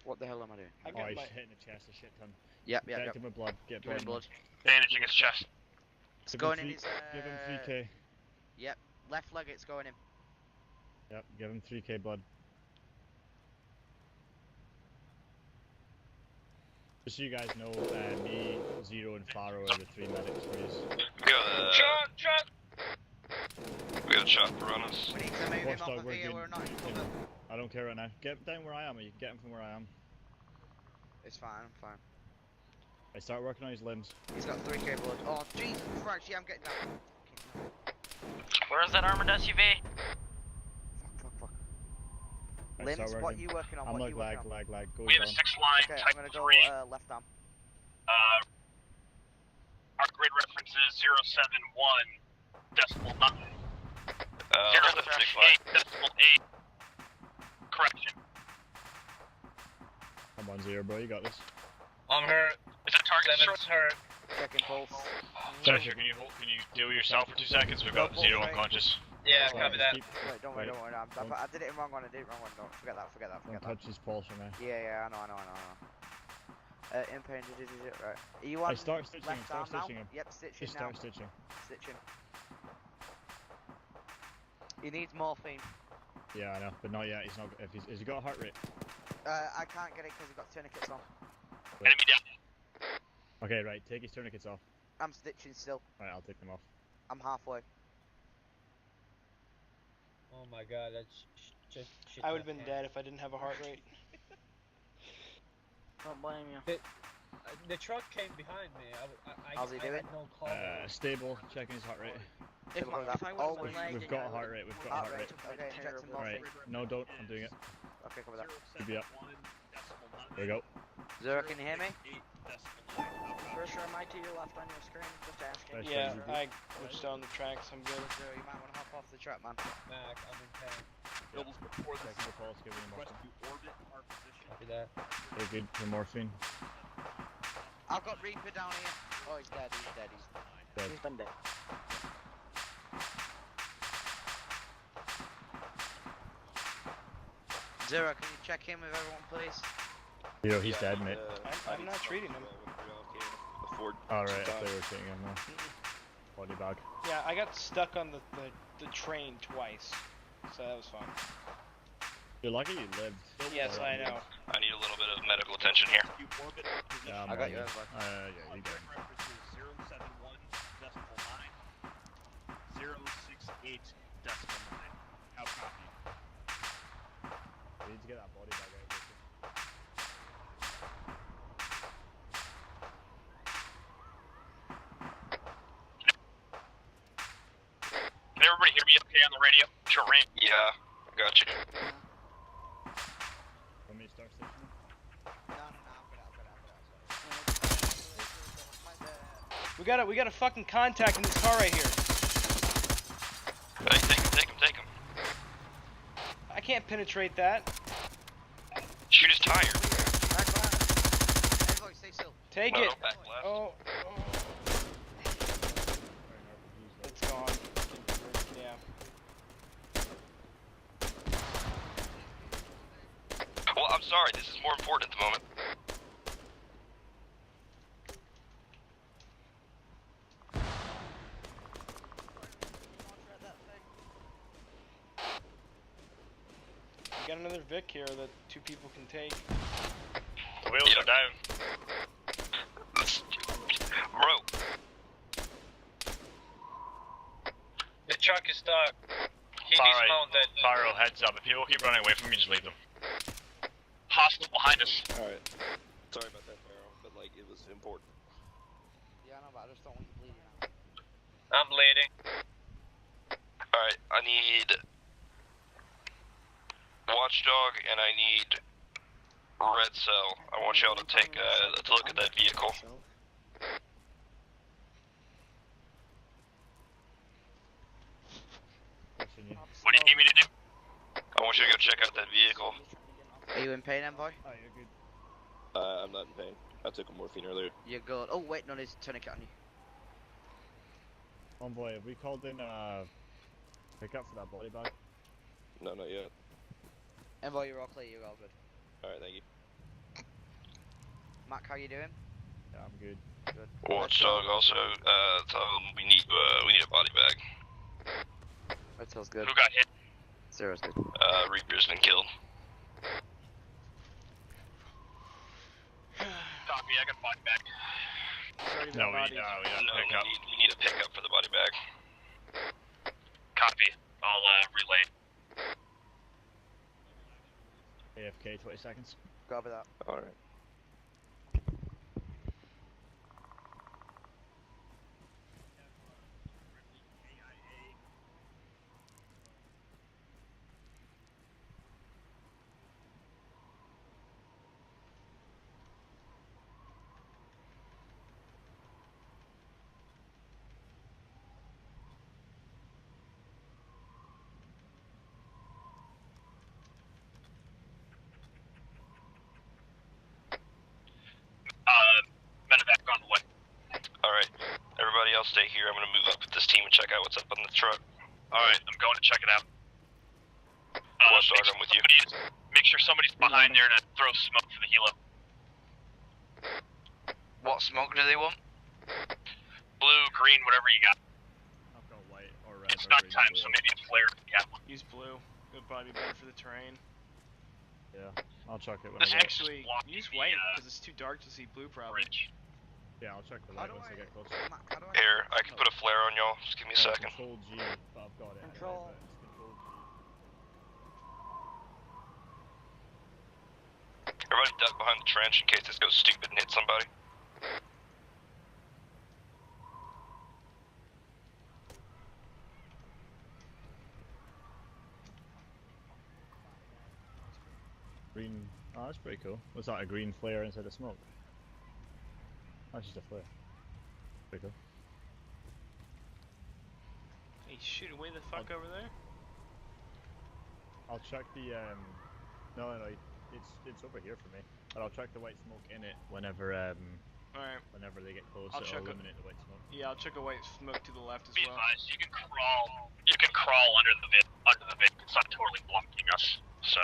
S3: What the hell am I doing?
S1: Oh, he's hitting the chest a shit ton.
S3: Yep.
S1: Inject him with blood. Get
S3: Give him
S1: blood.
S17: Bandaging his chest.
S3: It's going in his.
S1: Give him 3k.
S3: Yep, left leg. It's going in.
S1: Yep, give him 3k blood. Just so you guys know, me, Zero, and Faro are the 3 medics, please.
S10: We got a chopper on us.
S3: We need to move him off
S1: Watchdog,
S3: of
S1: we're
S3: here.
S1: good.
S3: We're not in cover.
S1: I don't care right now. Get down where I am, or you can get him from where I am.
S3: It's fine. I'm fine.
S1: I start working on his limbs.
S3: He's got 3k blood. Oh Jesus Christ! Yeah, I'm getting that.
S12: Where's that armored SUV?
S3: Fuck.
S1: I
S3: Limbs.
S1: start
S3: What are
S1: working.
S3: you working on?
S1: I'm
S3: what
S1: like
S3: are you working on?
S1: lag. Go
S17: We have a
S1: down.
S17: 6-line
S3: Okay,
S17: type
S3: I'm gonna go
S17: 3.
S3: left arm.
S17: Our grid reference is 071.9. 0.8. Correction.
S1: I'm on Zero, bro. You got this.
S17: I'm hurt. Is that target short?
S12: hurt.
S3: Checking pulse.
S17: Sasha, can you deal with yourself for 2 seconds? We've got Zero unconscious. Yeah,
S1: Alright,
S17: copy that.
S3: Wait, don't worry. I did it in wrong one. I did it wrong one. Don't forget that.
S1: Don't touch his pulse for me.
S3: Yeah, I know. In pain, right. Are you on
S1: I start stitching him.
S3: left
S1: Start
S3: arm now?
S1: stitching him.
S3: Yep, stitching
S1: Just
S3: now.
S1: start stitching.
S3: Stitching. He needs morphine.
S1: Yeah, I know, but not yet. He's not. Has he got a heart rate?
S3: I can't get it because he's got tourniquets on.
S1: Wait.
S17: Enemy down.
S1: Okay, right. Take his tourniquets off.
S3: I'm stitching still.
S1: Alright, I'll take them off.
S3: I'm halfway.
S6: Oh my god, that's just shit.
S13: I would have been dead if I didn't have a heart rate.
S12: Don't blame you.
S6: The truck came behind me.
S3: How's he
S6: I
S3: doing?
S6: had no call.
S1: Stable. Checking his heart rate.
S12: If I wasn't lagging,
S1: We've got a heart rate. We've got a heart rate.
S3: Okay, inject some
S1: Alright.
S3: morphine.
S1: No, don't. I'm doing it.
S3: Okay, cover that.
S1: Should be up. There we go.
S3: Zero, can you hear me?
S12: Cursor, am I to your left on your screen? Just asking.
S13: Yeah, I switched on the tracks. I'm good.
S3: Zero, you might want to hop off the track, man.
S6: Mac, I'm in pain.
S1: Doubles before the pulse, giving him
S17: Request you orbit our position.
S6: Copy that.
S1: Very good for morphine.
S3: I've got Reaper down here. Oh, he's dead, he's dead,
S1: Dead.
S12: He's been dead.
S3: Zero, can you check in with everyone, please?
S1: Yo, he's dead, mate.
S13: I'm not treating him.
S1: Alright, I thought you were treating him now. Body bag.
S13: Yeah, I got stuck on the train twice, so that was fun.
S1: You're lucky you lived.
S13: Yes, I know.
S10: I need a little bit of medical attention here.
S17: You orbit our position.
S1: Yeah,
S3: I got you,
S1: yeah,
S3: bud.
S1: you got it.
S17: Reference is 071.9. 068.9. How copy?
S1: We need to get that body bag out of here.
S17: Can everybody hear me okay on the radio? Short range.
S10: Yeah, I got you.
S1: Want me to start stationing?
S13: We got a fucking contact in this car right here.
S10: Hey, take him.
S13: I can't penetrate that.
S10: Shoot his tire.
S3: Everybody, stay still.
S13: Take
S10: No,
S13: it.
S10: back left.
S13: Oh. It's gone. Yeah.
S10: Well, I'm sorry, this is more important at the moment.
S13: We got another Vic here that 2 people can take.
S17: The wheels are down.
S10: Bro.
S6: The truck is stuck. He
S17: Alright,
S6: dismounted.
S17: Pyro, heads up. If people keep running away from you, just leave them. Hostile behind us.
S11: Alright. Sorry about that, Pharaoh, but like it was important.
S3: Yeah, I know, but I just don't want you bleeding out.
S6: I'm bleeding.
S10: Alright, I need Watchdog and I need Red Cell. I want y'all to take a look at that vehicle.
S17: What do you need me to do?
S10: I want you to go check out that vehicle.
S3: Are you in pain, Envoy?
S1: Oh, you're good.
S11: I'm not in pain. I took a morphine earlier.
S3: You're good. Oh, wait, no, there's a tourniquet on you.
S1: Envoy, have we called in pickup for that body bag?
S11: No, not yet.
S3: Envoy, you're all clear, you're all good.
S11: Alright, thank you.
S3: Mac, how you doing?
S1: Yeah, I'm good.
S3: Good.
S10: Watchdog also, tell them we need a body bag.
S3: That sounds good.
S17: Who got hit?
S3: Zero's good.
S10: Reaper's been killed.
S17: Copy, I got body back.
S1: No, we need pickup.
S10: We need a pickup for the body bag.
S17: Copy. I'll relay.
S1: AFK 20 seconds.
S3: Copy that.
S11: Alright.
S17: Medevac on the way.
S10: Alright, everybody else stay here. I'm gonna move up with this team and check out what's up on the truck.
S17: Alright, I'm going to check it out.
S10: Watchdog, I'm with you.
S17: Make sure somebody's behind there to throw smoke for the helo.
S16: What smoke do they want?
S17: Blue, green, whatever you got.
S1: I've got white or red.
S17: It's
S1: or
S17: night
S1: green
S17: time,
S1: or
S17: so
S1: blue.
S17: maybe a flare. Yeah.
S13: Use blue. It'll probably be better for the terrain.
S1: Yeah, I'll check it when
S17: This
S1: I get.
S13: Actually, use white because it's too dark to see blue. Probably.
S1: Yeah, I'll check the light once I get closer.
S10: Here, I can put a flare on y'all. Just give me a second.
S1: Control G, but I've got it.
S3: Control.
S1: Anyway, but it's Control G.
S10: Everybody duck behind the trench in case this goes stupid and hit somebody.
S1: Green. Oh, that's pretty cool. Was that a green flare instead of smoke? That's just a flare. Pretty cool.
S13: Hey, shoot, way the fuck over there?
S1: I'll check the no, it's over here for me. But I'll check the white smoke in it whenever
S13: Alright.
S1: whenever they get close.
S13: I'll
S1: It'll
S13: check
S1: eliminate the white smoke.
S13: Yeah, I'll check a white smoke to the left as
S17: Be
S13: well.
S17: advised, you can crawl under the vent. It's not totally blocking us. So.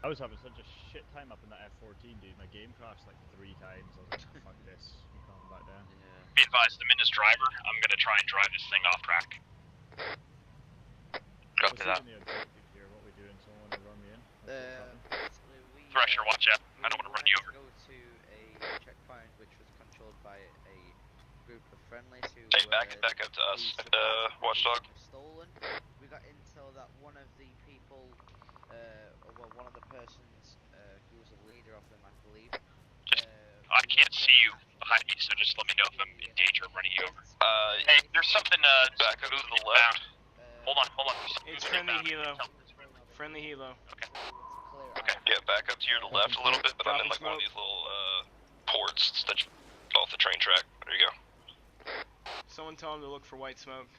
S1: I was having such a shit time up in that F14, dude. My game crashed like 3 times. I was like, fuck this. I'm calling back down.
S17: Be advised, I'm in this driver. I'm gonna try and drive this thing off track.
S1: Copy that. The objective here, what we doing? Someone wanna run me in?
S17: Thresher, watch out. I don't want to run you over.
S3: Go to a checkpoint which was controlled by a group of friendlies who
S10: Hey, back up to us, Watchdog.
S3: stolen. We got intel that one of the people, well, one of the persons who was a leader of them, I believe.
S17: I can't see you behind me, so just let me know if I'm in danger of running you over. Hey, there's something
S10: back up to the left.
S17: Hold on.
S13: It's friendly helo. Friendly helo.
S10: Okay, yeah, back up to your left a little bit, but I'm in like one of these little ports that's off the train track. There you go.
S13: Someone tell him to look for white smoke.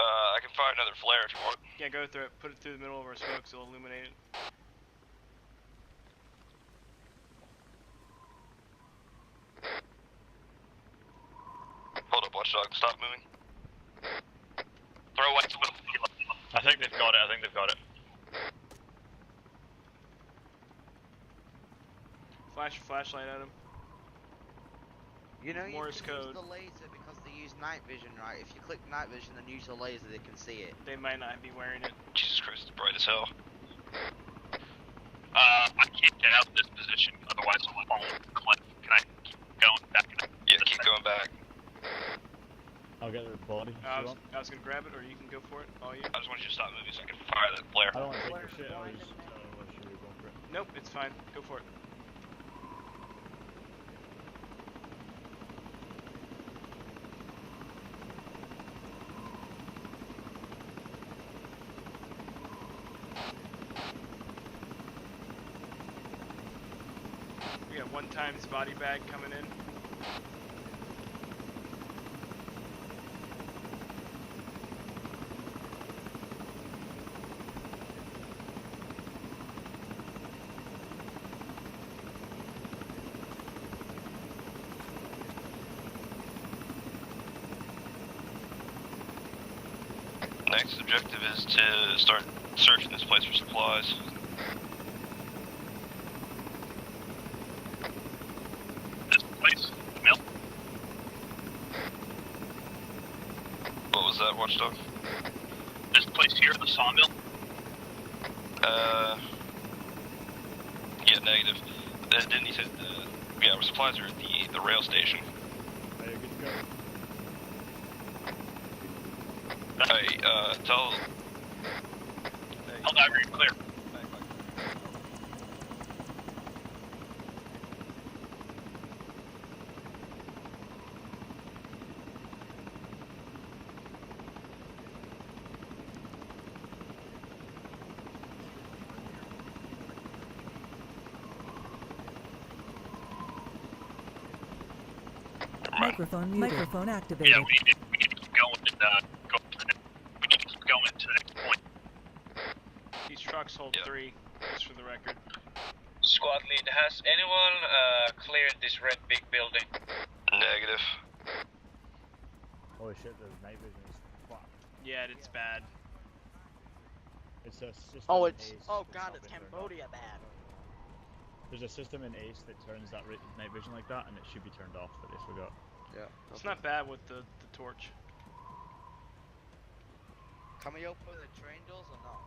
S10: I can fire another flare if you want.
S13: Yeah, go through it. Put it through the middle of our smoke so it'll illuminate it.
S10: Hold up, Watchdog, stop moving.
S17: Throw white smoke. I think they've got it.
S13: Flash your flashlight at him.
S3: You know, you
S13: Morse
S3: can use
S13: code.
S3: the laser because they use night vision, right? If you click night vision and use the laser, they can see it.
S13: They might not be wearing it.
S10: Jesus Christ, it's bright as hell.
S17: I can't get out of this position, otherwise I'll fall off the cliff. Can I keep going back?
S10: Yeah, keep going back.
S1: I'll get their body.
S13: I was gonna grab it, or you can go for it. All you.
S10: I just want you to stop moving so I can fire that flare.
S1: I don't want to take your shit. I was sure we were going for it.
S13: Nope, it's fine. Go for it. We got 1 times body bag coming in.
S10: Next objective is to start searching this place for supplies.
S17: This place, the mill.
S10: What was that, Watchdog?
S17: This place here, the sawmill.
S10: Yeah, negative. Didn't he say yeah, our supplies are at the rail station.
S1: Are you good to go?
S10: Hey, tell...
S17: Hell diver, you're clear.
S14: Microphone activated.
S17: Yeah, we need to keep going and go to the, we need to keep going to the next point.
S13: These trucks hold 3, just for the record.
S19: Squad lead, has anyone cleared this red big building?
S10: Negative.
S1: Holy shit, the night vision is fucked.
S13: Yeah, it's bad.
S1: It's a system
S15: Oh,
S1: in
S15: it's
S1: Ace
S15: oh
S1: that's
S15: god,
S1: not
S15: it's
S1: been turned
S15: Cambodia bad.
S1: There's a system in Ace that turns that night vision like that, and it should be turned off, but they forgot.
S3: Yeah.
S13: It's not bad with the torch.
S3: Can we open the train doors or not?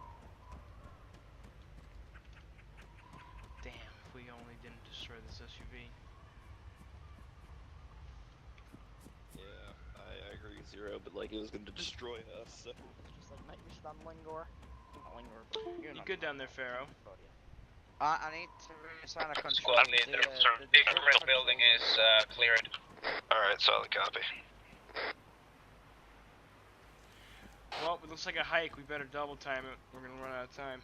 S13: Damn, if we only didn't destroy this SUV.
S11: Yeah, I agree with Zero, but like it was going to destroy us. So.
S15: Just like make me stand Lingor. Not Lingor, but you're
S13: You
S15: not
S13: good down there, Pharaoh?
S3: I need to reassign a control.
S19: Squad lead, the big red building is cleared.
S10: Alright, solid copy.
S13: Well, it looks like a hike. We better double time it. We're gonna run out of time.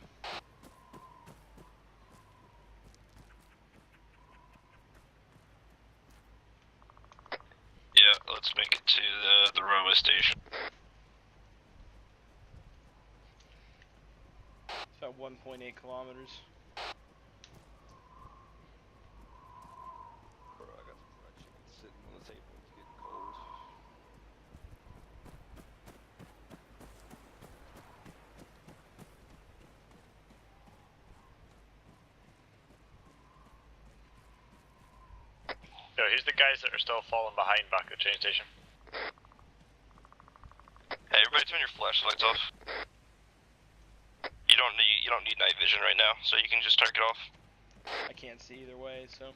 S10: Yeah, let's make it to the railway station.
S13: It's about 1.8 kilometers.
S11: Bro, I got some fried chicken sitting on the table. It's getting cold.
S1: Yo, here's the guys that are still falling behind back at the train station.
S10: Hey, everybody, turn your flashlights off. You don't need night vision right now, so you can just turn it off.
S13: I can't see either way, so.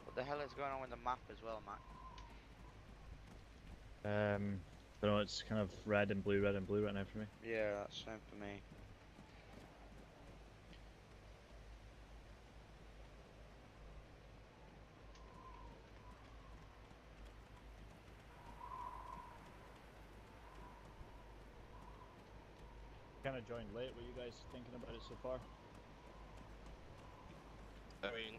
S3: What the hell is going on with the map as well, Matt?
S1: I don't know, it's kind of red and blue right now for me.
S3: Yeah, that's same for me.
S1: Kind of joined late. What are you guys thinking about it so far?
S11: I mean,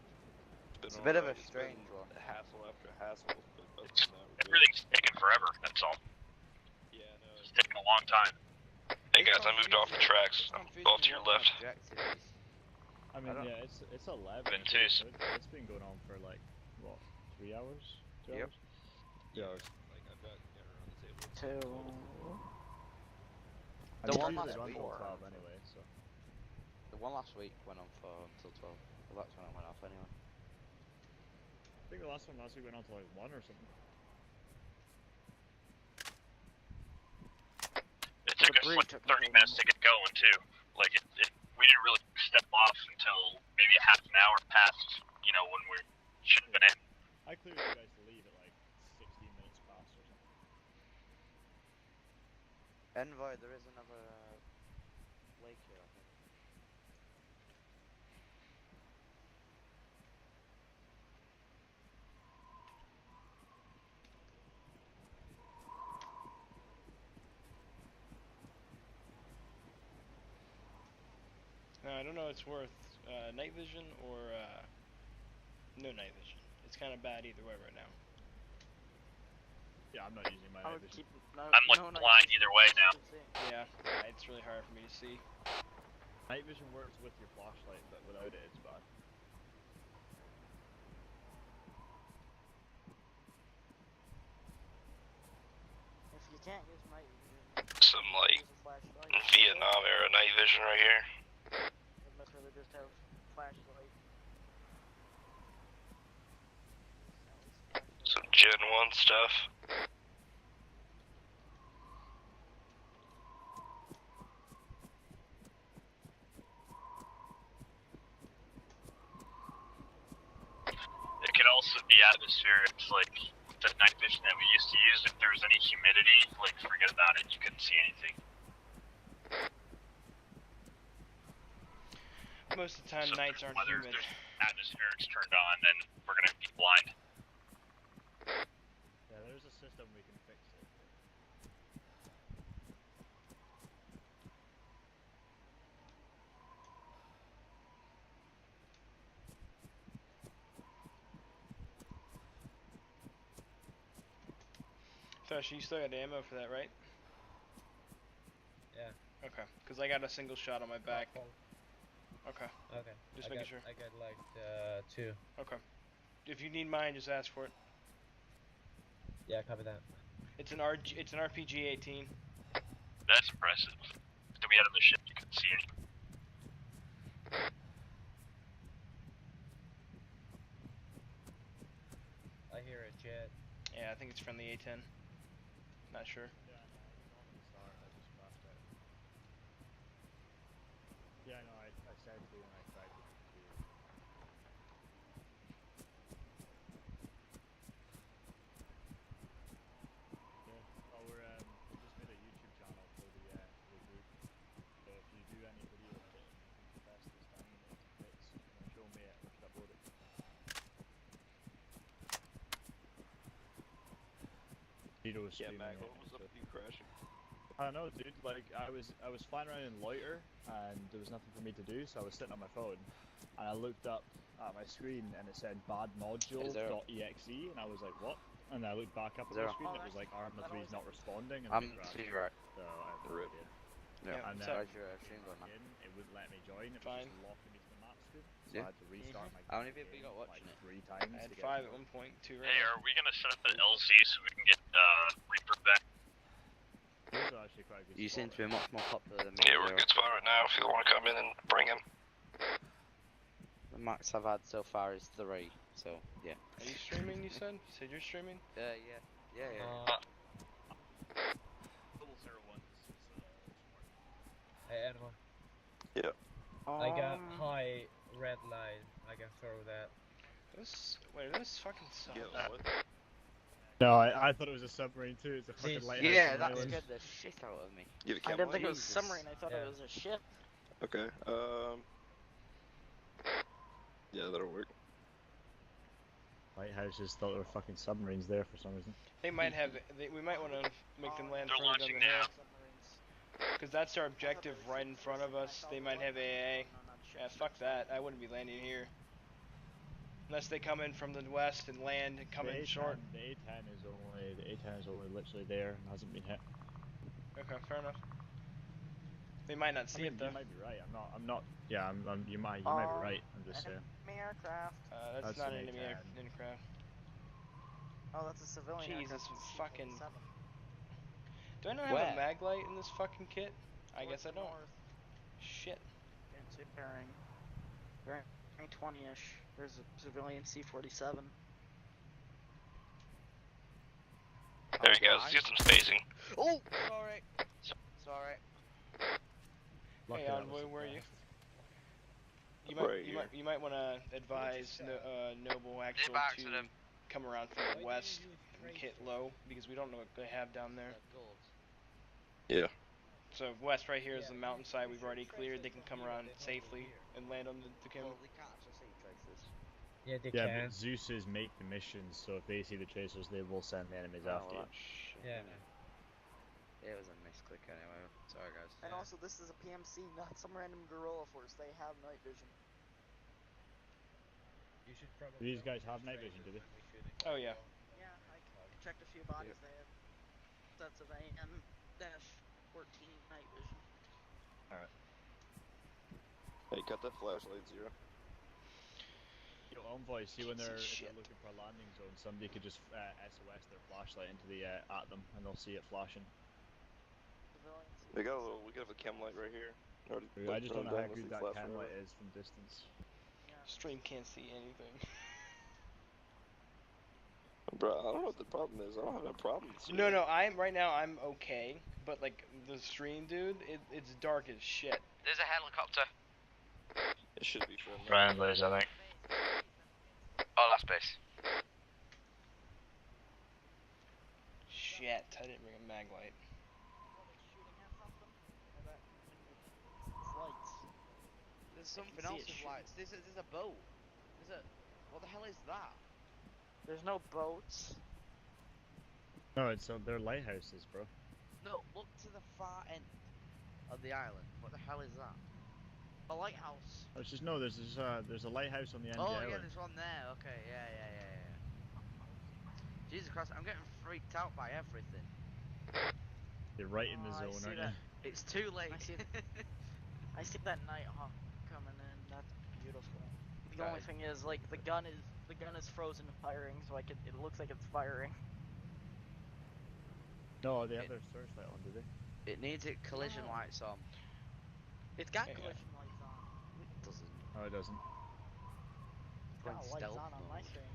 S3: It's a bit of a strange one.
S11: Hassle after hassle, but
S17: Everything's taking forever, that's all.
S11: Yeah, no.
S17: It's taking a long time.
S10: Hey guys, I moved off the tracks. I'm off to your left.
S1: I mean, yeah, it's 11
S10: too, so-
S1: It's been going on for like, what, 3 hours? 2
S3: Yep.
S1: hours? 2 hours.
S11: Like, I've got dinner on the table.
S1: I
S3: The
S1: mean,
S3: one
S1: usually
S3: last
S1: run
S3: week.
S1: till 12 anyway, so.
S3: The one last week went on for until 12. Well, that's when it went off anyway.
S1: I think the last one last week went on to like 1 or something.
S17: It took us like 30 minutes to get going too. Like we didn't really step off until maybe a half an hour past, you know, when we should have been in.
S1: I cleared you guys to leave at like 16 minutes past or something.
S3: Envoy, there is another lake here, I think.
S13: No, I don't know. It's worth night vision or no night vision. It's kind of bad either way right now.
S1: Yeah, I'm not using my night vision.
S17: I'm like blind either way now.
S13: Yeah, it's really hard for me to see.
S1: Night vision works with your flashlight, but without it, it's bad.
S12: If you can't use night vision,
S10: Some like
S12: use a flashlight.
S10: Vietnam era night vision right here.
S12: I'd much rather just have flashlight.
S10: Some Gen 1 stuff.
S17: It could also be atmospheric, like the night vision that we used to use. If there was any humidity, like forget about it, you couldn't see anything.
S13: Most of the time,
S17: So
S13: nights aren't
S17: whether
S13: humid.
S17: there's atmospherics turned on, then we're gonna be blind.
S1: Yeah, there's a system we can fix it.
S13: Thresh, you still got ammo for that, right?
S6: Yeah.
S13: Okay, because I got a single shot on my back. Okay.
S6: Okay.
S13: Just
S6: I
S13: making
S6: got,
S13: sure.
S6: I got like 2.
S13: Okay. If you need mine, just ask for it.
S6: Yeah, copy that.
S13: It's an RPG-18.
S17: That's impressive. After we had on the ship, you couldn't see anything.
S6: I hear a jet.
S13: Yeah, I think it's from the A10. Not sure.
S1: Yeah, no, I was on the start, I just crashed out. Yeah, no, I said to you when I tried to do it. Zero
S11: Yeah,
S1: streaming
S11: Mag,
S1: it,
S11: what was up with you crashing?
S1: I don't know, dude. Like I was flying around in loiter, and there was nothing for me to do, so I was sitting on my phone, and I looked up at my screen, and it said bad module.exe, and I was like, what? And I looked back up at my screen, and it was like Arma 3 is not responding, and then it crashed.
S3: Right.
S1: So I have no idea.
S3: Yeah,
S1: And
S3: so
S1: then it wouldn't let me join. It was
S13: Fine.
S1: just locking me to the map screen, so
S3: Yeah.
S1: I had to restart my
S3: How many
S1: game
S3: people you got watching
S1: like
S3: it?
S1: 3 times.
S13: I had
S1: to get
S13: 5
S1: it
S13: at
S1: to
S13: one point, 2 right
S17: Hey,
S13: now.
S17: are we gonna set up an LZ so we can get Reaper back?
S1: Those are actually quite a good
S3: You seem
S1: spot,
S3: to be much more popular than me.
S10: Yeah, we're a good spot right now if you want to come in and bring him.
S3: The max I've had so far is 3, so yeah.
S13: Are you streaming, you said? You said you're streaming?
S3: Yeah.
S6: Hey, Edward.
S11: Yeah.
S6: I got high red line. I can throw that.
S13: Wait, this fucking sucks.
S11: Yeah, what?
S1: No, I thought it was a submarine too. It's a fucking lighthouse.
S3: Yeah,
S1: on
S3: that
S1: the island.
S3: scared the shit out of me.
S11: You have a
S12: I
S11: chem
S12: didn't think
S11: light?
S12: it was a submarine, I thought it was a ship.
S11: Okay, yeah, that'll work.
S1: Lighthouses thought there were fucking submarines there for some reason.
S13: They might have. we might want to make them land
S17: They're
S13: further down
S17: launching
S13: the hill.
S17: now.
S13: Because that's our objective right in front of us. They might have AA. Yeah, fuck that. I wouldn't be landing here. Unless they come in from the west and land and come in short.
S1: The A10 is only literally there and hasn't been hit.
S13: Okay, fair enough. They might not see it though.
S1: You might be right. I'm not. Yeah, you might be right. I'm just saying.
S12: Enemy aircraft.
S13: That's not an enemy
S1: A10.
S13: aircraft.
S12: Oh, that's a civilian
S13: Jeez,
S12: aircraft.
S13: this
S12: it's
S13: fucking.
S12: C-47.
S13: Do I not have a mag light in this fucking kit? I guess I don't. Shit.
S12: Into bearing 20-ish. There's a civilian C-47.
S10: There you go. Let's do some spacing.
S3: Oh, sorry.
S13: Hey, Envoy, where are you? You might want to advise Noble Actual to come around from the west and hit low because we don't know what they have down there.
S11: Yeah.
S13: So west right here is the mountainside we've already cleared. They can come around safely and land on the camel.
S6: Yeah, they
S1: Yeah,
S6: can.
S1: but Zeus's make the missions, so if they see the tracers, they will send the enemies after you.
S6: Yeah.
S3: It was a misclick anyway. Sorry, guys.
S12: And also, this is a PMC, not some random guerrilla force. They have night vision.
S6: You should probably.
S1: Do these guys have night vision, do they?
S13: Oh yeah.
S12: Yeah, I checked a few bodies. They have sets of AM-14 night vision.
S1: Alright.
S11: Hey, cut that flashlight, Zero.
S1: Yo, Envoy, see when they're looking for a landing zone, somebody could just SOS their flashlight into the at them, and they'll see it flashing.
S11: We got a chem light right here.
S1: I just don't know how good that cam light is from distance.
S13: Stream can't see anything.
S11: Bro, I don't know what the problem is. I don't have a problem.
S13: No, right now I'm okay, but like the stream, dude, it's dark as shit.
S16: There's a helicopter.
S11: It should be friendly.
S10: Friendlies, I think.
S16: Oh, that's base.
S13: Shit, I didn't bring a mag light.
S3: There's something else with lights. There's a boat. What the hell is that?
S12: There's no boats.
S1: No, they're lighthouses, bro.
S3: No, look to the far end of the island. What the hell is that? A lighthouse.
S1: It's just there's a lighthouse on the end of the
S3: Oh
S1: island.
S3: yeah, there's one there. Okay, yeah. Jesus Christ, I'm getting freaked out by everything.
S1: You're right in the zone, aren't you?
S3: It's too late.
S12: I see that Nighthawk coming in. That's beautiful. The only thing is, like, the gun is frozen firing, so it looks like it's firing.
S1: No, they have their searchlight on, do they?
S3: It needs its collision lights on.
S12: It's got collision lights on.
S3: It doesn't.
S1: No, it doesn't.
S12: It's got lights
S3: Stealth
S12: on my
S3: mode.
S12: screen.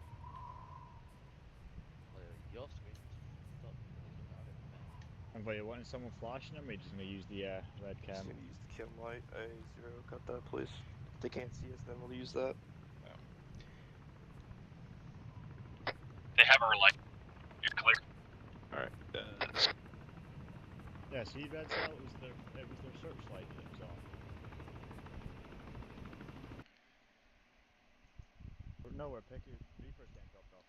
S3: Your screen.
S1: And but you wanting someone flashing them, or are you just gonna use the red cam?
S11: Just gonna use the chem light. Hey, Zero, cut that, please. If they can't see us, then we'll use that.
S17: They have our light. You're clear.
S11: Alright.
S1: Yeah, see, Red Cell, it was their searchlight that was on. But no, we're picking Reaper's getting dropped off.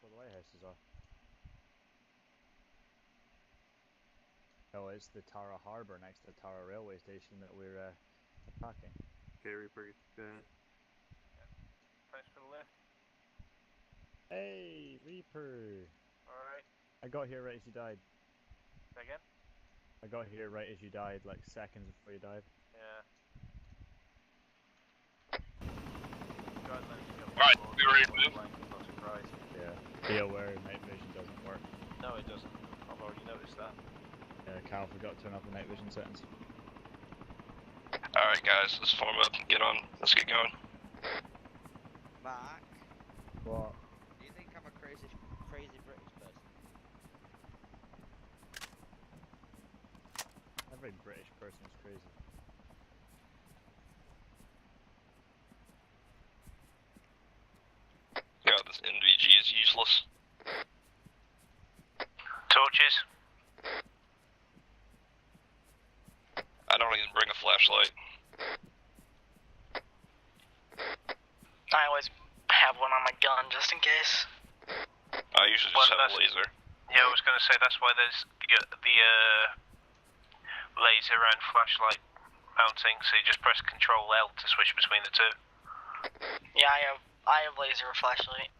S1: where the lighthouses are. Oh, it's the Tara Harbour next to the Tara railway station that we're attacking.
S18: Okay, Reaper,
S2: Thanks for the lift.
S1: Hey, Reaper!
S2: Alright.
S1: I got here right as you died.
S2: Say again?
S1: I got here right as you died, like seconds before you died.
S2: Yeah.
S17: Alright, we ready to move?
S2: Not surprised.
S1: Yeah. Be aware night vision doesn't work.
S2: No, it doesn't. I've already noticed that.
S1: Yeah, Cal forgot to turn off the night vision settings.
S10: Alright guys, let's form up and let's get going.
S3: Mark?
S1: What?
S3: Do you think I'm a crazy British person?
S1: Every British person is crazy.
S10: God, this NVG is useless.
S2: Torches?
S10: I don't even bring a flashlight.
S12: I always have one on my gun just in case.
S10: I usually just have a laser.
S2: Yeah, I was going to say that's why there's the laser and flashlight mounting, so you just press Control L to switch between the two.
S12: Yeah, I have laser flashlight.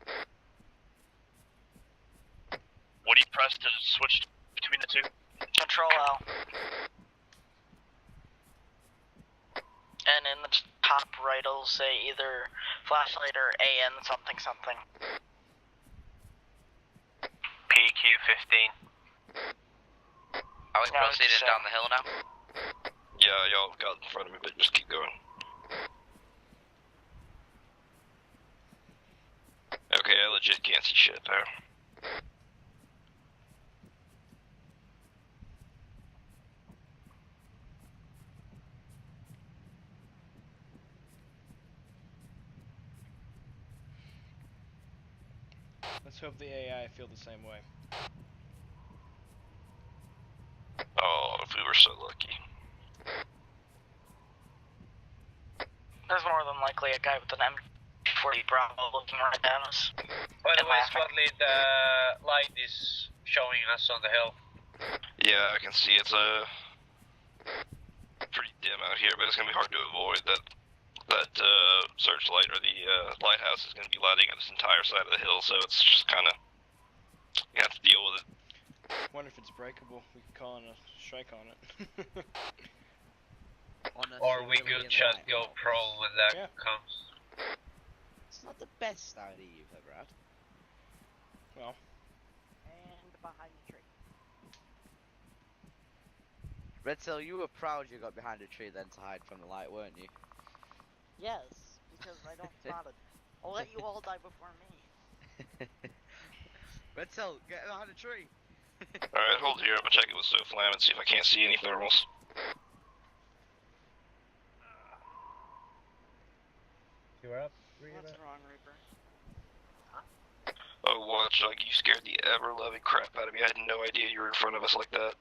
S17: What do you press to switch between the two?
S12: Control L. And in the top right it'll say either flashlight or AN something something.
S2: PQ-15.
S16: Are we proceeding down the hill now?
S10: Yeah, y'all got in front of me, but just keep going. Okay, I legit can't see shit there.
S13: Let's hope the AI feel the same way.
S10: Oh, if we were so lucky.
S12: There's more than likely a guy with an M40 Bravo looking right at us.
S19: By the way, squad lead, the light is showing us on the hill.
S10: Yeah, I can see it's pretty dim out here, but it's gonna be hard to avoid that searchlight or the lighthouse is gonna be lighting on this entire side of the hill, so it's just kind of you have to deal with it.
S13: Wonder if it's breakable. We could call in a strike on it.
S19: Or we could just go pro when that comes.
S3: It's not the best idea you've ever had.
S13: Well.
S12: And behind the tree.
S3: Red Tail, you were proud you got behind a tree then to hide from the light, weren't you?
S12: Yes, because I don't spot it. I'll let you all die before me.
S3: Red Tail, get behind a tree!
S10: Alright, hold here, I'm gonna check it with SoFlam and see if I can't see any thermals.
S6: You are up?
S12: What's wrong, Reaper?
S10: Oh, Watchdog, you scared the ever-loving crap out of me. I had no idea you were in front of us like that.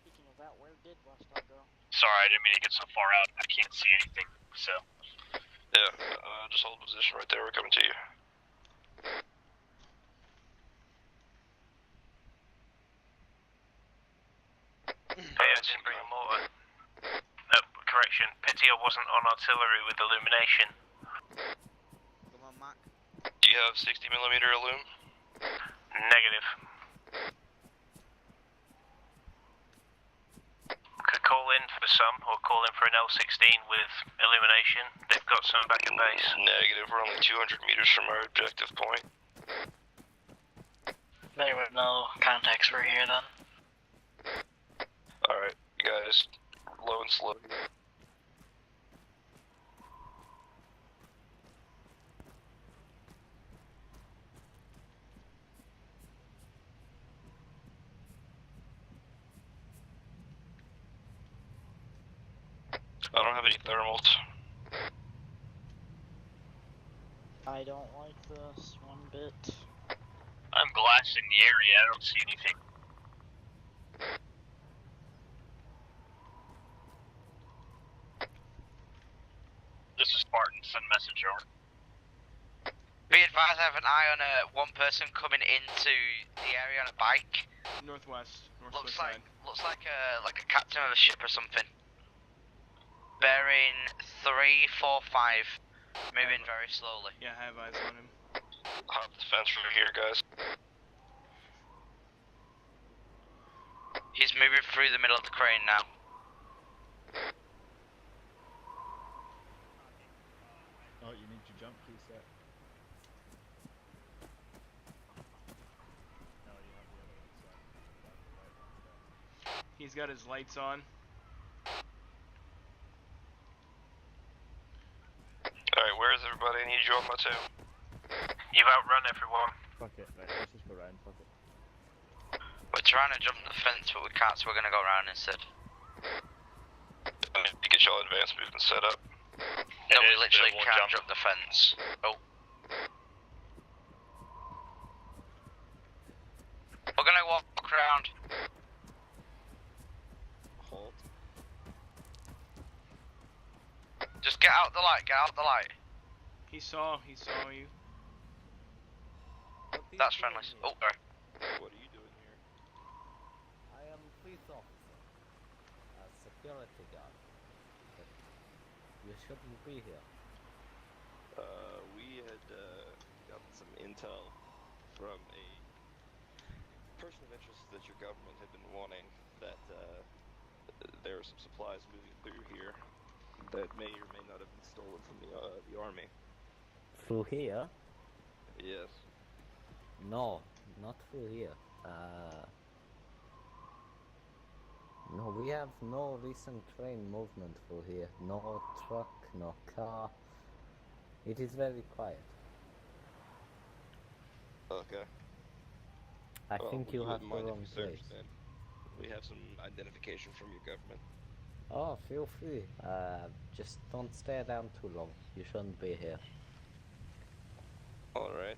S12: Speaking of that, where did Watchdog go?
S17: Sorry, I didn't mean to get so far out. I can't see anything, so.
S10: Yeah, just hold position right there. We're coming to you.
S2: Hey, I didn't bring a mortar. Correction, pity I wasn't on artillery with illumination.
S3: Come on, Mac.
S10: Do you have 60mm illum?
S2: Negative. Could call in for some, or call in for an L16 with illumination. They've got some back at base.
S10: Negative, we're only 200 meters from our objective point.
S12: They would know context we're here then.
S10: Alright, you guys, low and slow. I don't have any thermals.
S12: I don't like this one bit.
S17: I'm glassing the area, I don't see anything. This is Spartan, send message over.
S16: Be advised, I have an eye on one person coming into the area on a bike.
S13: Northwest
S16: Looks
S13: side.
S16: like a captain of a ship or something. Bearing 345, moving very slowly.
S13: Yeah, I have eyes on him.
S10: Hop the fence from here, guys.
S16: He's moving through the middle of the crane now.
S1: Oh, you need your jump key set. No, you have the other one set.
S13: He's got his lights on.
S10: Alright, where is everybody? I need you on my two.
S17: You've outrun everyone.
S1: Fuck it, right, let's just go round, fuck it.
S16: We're trying to jump the fence, but we can't, so we're gonna go around instead.
S10: I need to get y'all advanced movement set up.
S16: No, we literally can't jump the fence. Oh. We're gonna walk around.
S11: Halt.
S16: Just get out the light, get out the light.
S13: He saw you.
S16: That's friendly. Oh, sorry.
S11: What are you doing here?
S8: I am police officer. A security guard. But you shouldn't be here.
S11: We had gotten some intel from a person of interest that your government had been wanting, that there are some supplies moving through here that may or may not have been stolen from the army.
S8: Through here?
S11: Yes.
S8: No, not through here. No, we have no recent train movement through here. No truck, no car. It is very quiet.
S11: Okay.
S8: I think you have the
S11: mind if
S8: wrong
S11: we search,
S8: place.
S11: then? We have some identification from your government.
S8: Oh, feel free. Just don't stay down too long. You shouldn't be here.
S11: Alright.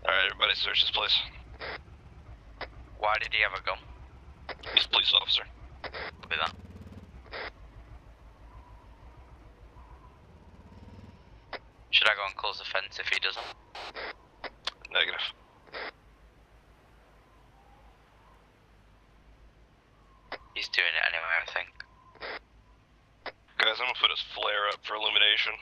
S10: Alright, everybody search this place.
S16: Why did he have a gun?
S10: He's a police officer.
S16: Copy that. Should I go and close the fence if he doesn't?
S10: Negative.
S16: He's doing it anyway, I think.
S10: Guys, I'm gonna put his flare up for illumination.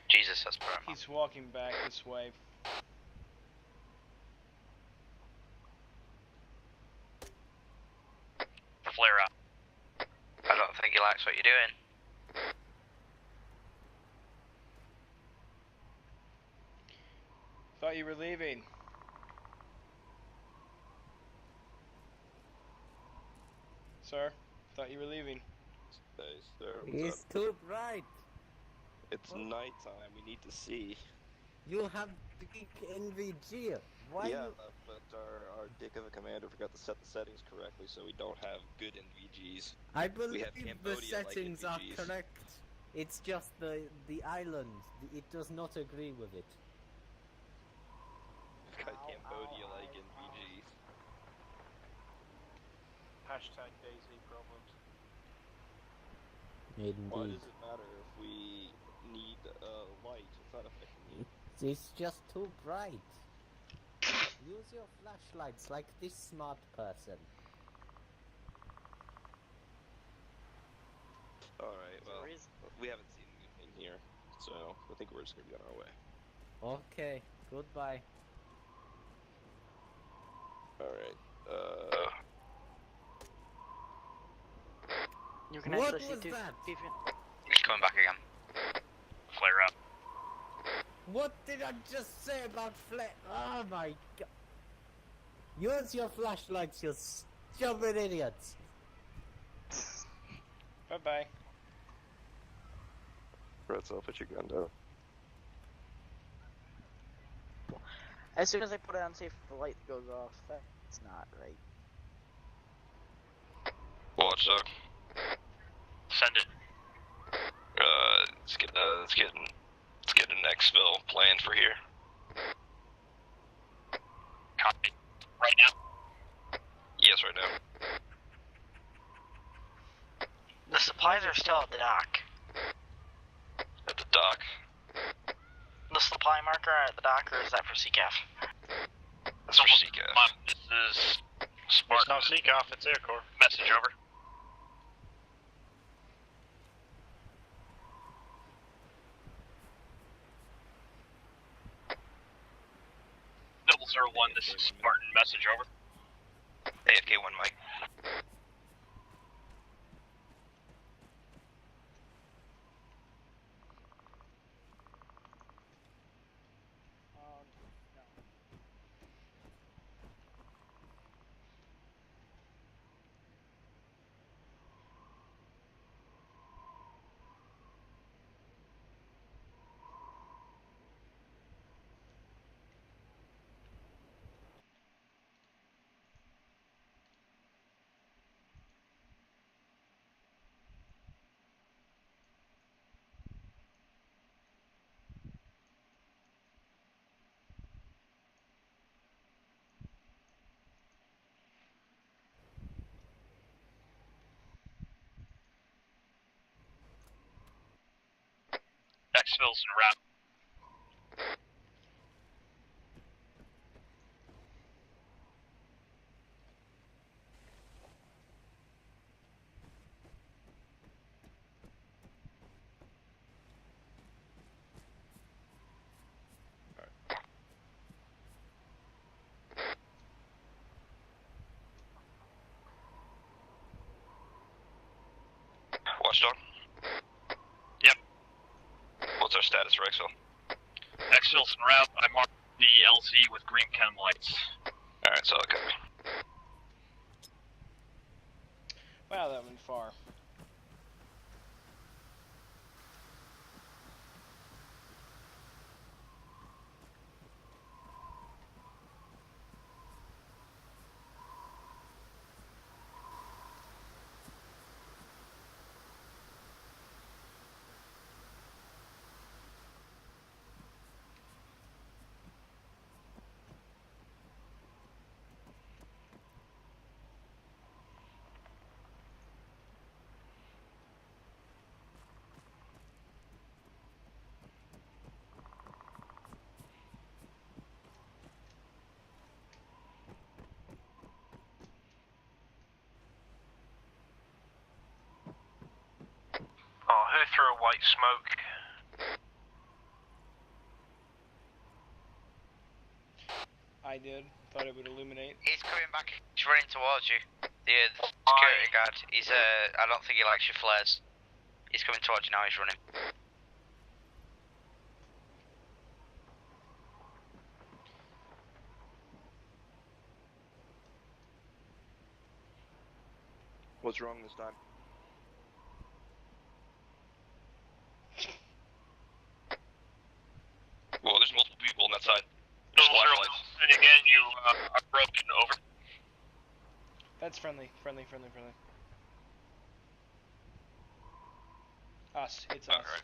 S16: Jesus, that's paramount.
S13: He's walking back this way.
S17: Flare up.
S16: I don't think he likes what you're doing.
S13: Thought you were leaving. Sir, thought you were leaving.
S11: Hey, sir, what's
S8: It's
S11: up?
S8: too bright.
S11: It's nighttime. We need to see.
S8: You have big NVG. Why?
S11: Yeah, but our dick of a commander forgot to set the settings correctly, so we don't have good NVGs.
S8: I
S11: We
S8: believe
S11: have
S8: the
S11: Cambodia-like
S8: settings are
S11: NVGs.
S8: correct. It's just the island. It does not agree with it.
S11: We've got Cambodia-like NVGs.
S2: Hashtag Daisy problems.
S11: Why
S8: Indeed.
S11: does it matter if we need light? It's not affecting you.
S8: It's just too bright. Use your flashlights like this smart person.
S11: Alright, well, we haven't seen anything here, so I think we're just gonna be on our way.
S8: Okay, goodbye.
S11: Alright,
S12: You can
S8: What
S12: actually see
S8: was
S12: two.
S8: that?
S16: He's coming back again.
S17: Flare up.
S8: What did I just say about Oh my god. Use your flashlights, you stupid idiots.
S13: Bye-bye.
S11: Brett, I'll put your gun down.
S12: As soon as I put it on safe, the light goes off. That's not right.
S10: Watchdog.
S17: Send it.
S10: Let's get an exfil planned for here.
S17: Copy. Right now?
S10: Yes, right now.
S12: The supplies are still at the dock.
S10: At the dock.
S12: The supply marker at the dock, or is that for CCAF?
S10: That's for CCAF.
S17: This is Spartan.
S1: It's not Seacoff, it's Zer0Cool0TV.
S17: Message over. Double 01, this is Spartan. Message over.
S10: AFK1 Mike.
S17: Exfil's en route.
S10: Watchdog?
S17: Yep.
S10: What's our status for exfil?
S17: Exfil's en route. I marked the LZ with green chem lights.
S10: Alright, solid copy.
S13: Wow, that went far.
S2: Oh, who threw a white smoke?
S13: I did. Thought it would illuminate.
S16: He's coming back. He's running towards you. The security guard. He's I don't think he likes your flares. He's coming towards you now. He's running.
S11: What's wrong this time?
S10: Well, there's multiple people on that side.
S17: Double 01, and again, you are broken. Over.
S13: That's friendly. Us. It's us.
S10: Alright.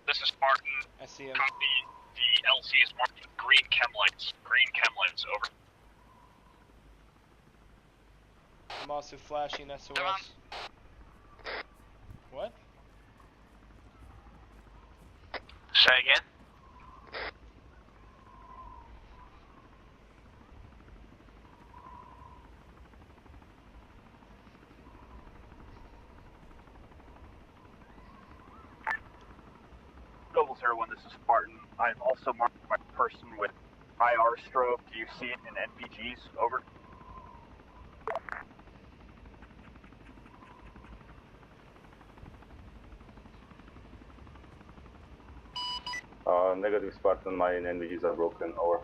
S17: This is Spartan.
S13: I see him.
S17: Copy. The LC is marked with green chem lights. Green chem lights. Over.
S13: I'm also flashing SOS.
S16: Come on.
S13: What?
S2: Say again?
S17: Double 01, this is Spartan. I've also marked my person with IR strobe. Do you see it in NPGs? Over.
S5: Negative Spartan, my NVGs are broken. Over.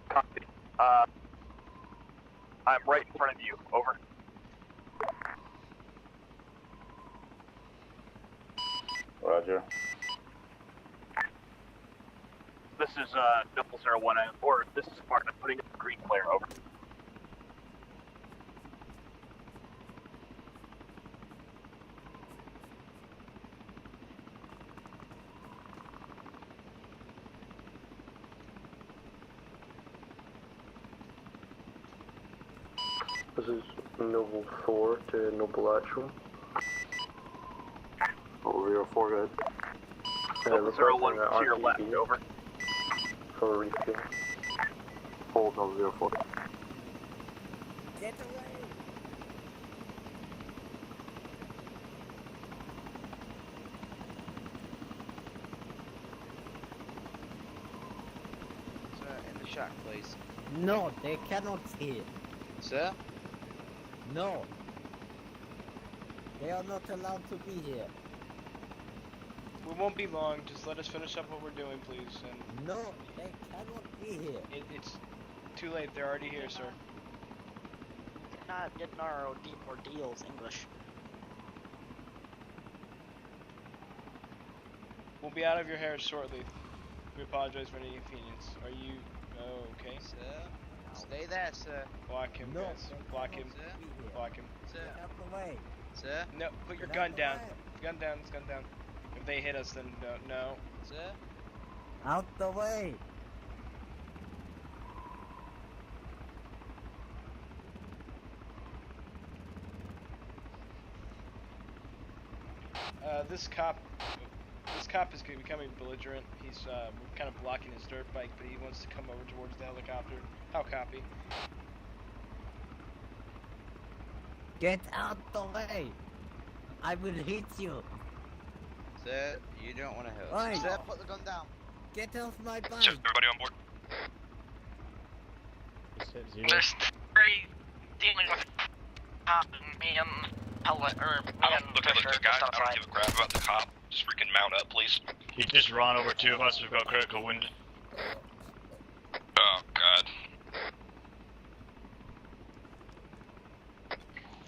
S17: Copy. I'm right in front of you. Over.
S5: Roger.
S2: This is Noble 01, or this is Spartan putting a green flare over.
S18: This is Noble 4 to Noble Actual. Over 4, go ahead.
S2: Noble 01 to your left, over.
S18: For refuel. Hold Noble 04.
S8: Get away!
S3: Sir, in the shack, please.
S8: No, they cannot see it.
S3: Sir?
S8: No. They are not allowed to be here.
S13: We won't be long. Just let us finish up what we're doing, please. And
S8: No, they cannot be here.
S13: it's too late. They're already here, sir.
S12: They're not getting our ordeals English.
S13: We'll be out of your hair shortly. We apologize for any inconvenience. Are you okay?
S3: Sir? Stay there, sir.
S13: Block him,
S8: No,
S13: guys. Block him.
S3: Sir?
S13: Block him.
S3: Sir?
S8: Get out the way.
S3: Sir?
S13: No, put your
S8: Get
S13: gun
S8: out the
S13: down.
S8: way.
S13: Gun down. Gun down. If they hit us, then no.
S3: Sir?
S8: Out the way.
S13: This cop is becoming belligerent. He's we're kind of blocking his dirt bike, but he wants to come over towards the helicopter. How copy?
S8: Get out the way. I will hit you.
S3: Sir, you don't want to hurt.
S8: Oi.
S3: Sir, put the gun down.
S8: Get off my bike.
S10: Just everybody on board.
S12: There's three dealing with me and Pellet, or me
S10: I
S12: and
S10: don't, look, guys,
S12: Fisher
S10: I
S12: just
S10: don't
S12: outside.
S10: give a crap about the cop. Just freaking mount up, please.
S1: He just ran over two of us. We've got critical wound.
S10: Oh, God.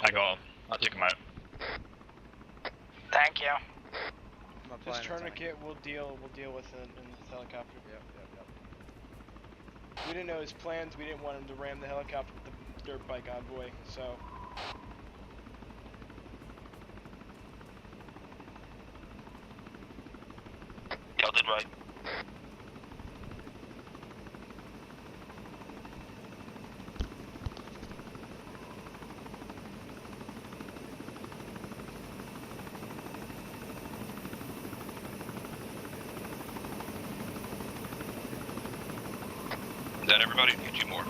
S1: I got him. I took him out.
S12: Thank you.
S13: This tourniquet we'll deal with in the helicopter.
S3: Yep.
S13: We didn't know his plans. We didn't want him to ram the helicopter with the dirt bike envoy. So
S10: Y'all did right. Is that everybody? Need you more?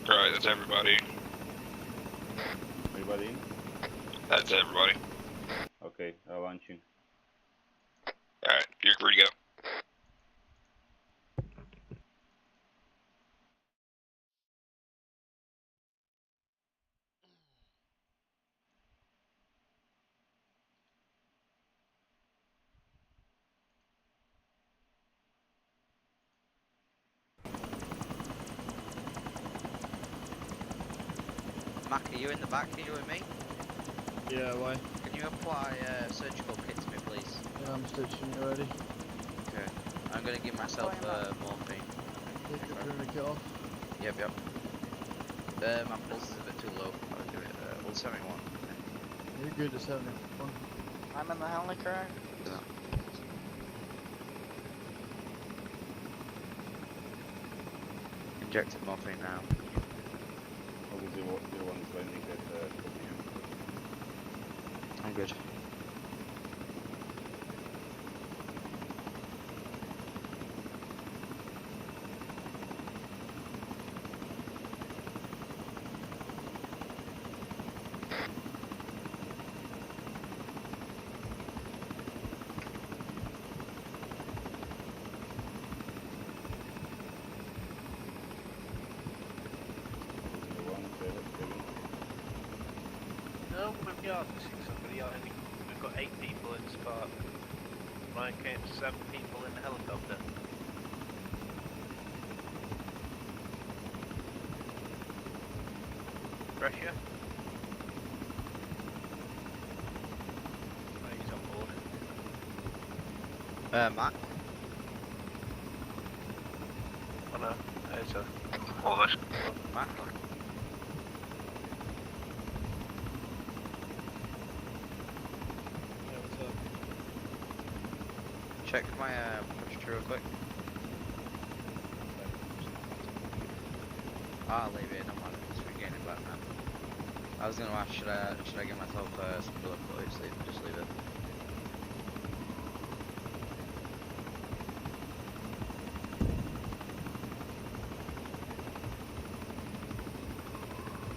S10: Alright, that's everybody.
S5: Everybody in?
S10: That's everybody.
S5: Okay, launching.
S10: Alright, you're free to go.
S3: Mac, are you in the back? Are you with me?
S4: Yeah, why?
S3: Can you apply surgical kit to me, please?
S4: Yeah, I'm stitching you already.
S3: Okay. I'm gonna give myself morphine.
S4: Take your tourniquet off.
S3: Yep. My pulse is a bit too low. I'll do it. 171.
S4: You're good to 71.
S12: I'm in the helicopter.
S3: Injected morphine now.
S5: Noble 01 is landing at 4 p.m.
S3: I'm good.
S2: No, we've got missing somebody. We've got 8 people in Spark. Ryan came 7 people in the helicopter. Pressure? He's on board.
S3: Matt?
S2: Oh no, it's all of us.
S3: Matt?
S13: Yeah, what's up?
S3: Check my push real quick. I'll leave it, I'm not just regaining back now. I was gonna ask, should I get myself some blood, but just leave it.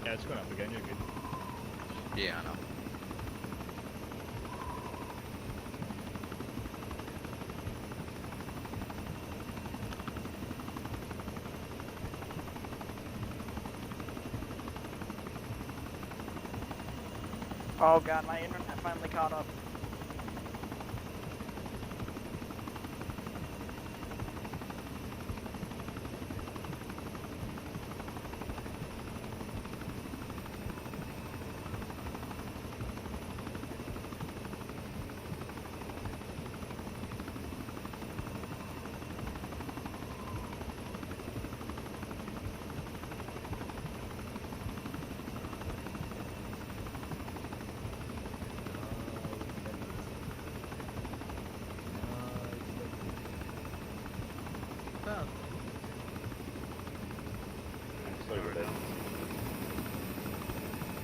S1: Yeah, it's going up again, you're good.
S3: Yeah, I know.
S12: Oh god, my internet finally caught up.
S5: Sorry about that.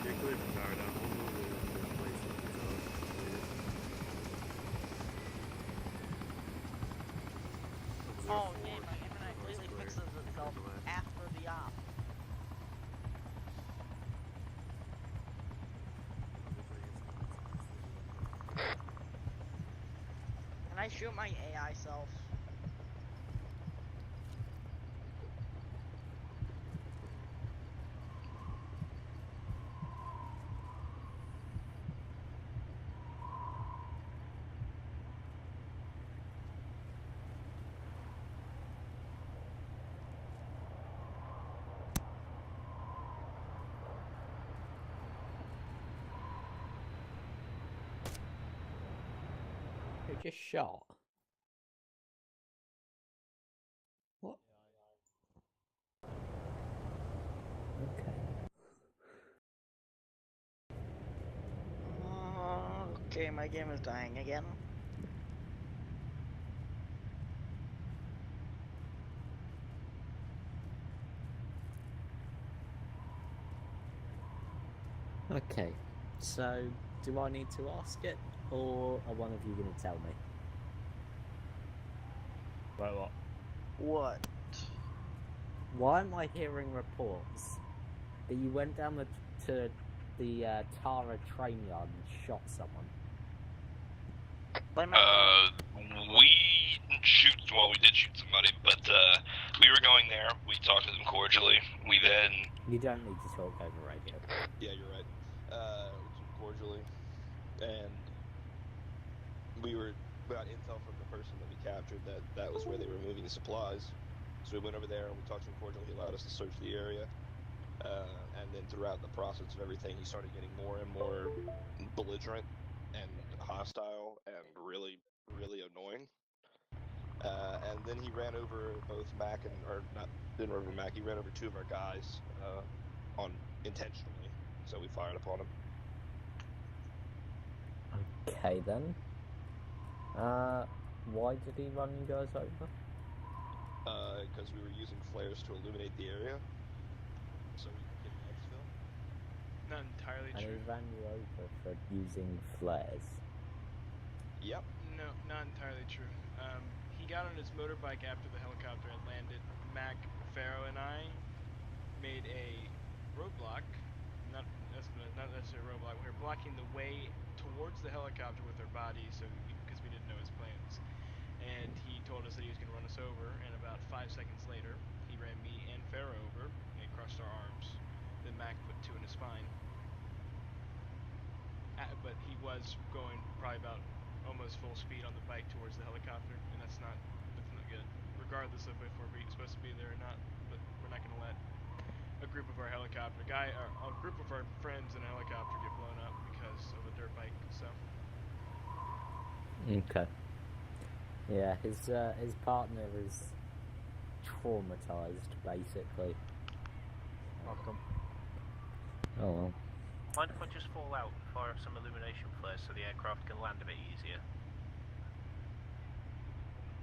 S18: You're clear for power down. We'll move it in place of
S12: Oh, okay, my internet completely fixes itself after the op. Can I shoot my AI self?
S8: Who just shot? What? Okay.
S12: Okay, my game is dying again.
S8: Okay. So, do I need to ask it, or are one of you going to tell me?
S1: About what?
S12: What?
S8: Why am I hearing reports that you went down to the Tara train yard and shot someone?
S10: We did shoot somebody, but we were going there. We talked to them cordially. We then.
S8: You don't need to talk over radio.
S11: Yeah, you're right. We took cordially, and we got intel from the person that we captured that was where they were moving the supplies. So we went over there and we talked to him cordially. He allowed us to search the area, and then throughout the process of everything, he started getting more and more belligerent and hostile and really, really annoying. And then he ran over both Mac didn't run over Mac. He ran over two of our guys intentionally. So we fired upon him.
S8: Okay then. Why did he run you guys over?
S11: Because we were using flares to illuminate the area, so we could get an exfil.
S13: Not entirely
S8: And
S13: true.
S8: he ran you over for using flares.
S11: Yep.
S13: No, not entirely true. He got on his motorbike after the helicopter had landed. Mac, Pharaoh, and I made a roadblock. Not necessarily a roadblock. We were blocking the way towards the helicopter with our bodies, because we didn't know his plans. And he told us that he was going to run us over. And about 5 seconds later, he ran me and Pharaoh over and crushed our arms. Then Mac put 2 in his spine. But he was going probably about almost full speed on the bike towards the helicopter, and that's not good, regardless of if we're supposed to be there or not. But we're not going to let a group of our friends in a helicopter get blown up because of a dirt bike. So.
S8: Okay. Yeah, his partner is traumatized, basically.
S4: Welcome.
S8: Oh well.
S2: Mind if I just fall out and fire some illumination flares so the aircraft can land a bit easier?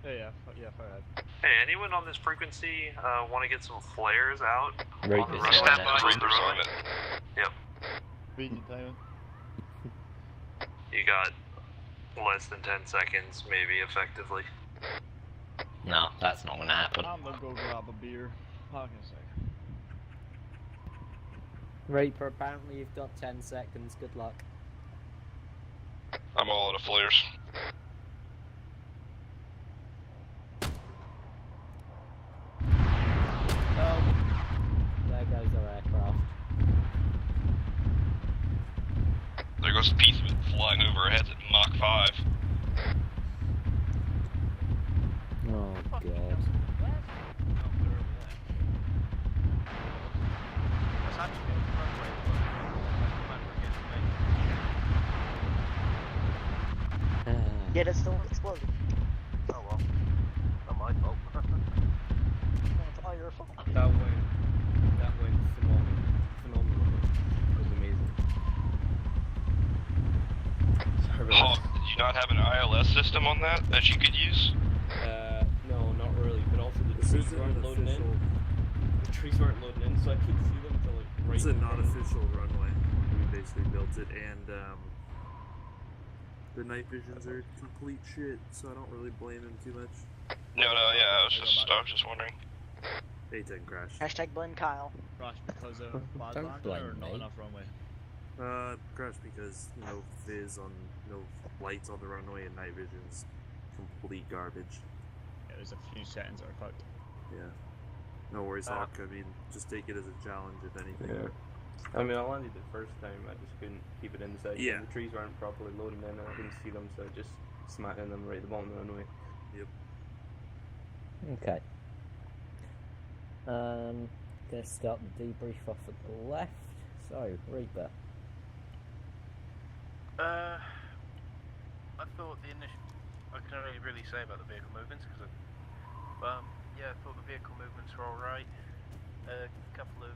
S1: Yeah, fire ahead.
S18: Hey, anyone on this frequency want to get some flares out?
S6: Reaper's
S18: on the
S6: on
S18: runway?
S6: it.
S10: Reaper's on it.
S18: Yep.
S1: Convenient timing.
S18: You got less than 10 seconds, maybe, effectively.
S16: No, that's not gonna happen.
S1: I'm gonna go grab a beer. How can I say?
S8: Reaper, apparently you've got 10 seconds. Good luck.
S10: I'm all out of flares.
S8: Oh, there goes our aircraft.
S10: There goes a piece of it flying over our heads at Mach 5.
S8: Oh god.
S2: That's actually the runway.
S12: Yeah, that's still exploded.
S2: Oh well. Not my fault.
S12: It's all your fault.
S20: That went phenomenal. It was amazing.
S10: Oh, did you not have an ILS system on that you could use?
S20: No, not really. But also the trees weren't loading in. The trees weren't loading in, so I couldn't see them until like right.
S9: It's a
S20: in front of me.
S9: non-official runway. We basically built it, and the night visions are complete shit, so I don't really blame him too much.
S10: No, yeah, I was just wondering.
S9: A10 crash.
S12: Hashtag blame Kyle.
S1: Crash because of bad
S8: Don't
S1: landing
S8: blame
S1: or not
S8: me.
S1: enough runway?
S9: Crash because no lights on the runway and night vision's complete garbage.
S1: Yeah, there's a few settings that are fucked.
S9: Yeah. No worries, Hawk. I mean, just take it as a challenge, if anything.
S20: Yeah. I mean, I landed the first time. I just couldn't keep it inside.
S9: Yeah.
S20: The trees weren't properly loading in, and I didn't see them, so I just smacked in them right at the bottom of the runway.
S9: Yep.
S8: Okay. Gonna start the debrief off at the left. So, Reaper.
S2: I thought the initial. I can only really say about the vehicle movements because yeah, I thought the vehicle movements were alright. A couple of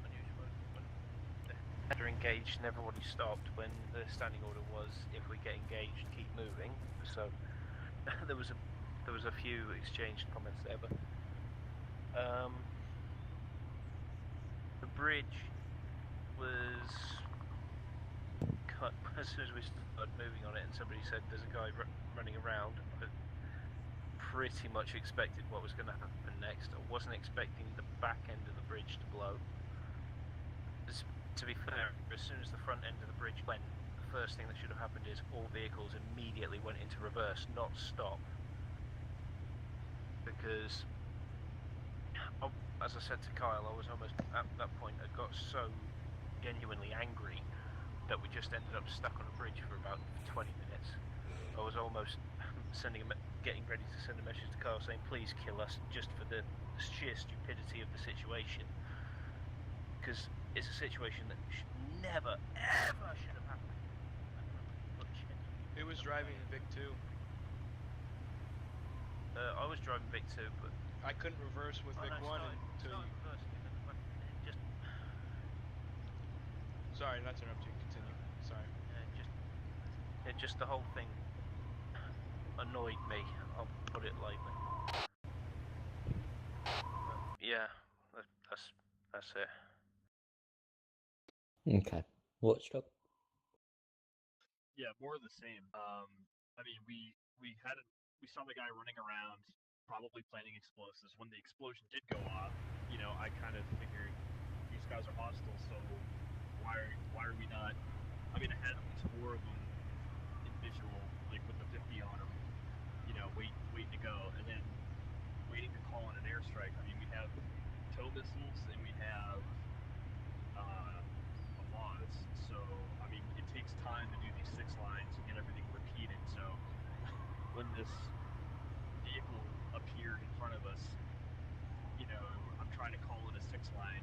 S2: unusual when they're engaged and everybody stopped when the standing order was if we get engaged, keep moving. So there was a few exchanged comments there, but the bridge was cut as soon as we started moving on it, and somebody said there's a guy running around. I pretty much expected what was going to happen next. I wasn't expecting the back end of the bridge to blow. To be fair, as soon as the front end of the bridge went, the first thing that should have happened is all vehicles immediately went into reverse, not stop. Because, as I said to Kyle, I was almost, at that point, I got so genuinely angry that we just ended up stuck on a bridge for about 20 minutes. I was almost getting ready to send a message to Kyle saying, please kill us, just for the sheer stupidity of the situation. Because it's a situation that never, ever should have happened.
S13: Who was driving Vic 2?
S2: I was driving Vic 2, but
S13: I couldn't reverse with Vic 1 until you...
S2: Just...
S13: Sorry, not to interrupt you. Continue. Sorry.
S2: Just the whole thing annoyed me. I'll put it lightly. Yeah, that's it.
S8: Okay. Watchdog.
S17: Yeah, more of the same. I mean, we saw the guy running around, probably planting explosives. When the explosion did go off, I kind of figured these guys are hostile, so why are we not? I mean, I had at least 4 of them in visual, like with the 50 on them, waiting to go, and then waiting to call in an airstrike. I mean, we have tow missiles and we have laws, so I mean, it takes time to do these 6 lines and get everything repeated. So when this vehicle appeared in front of us, I'm trying to call in a 6 line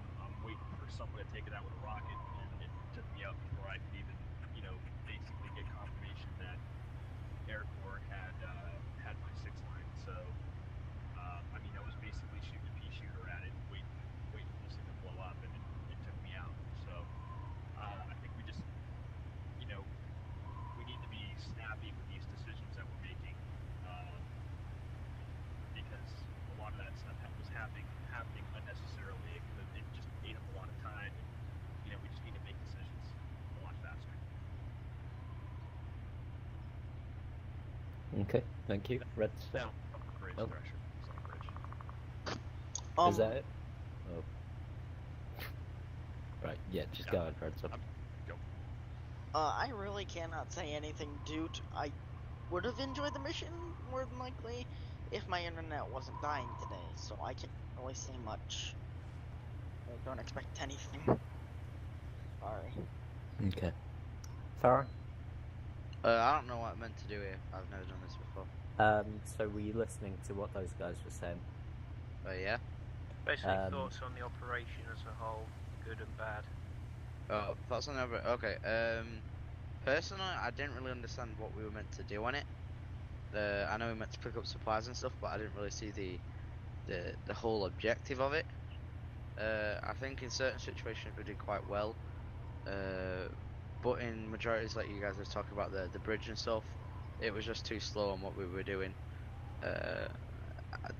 S21: Okay, thank you. Red.
S17: Down bridge
S21: Oh.
S17: direction. It's on bridge.
S21: Is that it? Oh. Right, yeah, just go ahead, Red. Up.
S17: Go.
S12: I really cannot say anything, dude. I would have enjoyed the mission, more than likely, if my internet wasn't dying today, so I can't really say much. I don't expect anything. Sorry.
S21: Okay. Farron?
S3: I don't know what I meant to do here. I've never done this before.
S21: So were you listening to what those guys were saying?
S3: Oh, yeah?
S2: Basically, thoughts on the operation as a whole, good and bad.
S3: Oh, thoughts on the other. Okay. Personally, I didn't really understand what we were meant to do on it. I know we meant to pick up supplies and stuff, but I didn't really see the whole objective of it. I think in certain situations we did quite well, but in majorities, like you guys were talking about the bridge and stuff, it was just too slow on what we were doing.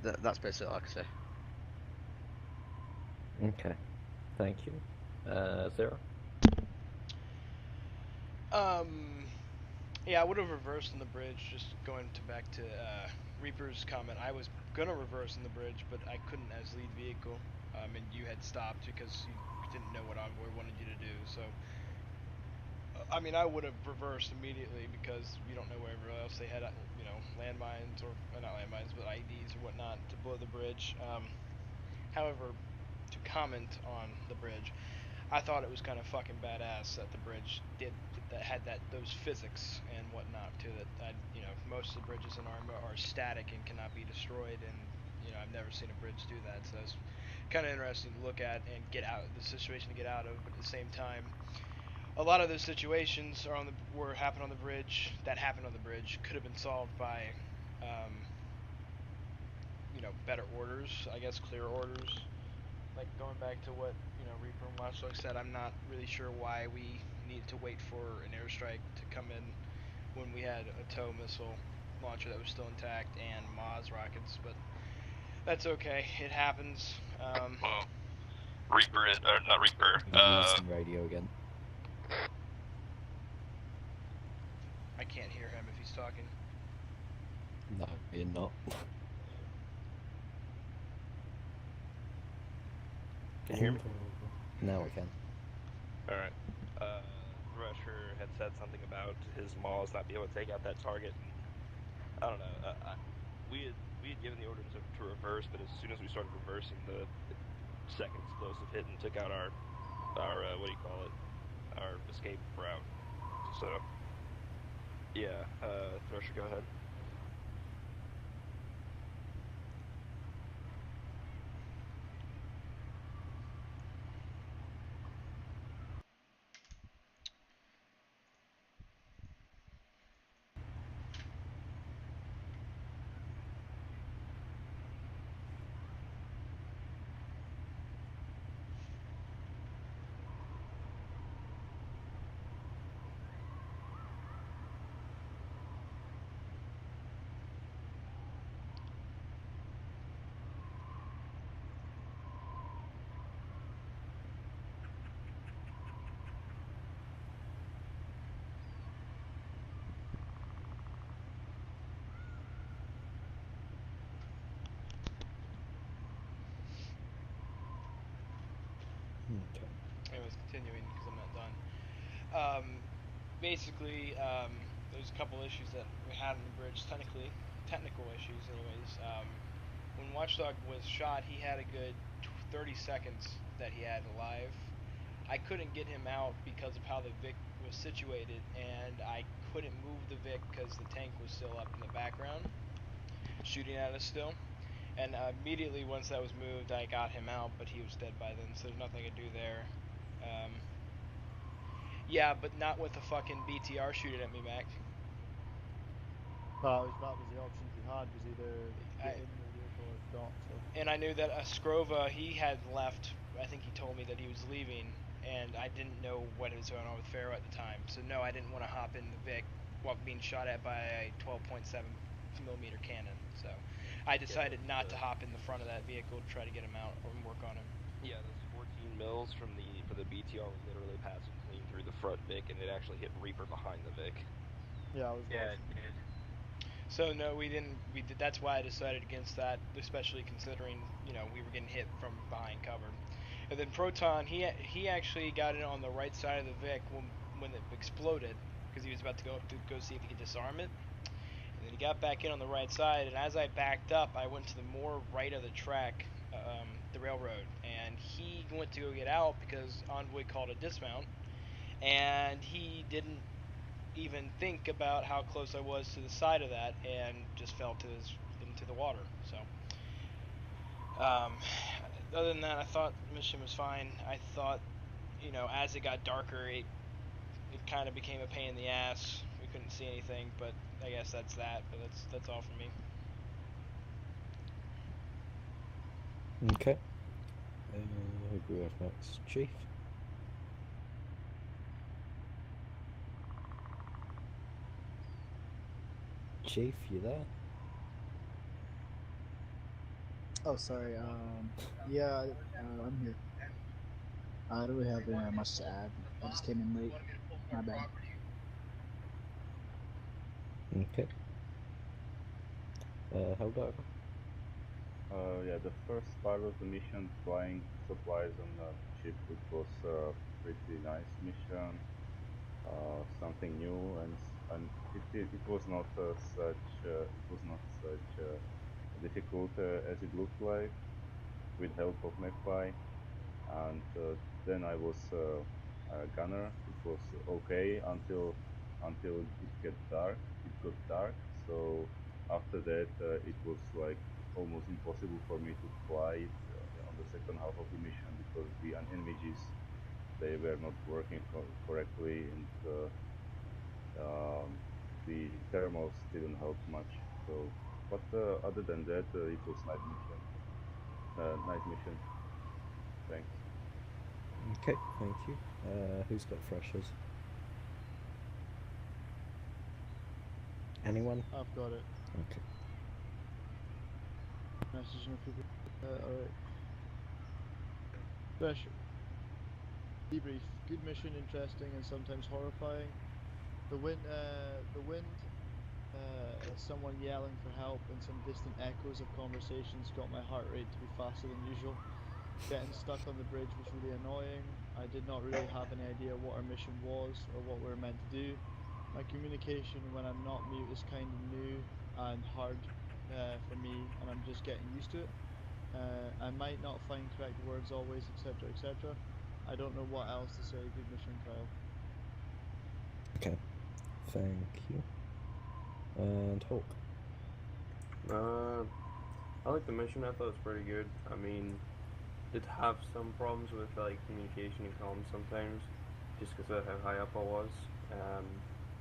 S3: That's basically all I can say.
S21: Okay. Thank you. Zero?
S13: Yeah, I would have reversed on the bridge, just going back to Reaper's comment. I was gonna reverse on the bridge, but I couldn't as lead vehicle, and you had stopped because you didn't know what I wanted you to do, so... I mean, I would have reversed immediately because you don't know wherever else they had, you know, landmines, or not landmines, but IEDs or whatnot to blow the bridge. However, to comment on the bridge, I thought it was kind of fucking badass that the bridge had those physics and whatnot to it. You know, most of the bridges in Arma are static and cannot be destroyed, and you know, I've never seen a bridge do that, so it's kind of interesting to look at and get out the situation to get out of. But at the same time, a lot of those situations happened on the bridge. That happened on the bridge could have been solved by, you know, better orders. I guess clear orders. Like going back to what, you know, Reaper and Watchdog said, I'm not really sure why we needed to wait for an airstrike to come in when we had a TOW missile launcher that was still intact and Maz rockets, but that's okay. It happens.
S10: Well, Reaper, or not Reaper.
S21: Listen radio again.
S13: I can't hear him if he's talking.
S21: No, you're not.
S11: Can you hear me?
S21: Now I can.
S11: Alright. Thresher had said something about his Maws not being able to take out that target, and I don't know. We had given the order to reverse, but as soon as we started reversing, the second explosive hit and took out our what do you call it? Our escape route. So, yeah, Thresher, go ahead.
S21: Okay.
S13: Anyways, continuing because I'm not done. Basically, there's a couple issues that we had on the bridge, technical issues anyways. When Watchdog was shot, he had a good 30 seconds that he had alive. I couldn't get him out because of how the Vic was situated, and I couldn't move the Vic because the tank was still up in the background, shooting at us still. And immediately once that was moved, I got him out, but he was dead by then, so there's nothing I could do there. Yeah, but not with a fucking BTR shooting at me, Mac.
S4: That was the options you had, was either get in the vehicle or not, so...
S13: And I knew that Skrova, he had left, I think he told me that he was leaving, and I didn't know what was going on with Pharaoh at the time, so no, I didn't want to hop in the Vic while being shot at by a 12.7mm cannon, so I decided not to hop in the front of that vehicle to try to get him out and work on him.
S11: Yeah, those 14 mils for the BTR were literally passing clean through the front Vic, and it actually hit Reaper behind the Vic.
S4: Yeah, I was
S2: Yeah, it did.
S13: So no, we didn't. We did. That's why I decided against that, especially considering we were getting hit from behind cover. And then Proton, he actually got it on the right side of the Vic when it exploded because he was about to go see if he could disarm it. And then he got back in on the right side, and as I backed up, I went to the more right of the track, the railroad, and he went to go get out because Envoy called a dismount, and he didn't even think about how close I was to the side of that, and just fell into the water. So, other than that, I thought the mission was fine. I thought, as it got darker, it kind of became a pain in the ass. We couldn't see anything, but I guess that's that. But that's all for me.
S21: Okay. Who do we have next? Chief? Chief, you there?
S7: Oh, sorry. Yeah, I'm here. I don't really have much to add. I just came in late. My bad.
S21: Okay. Helldiver?
S5: Yeah, the first part of the mission, flying supplies on the ship, it was a pretty nice mission. Something new, and it was not such difficult as it looked like, with help of McFly. And then I was a gunner. It was okay until it got dark. So after that, it was like almost impossible for me to fly it on the second half of the mission because the NVGs, they were not working correctly, and the thermals didn't help much. So, but other than that, it was nice mission. Nice mission. Thanks.
S21: Okay, thank you. Who's got freshers? Anyone?
S22: I've got it.
S21: Okay.
S22: Messaging a few people. Alright. Fresher. Debrief. Good mission, interesting and sometimes horrifying. The wind, someone yelling for help and some distant echoes of conversations got my heart rate to be faster than usual. Getting stuck on the bridge was really annoying. I did not really have any idea what our mission was or what we were meant to do. My communication when I'm not mute is kind of new and hard for me, and I'm just getting used to it. I might not find correct words always, etc., etc. I don't know what else to say. Good mission, Kyle.
S21: Okay, thank you. And Hulk.
S20: I like the mission. I thought it was pretty good. I mean, did have some problems with like communication and comms sometimes, just because of how high up I was.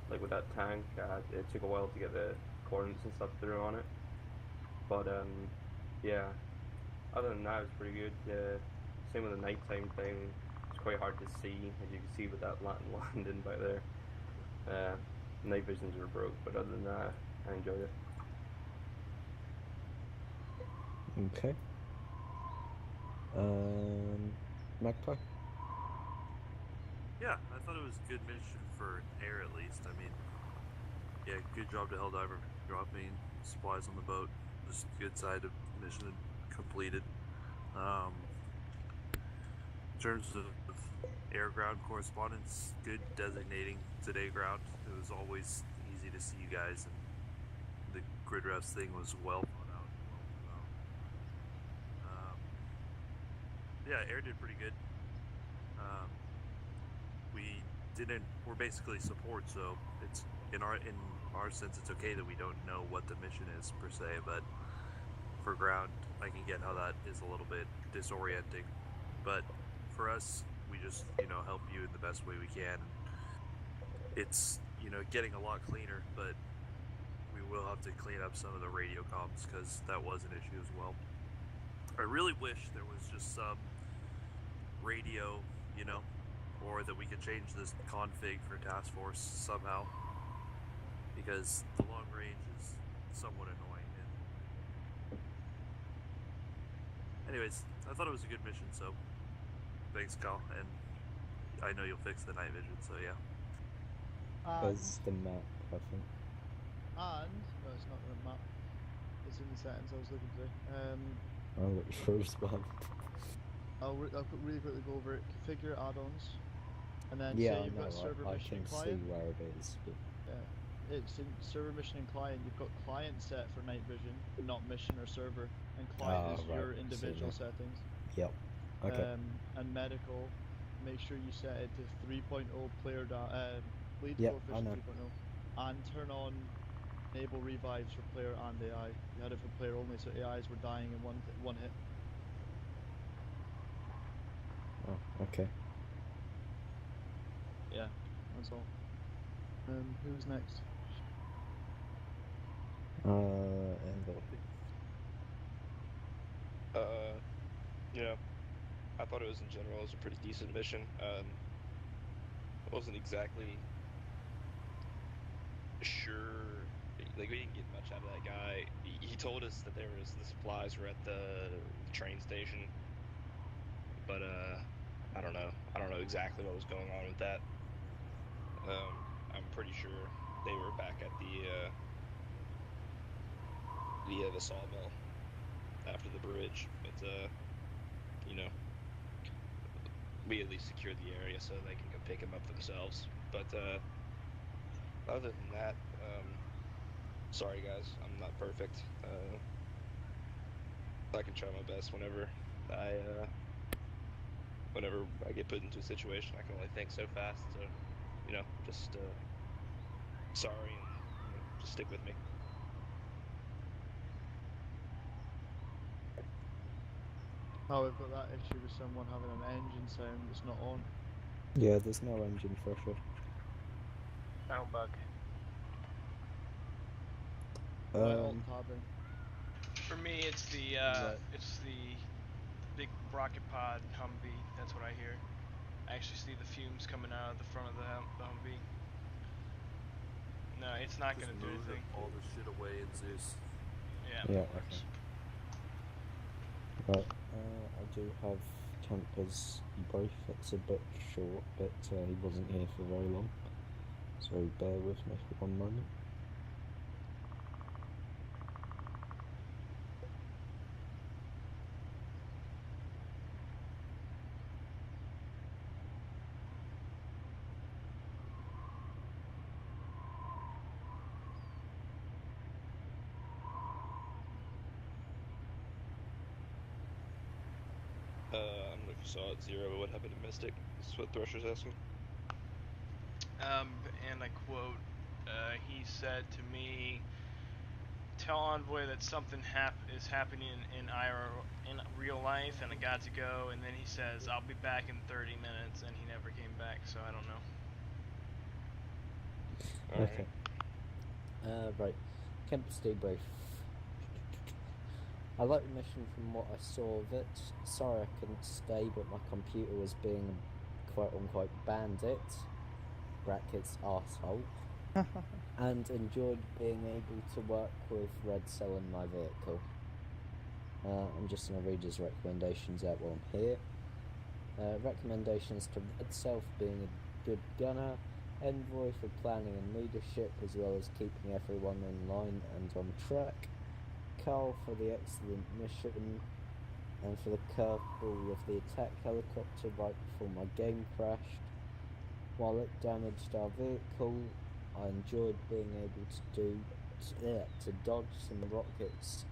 S20: Like with that tank, it took a while to get the coordinates and stuff through on it. But yeah. Other than that, it was pretty good. Same with the nighttime thing. It's quite hard to see, as you can see with that landing by there. Night visions were broke, but other than that, I enjoyed it.
S21: Okay. Magpie?
S23: Yeah, I thought it was a good mission for air at least. I mean, yeah, good job to Helldiver dropping supplies on the boat. Just good side of mission completed. In terms of air ground correspondence, good designating today ground. It was always easy to see you guys, and the grid refs thing was well thought out. Yeah, air did pretty good. We're basically support, so it's in our sense, it's okay that we don't know what the mission is per se, but for ground, I can get how that is a little bit disorienting. But for us, we just, help you in the best way we can. It's, getting a lot cleaner, but we will have to clean up some of the radio comms because that was an issue as well. I really wish there was just some radio, or that we could change this config for task force somehow, because the long range is somewhat annoying. And anyways, I thought it was a good mission, so thanks, Kyle, and I know you'll fix the night vision, so yeah.
S21: There's the map, I think.
S22: And no, it's not in the map. It's in the settings I was looking for.
S21: I'll look for as well.
S22: I'll really quickly go over it. Configure add-ons, and then
S21: Yeah,
S22: say
S21: I
S22: you've got
S21: know.
S22: server
S21: I
S22: mission
S21: can
S22: and
S21: see
S22: client.
S21: where it is. But...
S22: Yeah, it's in server mission and client. You've got client set for night vision, not mission or server, and client is
S21: right,
S22: your
S21: I see
S22: individual
S21: now.
S22: settings.
S21: Yep. Okay.
S22: And medical, make sure you set it to 3.0 player bleed
S21: Yep, I
S22: coefficient
S21: know.
S22: 3.0, and turn on enable revives for player and AI. You had it for player only, so AIs were dying in one hit.
S21: Oh, okay.
S22: Yeah, that's all. Who's next?
S21: Envoy.
S11: Yeah, I thought it was in general it was a pretty decent mission. It wasn't exactly sure, like we didn't get much out of that guy. He told us that the supplies were at the train station, but I don't know. I don't know exactly what was going on with that. I'm pretty sure they were back at the sawmill after the bridge, but you know, we at least secured the area so they can go pick him up themselves. But other than that, sorry guys, I'm not perfect. I can try my best whenever I get put into a situation. I can only think so fast, so just sorry, and just stick with me.
S22: Oh, we've got that issue with someone having an engine sound that's not on.
S21: Yeah, there's no engine pressure.
S2: Sound bug.
S22: Alt-tabbing.
S13: For me, it's the big rocket pod Humvee. That's what I hear. I actually see the fumes coming out of the front of the Humvee. No, it's not
S23: Just
S13: gonna do
S23: move
S13: anything.
S23: all this shit away in Zeus.
S13: Yeah.
S21: Yeah, okay. Right, I do have Kemper's brief. It's a bit short, but he wasn't here for very long. So bear with me for one moment.
S11: I don't know if you saw it, Zero, but what happened to Mystic? This is what Thrasher's asking.
S13: And I quote, he said to me, tell Envoy that something is happening in real life and I got to go, and then he says, I'll be back in 30 minutes, and he never came back, so I don't know.
S21: Okay. Right. Kemp's debrief. I like the mission from what I saw of it. Sorry I couldn't stay, but my computer was being a quote-unquote bandit, brackets arsehole, and enjoyed being able to work with Red Cell in my vehicle. I'm just going to read his recommendations out while I'm here. Recommendations to Red Cell for being a good gunner, Envoy for planning and leadership, as well as keeping everyone in line and on track, Carl for the excellent mission, and for the curveball of the attack helicopter right before my game crashed. While it damaged our vehicle, I enjoyed being able to dodge some rockets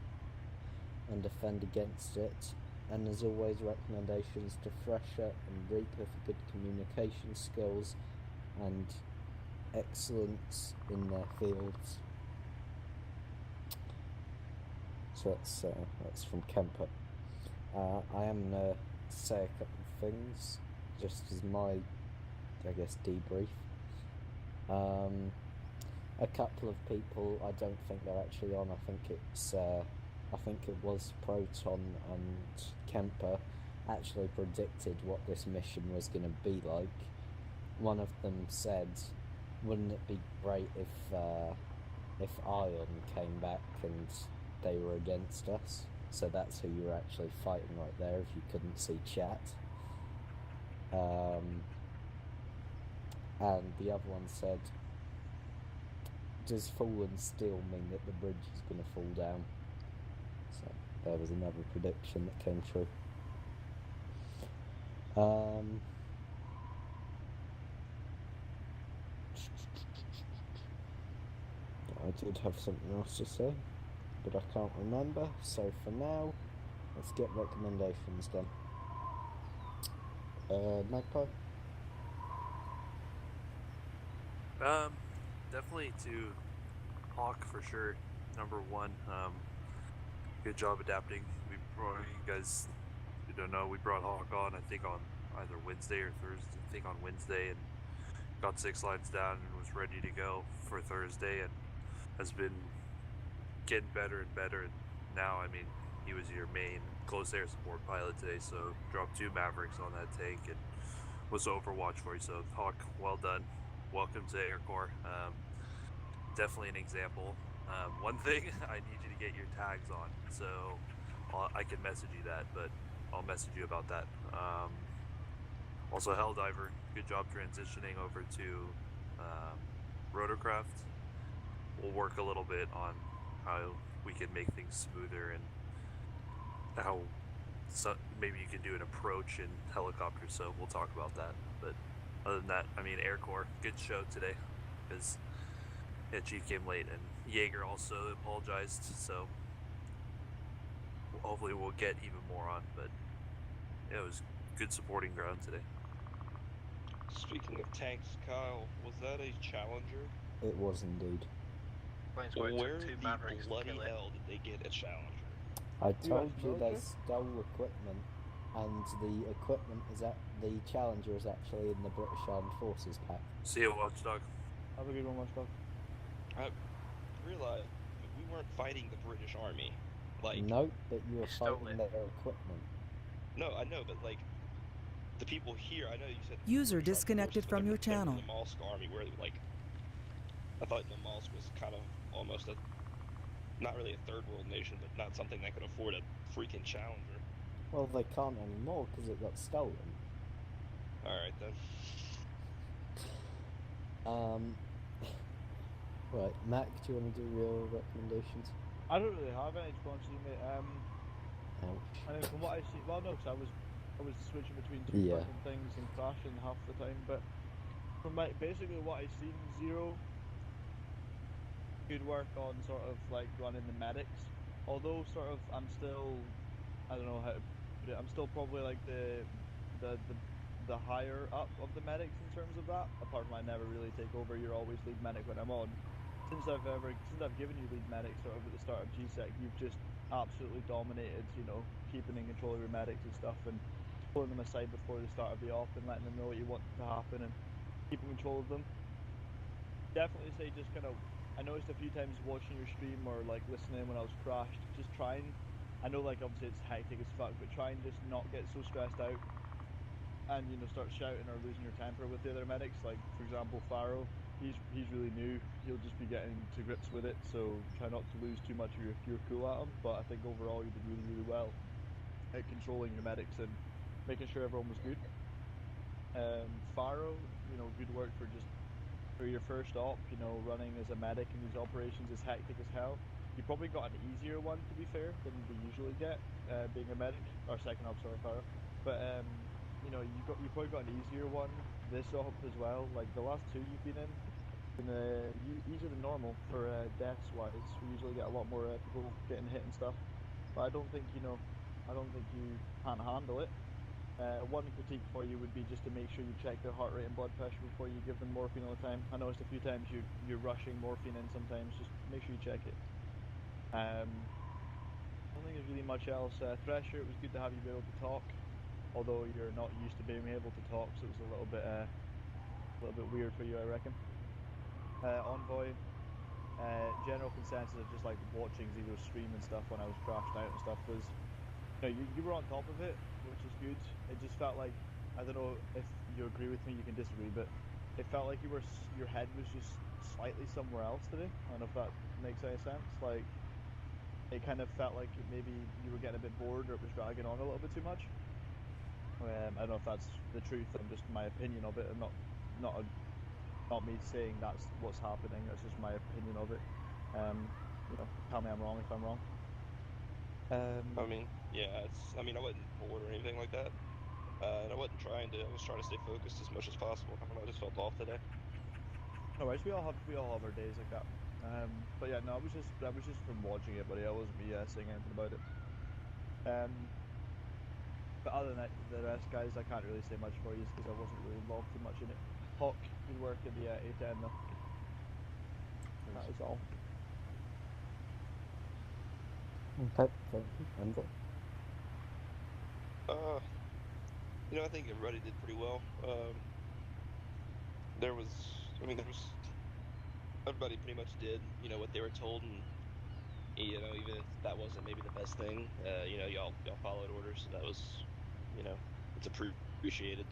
S21: and defend against it, and as always recommendations to Thresher and Reaper for good communication skills and excellence in their fields. So that's from Kemper. I am going to say a couple of things, just as my, I guess, debrief. A couple of people, I don't think they're actually on. I think it was Proton and Kemper actually predicted what this mission was going to be like. One of them said, wouldn't it be great if Ion came back and they were against us? So that's who you were actually fighting right there, if you couldn't see chat. And the other one said, does fallen steel mean that the bridge is going to fall down? So there was another prediction that came true. I did have something else to say, but I can't remember. So for now, let's get recommendations done. Magpie?
S23: Definitely to Hawk for sure. Number one, good job adapting. We brought you guys. You don't know, we brought Hawk on. I think on either Wednesday or Thursday. I think on Wednesday, and got 6 lines down and was ready to go for Thursday, and has been getting better and better. And now, I mean, he was your main close air support pilot today, so dropped 2 Mavericks on that tank and was Overwatch for you. So Hawk, well done. Welcome to Air Corps. Definitely an example. One thing, I need you to get your tags on, so I can message you that, but I'll message you about that. Also, Helldiver, good job transitioning over to Rotorcraft. We'll work a little bit on how we can make things smoother and how maybe you can do an approach in helicopter, so we'll talk about that. But other than that, I mean, Air Corps, good show today, because Chief came late, and Jaeger also apologized, so hopefully we'll get even more on, but yeah, it was good supporting ground today.
S11: Speaking of tanks, Kyle, was that a Challenger?
S21: It was indeed.
S11: Where the bloody hell did they get a Challenger?
S21: I told you they stole equipment, and the equipment is at the Challenger is actually in the British Armed Forces pack.
S23: See you, Watchdog.
S22: Have a good one, Watchdog.
S11: I realized we weren't fighting the British Army. Like,
S21: no, but you were fighting their equipment.
S11: No, I know, but like the people here, I know you said
S14: User disconnected from your channel.
S11: The Malsk Army, where like I thought the Malsk was kind of almost not really a third world nation, but not something that could afford a freaking Challenger.
S21: Well, they can't anymore because it got stolen.
S11: All right then.
S21: Right, Mac, do you want to do your recommendations?
S22: I don't really have any, to be honest with you, mate.
S21: Ouch.
S22: I mean, from what I see, well, no, because I was switching between 2 different things and crashing half the time. But from basically what I've seen, Zero, good work on sort of like running the medics. Although sort of I'm still, I don't know how to put it. I'm still probably like the higher up of the medics in terms of that. Apart from I never really take over. You're always lead medic when I'm on. Since I've given you lead medic sort of at the start of GSEC, you've just absolutely dominated, you know, keeping in control of your medics and stuff, and pulling them aside before the start of the op and letting them know what you want to happen and keeping control of them. Definitely say just kind of, I noticed a few times watching your stream or like listening when I was crashed, just try and, I know like obviously it's hectic as fuck, but try and just not get so stressed out and, you know, start shouting or losing your temper with the other medics. Like for example, Pharaoh, he's really new, he'll just be getting to grips with it, so try not to lose too much of your pure cool at him. But I think overall you did really, really well at controlling your medics and making sure everyone was good. Pharaoh, you know, good work for your first op, you know, running as a medic in these operations is hectic as hell. You probably got an easier one, to be fair, than we usually get, being a medic, or second op, sorry, Pharaoh. But you know, you probably got an easier one this op as well. Like the last 2 you've been in easier than normal for deaths wise. We usually get a lot more people getting hit and stuff. But I don't think you can't handle it. One critique for you would be just to make sure you check their heart rate and blood pressure before you give them morphine all the time. I noticed a few times you're rushing morphine in sometimes. Just make sure you check it. I don't think there's really much else. Thresher, it was good to have you be able to talk, although you're not used to being able to talk, so it was a little bit weird for you, I reckon. Envoy, general consensus of just like watching Zero stream and stuff when I was crashed out and stuff was, you know, you were on top of it, which is good. It just felt like, I don't know if you agree with me, you can disagree, but it felt like your head was just slightly somewhere else today. I don't know if that makes any sense. Like, it kind of felt like maybe you were getting a bit bored or it was dragging on a little bit too much. I don't know if that's the truth. I'm just my opinion of it. I'm not not me saying that's what's happening. That's just my opinion of it. You know, tell me I'm wrong if I'm wrong.
S11: I mean, yeah, I mean, I wasn't bored or anything like that. And I wasn't trying to. I was trying to stay focused as much as possible. I don't know. I just felt off today.
S22: No worries. We all have our days like that. But yeah, no, that was just from watching it, buddy. I wasn't me saying anything about it. But other than that, the rest, guys, I can't really say much for you because I wasn't really involved too much in it. Hawk, good work at the A10 though. That is all.
S21: Okay, thank you. Andrew?
S11: You know, I think everybody did pretty well. There was everybody pretty much did, you know, what they were told, and you know, even if that wasn't maybe the best thing, you know, y'all followed orders, so that was, you know, it's appreciated.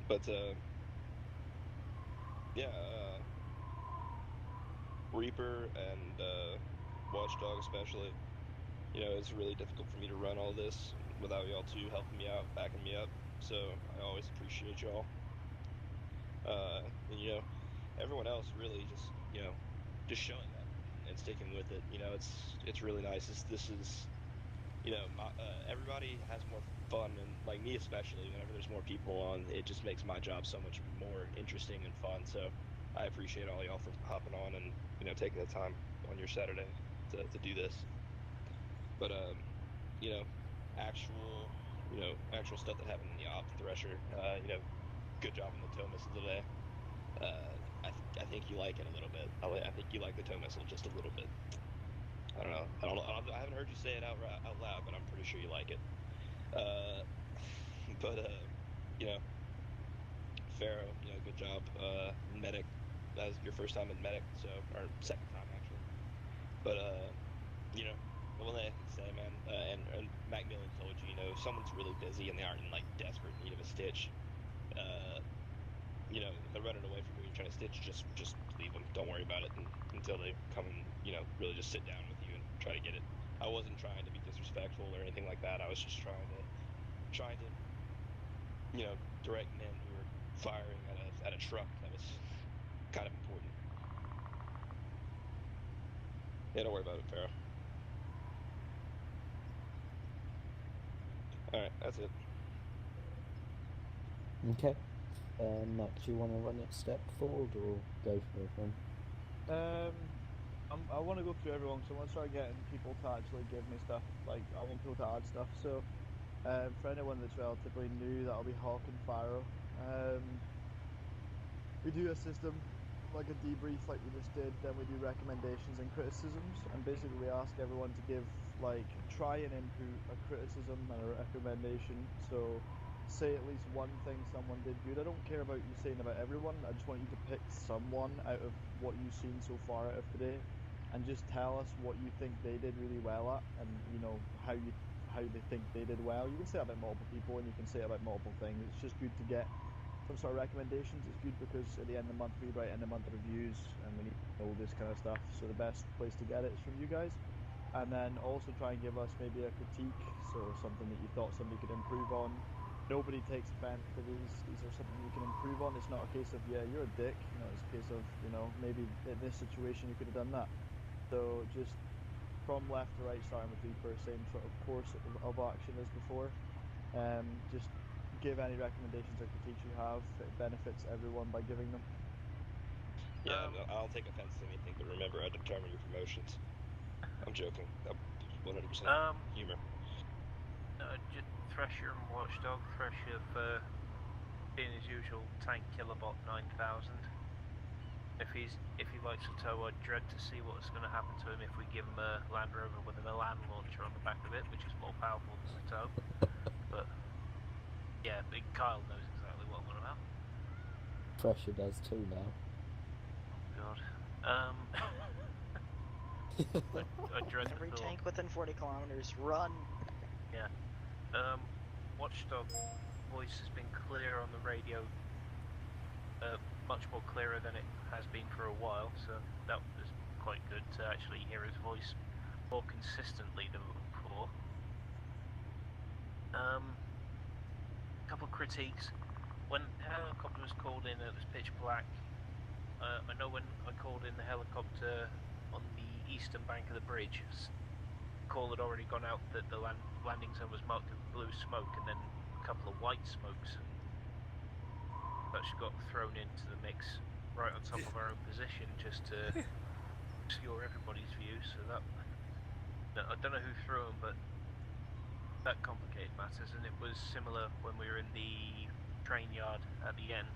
S11: But yeah, Reaper and Watchdog especially, you know, it's really difficult for me to run all this without y'all two helping me out, backing me up. So I always appreciate y'all. And you know, everyone else really just, you know, just showing up and sticking with it. You know, it's really nice. This is, you know, everybody has more fun, and like me especially, whenever there's more people on, it just makes my job so much more interesting and fun. So I appreciate all y'all for hopping on and, you know, taking the time on your Saturday to do this. But you know, actual stuff that happened in the op Thresher. You know, good job on the tow missile today. I think you like it a little bit. I think you like the tow missile just a little bit. I don't know. I haven't heard you say it out loud, but I'm pretty sure you like it. But you know, Pharaoh, you know, good job. Medic, that was your first time in medic, so, or second time actually. But you know, the one thing I can say, man, and Macmillan told you, you know, if someone's really busy and they aren't in like desperate need of a stitch, you know, if they're running away from you and you're trying to stitch, just leave them. Don't worry about it until they come and, you know, really just sit down with you and try to get it. I wasn't trying to be disrespectful or anything like that. I was just trying to, you know, direct men who were firing at a truck that was kind of important. Yeah, don't worry about it, Pharaoh. Alright, that's it.
S21: Okay. Max, do you want to run it step forward or go for everyone?
S22: I want to go through everyone, so I want to start getting people to actually give me stuff. Like, I want people to add stuff. So, for anyone that's relatively new, that'll be Hawk and Pharaoh. We do a system, like a debrief like we just did, then we do recommendations and criticisms, and basically we ask everyone to give, like, try and input a criticism and a recommendation. So say at least one thing someone did good. I don't care about you saying about everyone, I just want you to pick someone out of what you've seen so far out of today, and just tell us what you think they did really well at, and you know, how they think they did well. You can say it about multiple people and you can say it about multiple things. It's just good to get some sort of recommendations. It's good because at the end of the month we write end of month reviews and we need to know this kind of stuff, so the best place to get it is from you guys. And then also try and give us maybe a critique, so something that you thought somebody could improve on. Nobody takes offense to these are something you can improve on. It's not a case of, yeah, you're a dick, you know, it's a case of, you know, maybe in this situation you could have done that. So just from left to right, starting with Reaper, same sort of course of action as before. Just give any recommendations or critiques you have. It benefits everyone by giving them.
S11: Yeah, no, I'll take offense to anything, but remember, I determine your promotions. I'm joking. 100% humor.
S2: Just Thresher and Watchdog. Thresher for being his usual tank killerbot 9000. If he likes a tow, I'd dread to see what's going to happen to him if we give him a Land Rover with a Milan launcher on the back of it, which is more powerful than the tow. But yeah, Big Kyle knows exactly what I'm on about.
S21: Thresher does too now.
S2: Oh God. I dread
S12: Every
S2: the thought.
S12: tank within 40 kilometers, run!
S2: Yeah. Watchdog voice has been clear on the radio, much more clearer than it has been for a while, so that was quite good to actually hear his voice more consistently than before. Couple of critiques. when the helicopter was called in, it was pitch black. I know when I called in the helicopter on the eastern bank of the bridge, call had already gone out that the landing zone was marked with blue smoke, and then a couple of white smokes, and such got thrown into the mix right on top of our own position just to obscure everybody's view. So that, I don't know who threw them, but that complicated matters. And it was similar when we were in the train yard at the end.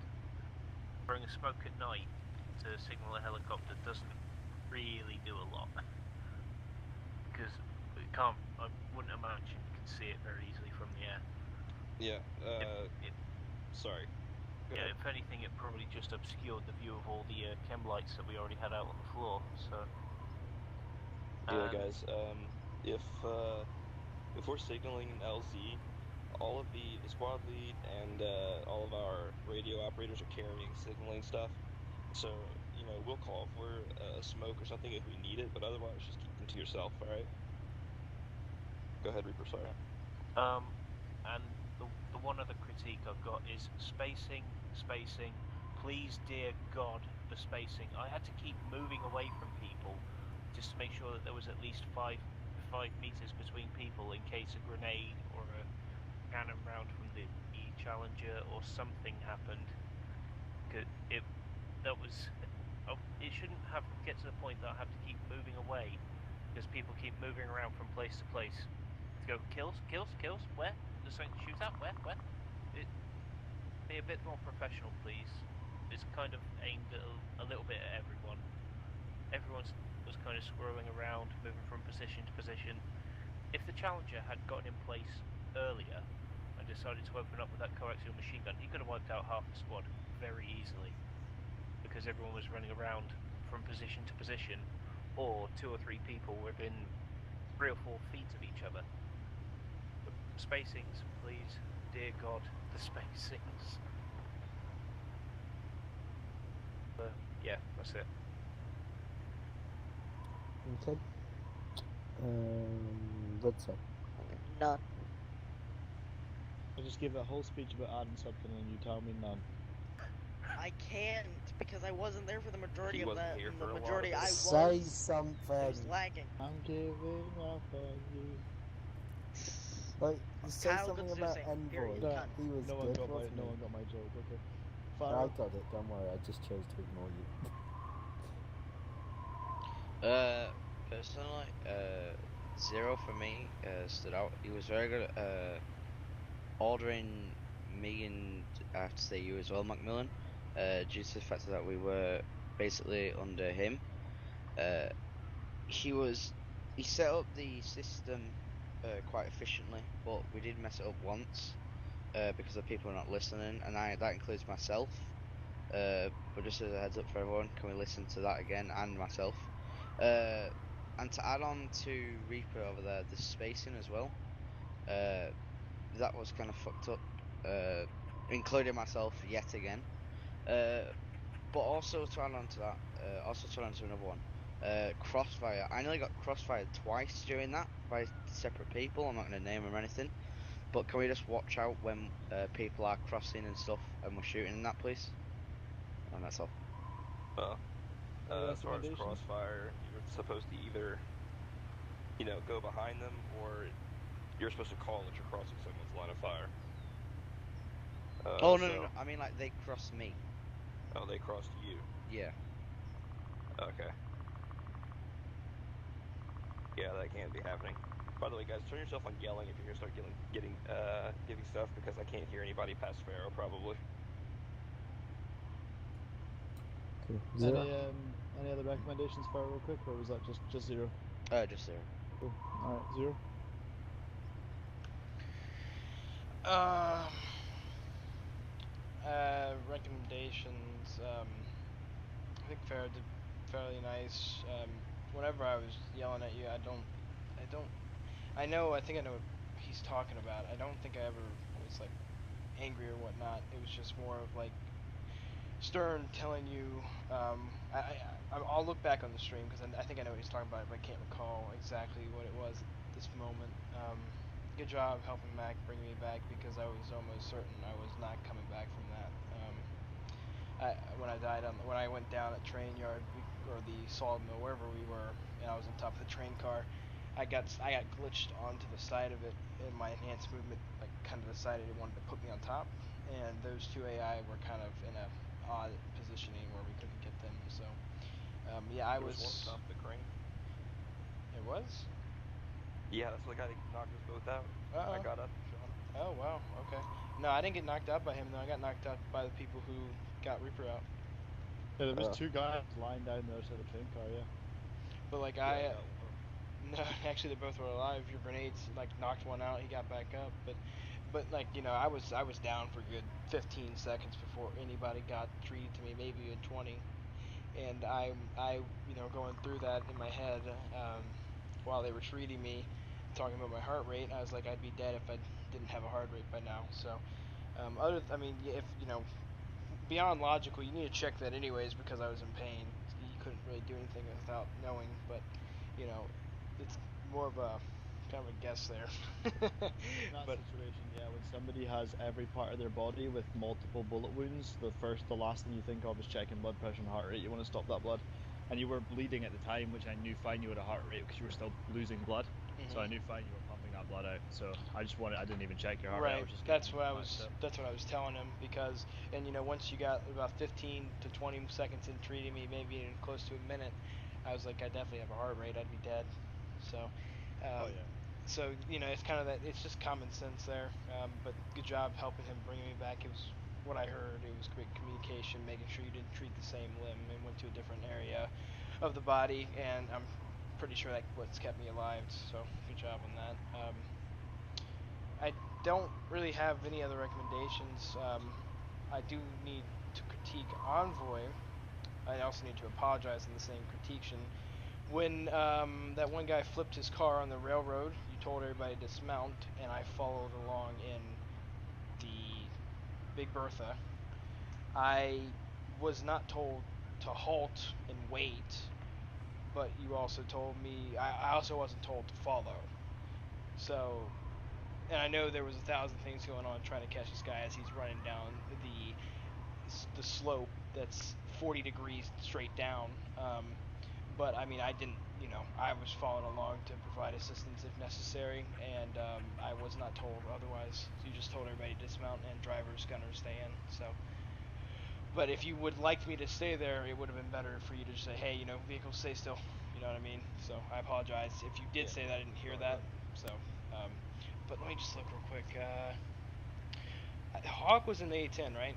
S2: Throwing a smoke at night to signal a helicopter doesn't really do a lot, because it can't. I wouldn't imagine you can see it very easily from the air.
S11: Yeah. Sorry. Go
S2: Yeah,
S11: ahead.
S2: if anything, it probably just obscured the view of all the chem lights that we already had out on the floor. So.
S11: Yeah, guys. If we're signaling an LZ, all of the squad lead and all of our radio operators are carrying signaling stuff. So, we'll call for a smoke or something if we need it, but otherwise just keep them to yourself, alright? Go ahead, Reaper, sorry.
S2: And the one other critique I've got is spacing. Please, dear God, the spacing. I had to keep moving away from people just to make sure that there was at least 5 meters between people in case a grenade or a cannon round from the Challenger or something happened. It shouldn't have get to the point that I have to keep moving away because people keep moving around from place to place to go kills. Where? There's something to shoot at. Where? Be a bit more professional, please. It's kind of aimed at a little bit at everyone. Everyone was kind of scrolling around, moving from position to position. If the Challenger had gotten in place earlier and decided to open up with that coaxial machine gun, he could have wiped out half the squad very easily, because everyone was running around from position to position, or 2 or 3 people within 3 or 4 feet of each other. But spacings, please, dear God, the spacings. Yeah, that's it.
S21: Okay. That's it.
S12: None.
S22: I just give a whole speech about adding something and you tell me none.
S12: I can't because I wasn't there for the majority
S11: He
S12: of
S11: wasn't
S12: that.
S11: here
S12: And
S11: for
S12: the
S11: a lot of
S12: majority
S11: it.
S12: I
S21: Say
S12: was.
S21: something.
S12: It was lagging.
S22: I'm giving up on you.
S21: Like, you say
S12: Kyle
S21: something
S12: Goods
S21: about
S12: saying,
S21: Envoy.
S12: period,
S22: No,
S12: cunt.
S21: He was
S22: no one
S21: good,
S22: got
S21: wasn't
S22: no
S21: he?
S22: one got my joke. Okay.
S21: I
S22: Fire.
S21: got it, don't worry, I just chose to ignore you.
S3: Personally, Zero for me stood out. He was very good at ordering me, and I have to say you as well, Macmillan, due to the fact that we were basically under him. He set up the system quite efficiently, but we did mess it up once because the people were not listening, and that includes myself. But just as a heads up for everyone, can we listen to that again, and myself? And to add on to Reaper over there, the spacing as well. That was kind of fucked up, including myself yet again. But also to add on to that, also to add on to another one, crossfire. I nearly got crossfired twice during that by separate people. I'm not going to name them or anything. But can we just watch out when people are crossing and stuff and we're shooting in that, please? And that's all.
S11: Well,
S22: Any
S11: as far as
S22: recommendations?
S11: crossfire, you're supposed to either, go behind them, or you're supposed to call that you're crossing someone's line of fire.
S3: No. I mean, like, they crossed me.
S11: Oh, they crossed you.
S3: Yeah.
S11: Okay. Yeah, that can be happening. By the way, guys, turn yourself on yelling if you're gonna start giving stuff, because I can't hear anybody past Pharaoh, probably.
S21: Okay.
S22: Any other recommendations for real quick, or was that just Zero?
S3: Just Zero.
S22: Cool. All right, Zero.
S13: Recommendations. I think Farrah did fairly nice. Whenever I was yelling at you, I think I know what he's talking about. I don't think I ever was like angry or whatnot. It was just more of like stern, telling you. I'll look back on the stream because I think I know what he's talking about, but I can't recall exactly what it was at this moment. good job helping Mac bring me back because I was almost certain I was not coming back from that. When I went down at train yard or the sawmill wherever we were, and I was on top of the train car, I got glitched onto the side of it, and my enhanced movement like kind of decided it wanted to put me on top, and those two AI were kind of in a odd positioning where we couldn't get them. So yeah, I
S11: There
S13: was.
S11: one top of the crane.
S13: It was.
S11: Yeah, that's the guy that knocked us both out.
S13: Uh-oh.
S11: I got up and shot him.
S13: Oh wow. Okay. No, I didn't get knocked out by him though. I got knocked out by the people who got Reaper out.
S22: Yeah, there was two guys lying down the other side of the train car, yeah.
S13: But like
S11: I got one.
S13: no, actually they both were alive. Your grenades like knocked one out. He got back up, but like I was down for a good 15 seconds before anybody got treated to me, maybe even 20. And I going through that in my head while they were treating me, talking about my heart rate. I was like, I'd be dead if I didn't have a heart rate by now. So if beyond logical, you need to check that anyways because I was in pain. You couldn't really do anything without knowing, but it's more of a kind of a guess there.
S22: In that situation, yeah, when somebody has every part of their body with multiple bullet wounds, the last thing you think of is checking blood pressure and heart rate. You want to stop that blood.
S1: And you were bleeding at the time, which I knew fine you had a heart rate because you were still losing blood. So I knew fine you were pumping that blood out. So I didn't even check your heart rate. I was just
S13: That's what I was telling him because, and once you got about 15 to 20 seconds in treating me, maybe even close to a minute, I was like, I definitely have a heart rate. I'd be dead. So, So it's kind of that. It's just common sense there. But good job helping him bringing me back. It was what I heard. It was great communication, making sure you didn't treat the same limb and went to a different area of the body. And I'm pretty sure that's what's kept me alive. So good job on that. I don't really have any other recommendations. I do need to critique Envoy. I also need to apologize in the same critiquetion. When that one guy flipped his car on the railroad, you told everybody to dismount, and I followed along in the Big Bertha. I was not told to halt and wait, but you also told me, I also wasn't told to follow. So, and I know there was 1,000 things going on trying to catch this guy as he's running down the slope that's 40 degrees straight down. But I mean, I didn't, I was following along to provide assistance if necessary, and I was not told otherwise. You just told everybody to dismount and drivers, gunners, stay in. So, but if you would like me to stay there, it would have been better for you to just say, hey, vehicles stay still. You know what I mean? So I apologize if you did say that. I didn't hear that. So, but let me just look real quick. Hawk was in the A10, right?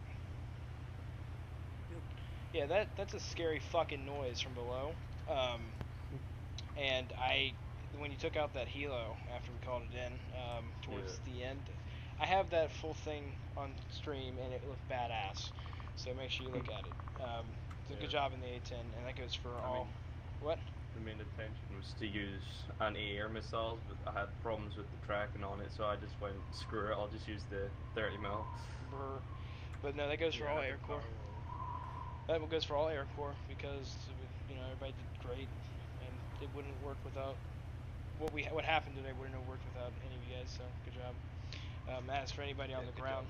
S13: Yeah, that's a scary fucking noise from below. And when you took out that helo after we called it in, towards the end, I have that full thing on stream and it looked badass. So make sure you look at it. It's a good job in the A10, and that goes for all. What?
S20: The main intention was to use anti-air missiles, but I had problems with the tracking on it, so I just went, screw it, I'll just use the 30 mil.
S13: But no, that goes for all Air Corps. That goes for all Air Corps because everybody did great, and it wouldn't work without what happened today. Wouldn't have worked without any of you guys. So good job. As for anybody on the ground,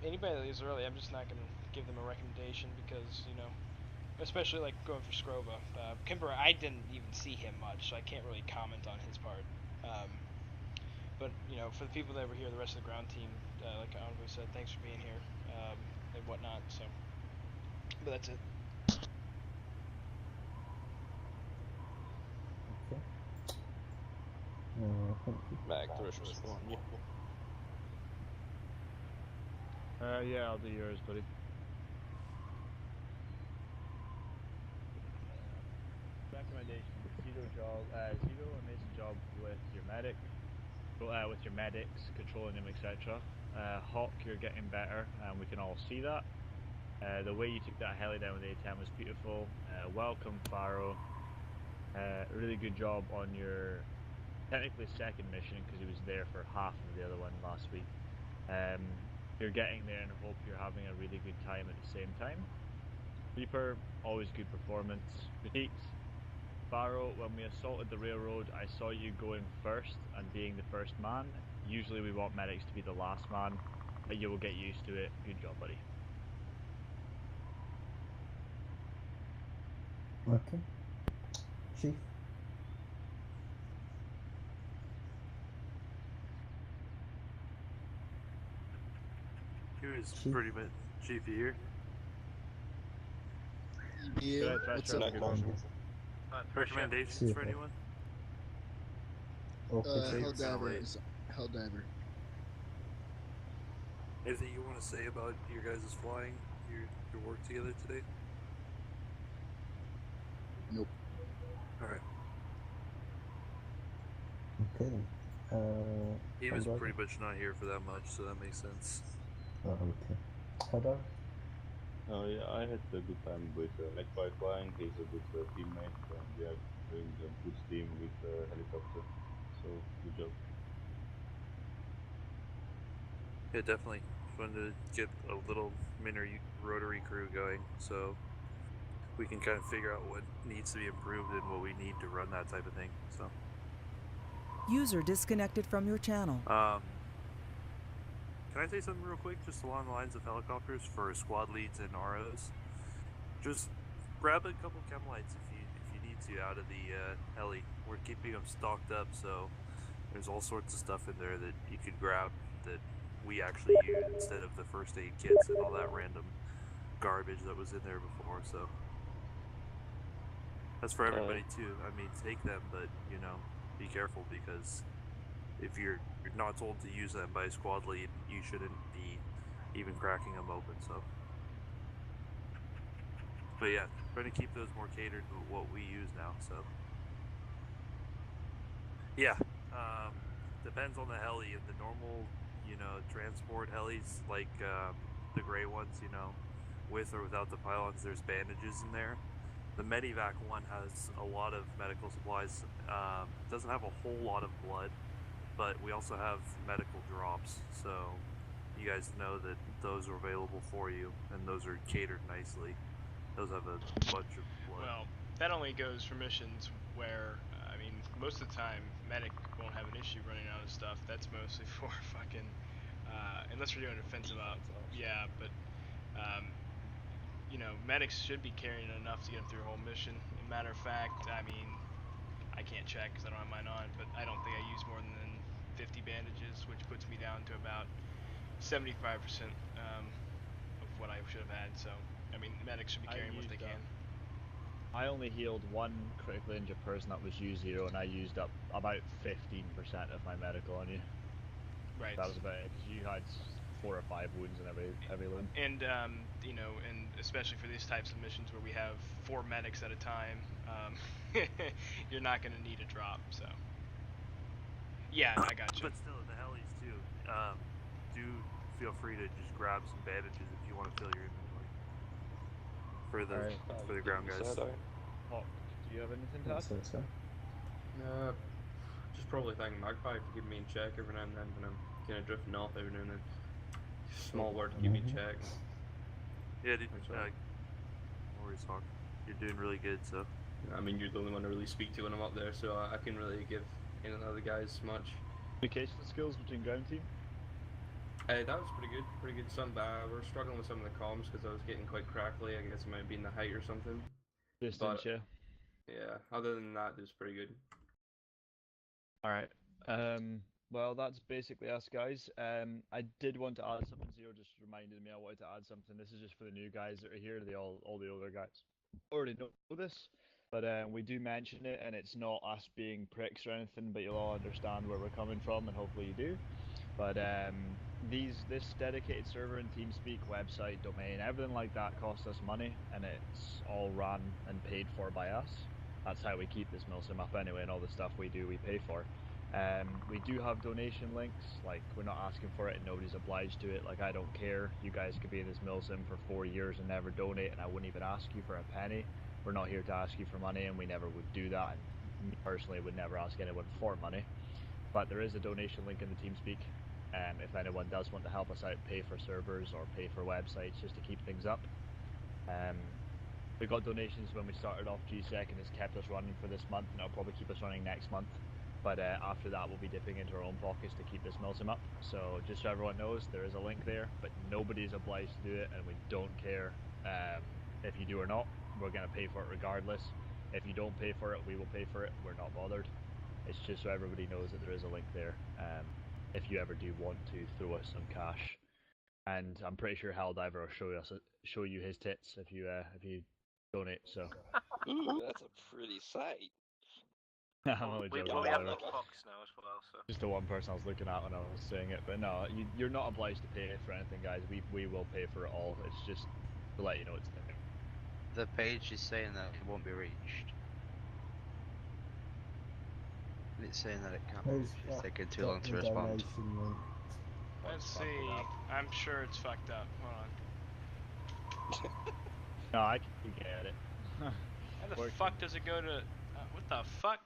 S13: anybody that leaves early, I'm just not gonna give them a recommendation because especially like going for Scrova. Kimber, I didn't even see him much, so I can't really comment on his part. But for the people that were here, the rest of the ground team, like Envoy said, thanks for being here and whatnot. So, but that's it.
S11: Mac, Thrush was on you.
S1: Yeah, I'll do yours, buddy. Recommendation: Zero, amazing job with your with your medics, controlling them, etc. Hawk, you're getting better, and we can all see that. The way you took that heli down with the A10 was beautiful. Welcome, Faro. Really good job on your technically second mission because he was there for half of the other one last week. You're getting there, and I hope you're having a really good time at the same time. Reaper, always good performance. Critiques, Barrow, when we assaulted the railroad, I saw you going first and being the first man. Usually we want medics to be the last man, but you will get used to it. Good job, buddy.
S21: Okay. Chief.
S23: Here's
S21: Chief.
S23: pretty much Chief here.
S7: Yeah, what's up?
S23: Recommendations for anyone?
S7: Helldiver is Helldiver.
S23: Anything you want to say about your guys' flying, your work together today?
S7: Nope.
S23: Alright.
S21: Okay then.
S23: He was
S21: Helldiver?
S23: pretty much not here for that much, so that makes sense.
S21: Oh, okay. Helldiver?
S5: Oh yeah, I had a good time with McFly flying. He's a good teammate, and we are doing a good team with helicopter. So good job.
S23: Yeah, definitely. Just wanted to get a little mini rotary crew going, so we can kind of figure out what needs to be improved and what we need to run that type of thing. So.
S14: User disconnected from your channel.
S23: Can I say something real quick, just along the lines of helicopters for squad leads and ROs? Just grab a couple chem lights if you need to out of the heli. We're keeping them stocked up, so there's all sorts of stuff in there that you could grab that we actually use instead of the first aid kits and all that random garbage that was in there before. So that's for everybody too. I mean, take them, but you know, be careful, because if you're not told to use them by a squad lead, you shouldn't be even cracking them open. So, but yeah, trying to keep those more catered to what we use now. So, yeah, depends on the heli. And the normal, you know, transport helis, like the gray ones, you know, with or without the pylons, there's bandages in there. The Medivac one has a lot of medical supplies. Doesn't have a whole lot of blood, but we also have medical drops, so you guys know that those are available for you, and those are catered nicely. Those have a bunch of blood.
S13: Well, that only goes for missions where, I mean, most of the time, medic won't have an issue running out of stuff. That's mostly for fucking, unless we're doing defensive up. Yeah, but, you know, medics should be carrying enough to get them through a whole mission. As a matter of fact, I mean, I can't check because I don't have mine on, but I don't think I use more than 50 bandages, which puts me down to about 75% of what I should have had. So, I mean, medics should be carrying what they can.
S1: I only healed one critically injured person, that was U0, and I used up about 15% of my medical on you.
S13: Right.
S1: That was about it, because you had 4 or 5 wounds in every limb.
S13: And, you know, and especially for these types of missions where we have 4 medics at a time, you're not going to need a drop, so. Yeah, I got you.
S23: But still, the helis too, do feel free to just grab some bandages if you want to fill your inventory. For the ground guys.
S1: Hawk, do you have anything to add?
S20: Just probably thank Magpie for keeping me in check every now and then when I'm kind of drifting off every now and then. Small word to keep me in check.
S23: Yeah, dude. No worries, Hawk. You're doing really good, so.
S20: I mean, you're the only one to really speak to when I'm up there, so I can really give any of the other guys much.
S1: Communication skills between ground team?
S20: That was pretty good. We're struggling with some of the comms because I was getting quite crackly. I guess it might be in the height or something.
S1: Distance, yeah.
S20: Yeah, other than that, it was pretty good.
S1: Alright. Well, that's basically us, guys. I did want to add something. Zero just reminded me I wanted to add something. This is just for the new guys that are here. All the older guys already know this, but we do mention it, and it's not us being pricks or anything, but you'll all understand where we're coming from, and hopefully you do. But this dedicated server and TeamSpeak website, domain, everything like that costs us money, and it's all run and paid for by us. That's how we keep this milsim up anyway, and all the stuff we do we pay for. We do have donation links, like we're not asking for it and nobody's obliged to it. Like, I don't care, you guys could be in this milsim for 4 years and never donate, and I wouldn't even ask you for a penny. We're not here to ask you for money, and we never would do that, and me personally would never ask anyone for money. But there is a donation link in the TeamSpeak. If anyone does want to help us out, pay for servers or pay for websites just to keep things up. We got donations when we started off GSEC, and it's kept us running for this month, and it'll probably keep us running next month. But after that, we'll be dipping into our own pockets to keep this milsim up. So just so everyone knows, there is a link there, but nobody is obliged to do it, and we don't care if you do or not. We're going to pay for it regardless. If you don't pay for it, we will pay for it. We're not bothered. It's just so everybody knows that there is a link there. If you ever do want to throw us some cash, and I'm pretty sure Helldiver will show you his tits if you donate. So.
S11: Ooh, that's a pretty sight.
S1: I'm only joking.
S2: We have like Fox now as well, so.
S1: Just the one person I was looking at when I was saying it, but no, you're not obliged to pay for anything, guys. We will pay for it all. It's just to let you know it's there.
S3: The page is saying that it won't be reached. It's saying that it can't be reached. It's taking too long to respond.
S13: Let's see. I'm sure it's fucked up. Hold on.
S1: No, I can get it.
S13: How the fuck does it go to? What the fuck?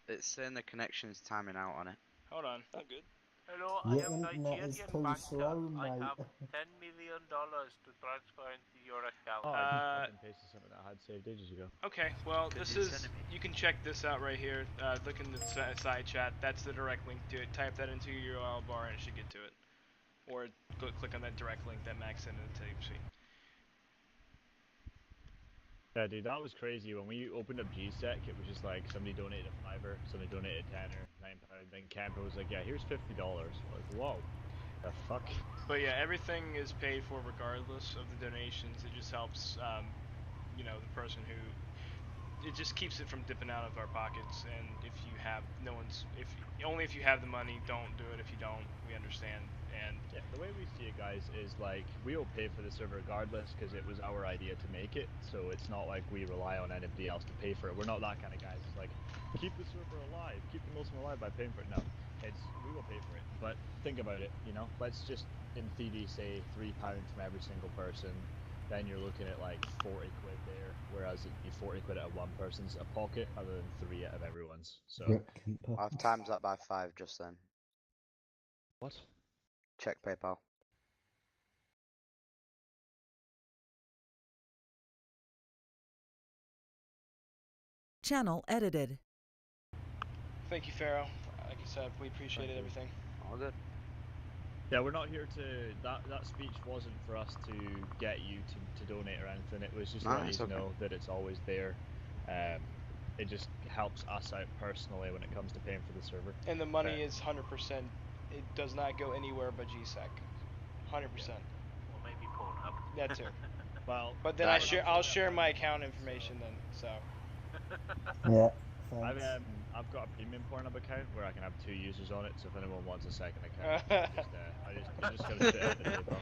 S3: It's saying the connection's timing out on it.
S13: Hold on.
S11: I'm good.
S2: Hello,
S21: Your
S2: I am
S21: internet is
S2: Nigerian
S21: too
S2: banker.
S21: slow,
S2: I
S21: mate.
S2: have $10 million to transfer into your account.
S1: Oh, I just pasted something that I had saved ages ago.
S13: Okay, well,
S2: Could
S13: this
S2: you
S13: is.
S2: send it me?
S13: You can check this out right here. Look in the side chat. That's the direct link to it. Type that into your URL bar and it should get to it. Or go click on that direct link that Max sent in the tape sheet.
S1: Yeah, dude, that was crazy. When we opened up GSEC, it was just like somebody donated a $5, somebody donated a $10, £9. Then Camper was like, "Yeah, here's $50." Like, whoa, the fuck.
S13: But yeah, everything is paid for regardless of the donations. It just helps, you know, the person who. It just keeps it from dipping out of our pockets. And if you have only if you have the money, don't do it. If you don't, we understand. And
S1: yeah, the way we see it, guys, is like we will pay for the server regardless because it was our idea to make it. So it's not like we rely on anybody else to pay for it. We're not that kind of guys. It's like keep the server alive, keep the milsim alive by paying for it. No, we will pay for it. But think about it, you know. Let's just in theory say £3 from every single person. Then you're looking at like 40 quid there, whereas it'd be 40 quid out of one person's a pocket, other than 3 out of everyone's. So
S3: I've times that by 5 just then.
S1: What?
S3: Check PayPal.
S14: Channel edited.
S13: thank you, Pharaoh. Like you said, we appreciated everything.
S3: All good.
S1: yeah, we're not here to. That speech wasn't for us to get you to donate or anything. It was just to let
S3: it's
S1: you
S3: okay.
S1: know that it's always there. It just helps us out personally when it comes to paying for the server.
S13: And the money is 100%. It does not go anywhere but GSEC. 100%.
S2: Or maybe Pornhub.
S13: That too.
S1: Well,
S13: but then I'll share my account information then. So.
S21: Yeah.
S1: I've got a premium Pornhub account where I can have 2 users on it. So if anyone wants a second account, I just gotta sit at the table.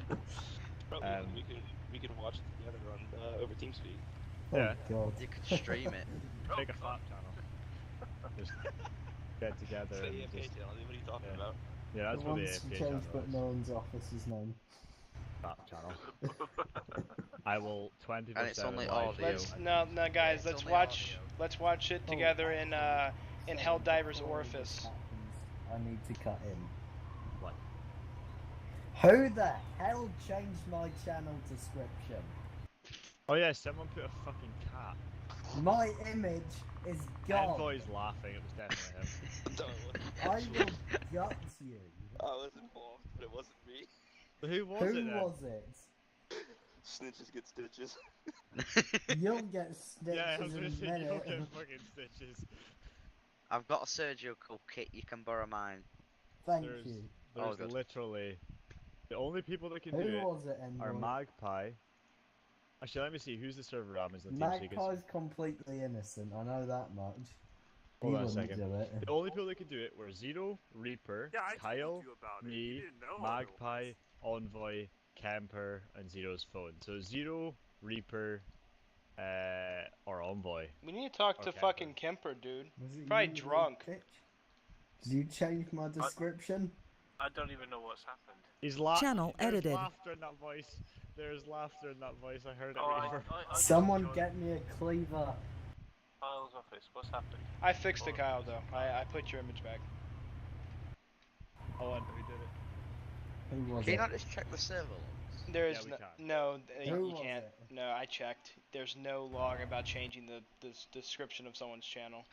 S11: Probably we could watch it together on over TeamSpeak.
S1: Yeah.
S21: God.
S3: You could stream it.
S1: Take a flap channel. Just get together.
S11: It's the
S1: and
S11: AFK
S1: just,
S11: channel. What are you talking about?
S1: Yeah, that's
S21: It
S1: what the
S21: wants to
S1: AFK
S21: change
S1: channel
S21: but
S1: is.
S21: no one's office's name.
S1: Flap channel. I will 24/7
S3: And it's only
S1: live
S3: audio.
S1: video.
S13: No, guys.
S3: Yeah,
S13: let's watch it together in Helldiver's
S21: Before
S13: orifice.
S21: this happens, I need to cut in.
S1: What?
S21: Who the hell changed my channel description?
S1: Oh yeah, someone put a fucking cat.
S21: My image is gone.
S1: Envoy's laughing, it was definitely him.
S21: I will gut you.
S11: I was involved, but it wasn't me.
S1: Who was it then?
S21: Who was it?
S11: Snitches get stitches.
S21: You'll get stitches
S1: Yeah, I was
S21: in
S1: gonna
S21: a
S1: say you'll
S21: minute.
S1: get fucking stitches.
S3: I've got a Zer0Cool kit. You can borrow mine.
S21: Thank
S1: There's
S21: you.
S3: good.
S1: literally the only people that can
S21: Who
S1: do it
S21: was it, Envoy?
S1: are Magpie. Actually, let me see who's the server admins in the team. So you can
S21: Magpie's completely innocent, I know that much.
S1: Hold
S21: he
S1: on a
S21: wouldn't
S1: second.
S21: do it.
S1: The only people that could do it were Zero, Reaper,
S23: Yeah, I
S1: Kyle,
S23: told you about it. You
S1: me,
S23: didn't know
S1: Magpie, Envoy, Camper, and Zero's phone. So Zero, Reaper, or Envoy.
S13: We need to talk
S1: Or
S13: to
S1: Camper.
S13: fucking Kemper, dude.
S21: Was it
S13: Probably
S21: you, little
S13: drunk.
S21: bitch? Did you change my description?
S2: I don't even know what's happened.
S1: He's laughing.
S14: Channel
S1: There's
S14: edited.
S1: laughter in that voice. There's laughter in that voice. I heard it.
S2: Oh,
S1: Reaper.
S21: Someone get me a cleaver.
S2: Kyle's office. What's happened?
S13: I fixed it, Kyle, though. I put your image back.
S1: Oh, and we did it.
S21: Who was
S3: Can you
S21: it?
S3: not just check the server logs?
S13: There's
S1: Yeah, we can.
S21: Who
S13: you
S21: was
S13: can't.
S21: it?
S13: No, I checked. There's no log about changing the description of someone's channel.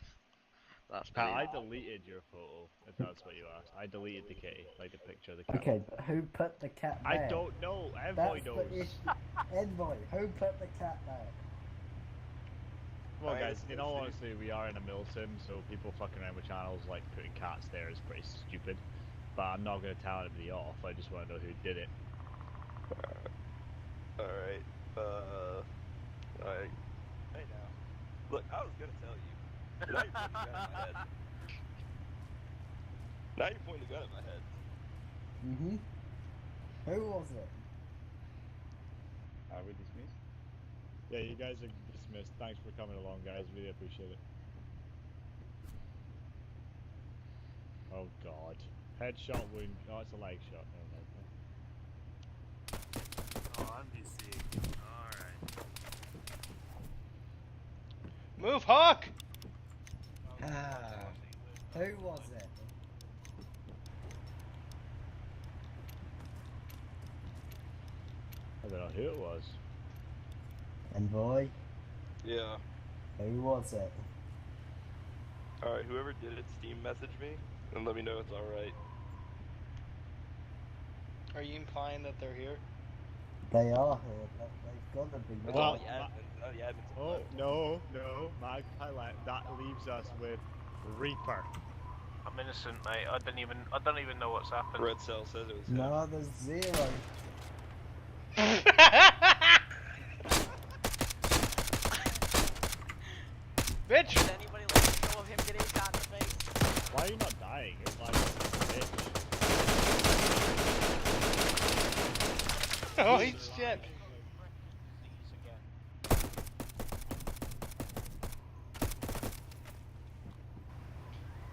S3: That's
S1: Pat, I deleted your photo, if that's what you asked. I deleted the kitty, like the picture of the cat.
S21: Okay, but who put the cat there?
S1: I don't know. Envoy
S21: That's
S1: knows.
S21: the issue. Envoy, who put the cat there?
S1: Well, guys, in all honesty, we are in a mill sim, so people fucking around with channels like putting cats there is pretty stupid. But I'm not going to tell anybody off. I just want to know who did it.
S11: Alright. Alright. Hey now. Look, I was gonna tell you. But now you're pointing a gun at my head. Now you're pointing a gun at my head.
S21: Mm-hmm. Who was it?
S5: Are we dismissed?
S1: Yeah, you guys are dismissed. Thanks for coming along, guys. Really appreciate it. Oh, God. Headshot wound. Oh, it's a leg shot. Never mind.
S23: Oh, I'm DC. Alright.
S13: Move, Hawk!
S21: Who was it?
S1: I don't know who it was.
S21: Envoy,
S11: Yeah.
S21: who was it?
S11: Alright, whoever did it, Steam message me and let me know it's alright.
S13: Are you implying that they're here?
S21: They are here. They've got to be.
S11: It's
S1: Well,
S11: all the admins. None of the admins.
S1: Oh, no, no. Mag highlight. That leaves us with Reaper.
S2: I'm innocent, mate. I don't even know what's happened.
S11: Red Cell says it was him.
S21: No, there's zero.
S13: Bitch!
S12: Did anybody let me know of him getting shot in the face?
S1: Why are you not dying? It's like, bitch.
S13: Holy shit!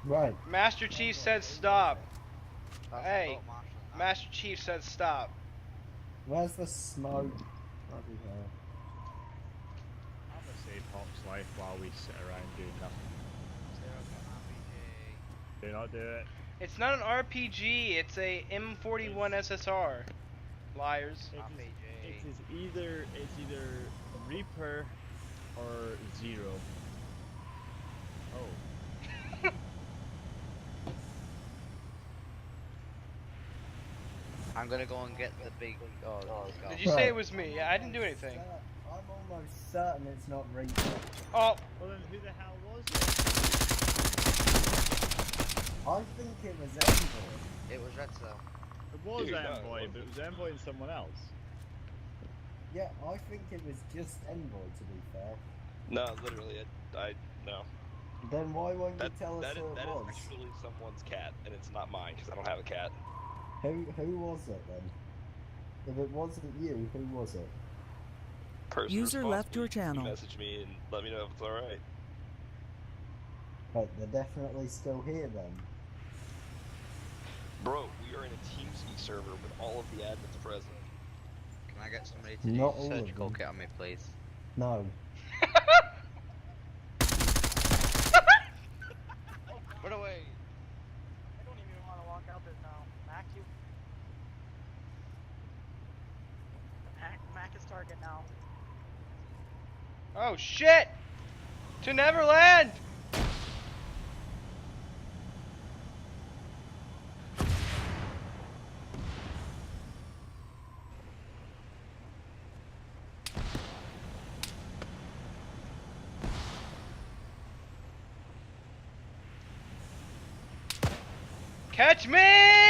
S21: Right.
S13: Master Chief said stop. Hey, Master Chief said stop.
S21: Where's the smoke? Bloody hell.
S1: I'm gonna save Hawk's life while we sit around doing nothing. Do not do it.
S13: It's not an RPG, it's a M41 SSR. Liars.
S1: It is either Reaper or Zero. Oh.
S3: I'm gonna go and get the big. Oh,
S13: Did you say it was me? Yeah, I didn't do anything.
S21: I'm almost certain it's not Reaper.
S13: Oh.
S1: Well then, who the hell was it?
S21: I think it was Envoy.
S3: It was Red Cell.
S1: It was
S11: Dude, no,
S1: Envoy, but it was Envoy and someone else.
S21: Yeah, I think it was just Envoy, to be fair.
S11: No, literally, no.
S21: Then why won't you tell us
S11: That
S21: who
S11: is
S21: it was?
S11: actually someone's cat, and it's not mine because I don't have a cat.
S21: Who was it then? If it wasn't you, who was it?
S11: Person
S14: User left your
S11: responsible,
S14: channel.
S11: Message me and let me know if it's all right.
S21: Right, they're definitely still here then.
S11: Bro, we are in a TeamSpeak server with all of the admins present.
S3: Can I get somebody to
S21: Not
S3: do
S21: all of
S3: surgical
S21: them.
S3: kit on me, please?
S21: No.
S3: Run away!
S12: I don't even want to walk out there now. Mac, you. Mac is target now.
S13: Oh shit! To Neverland! Catch me!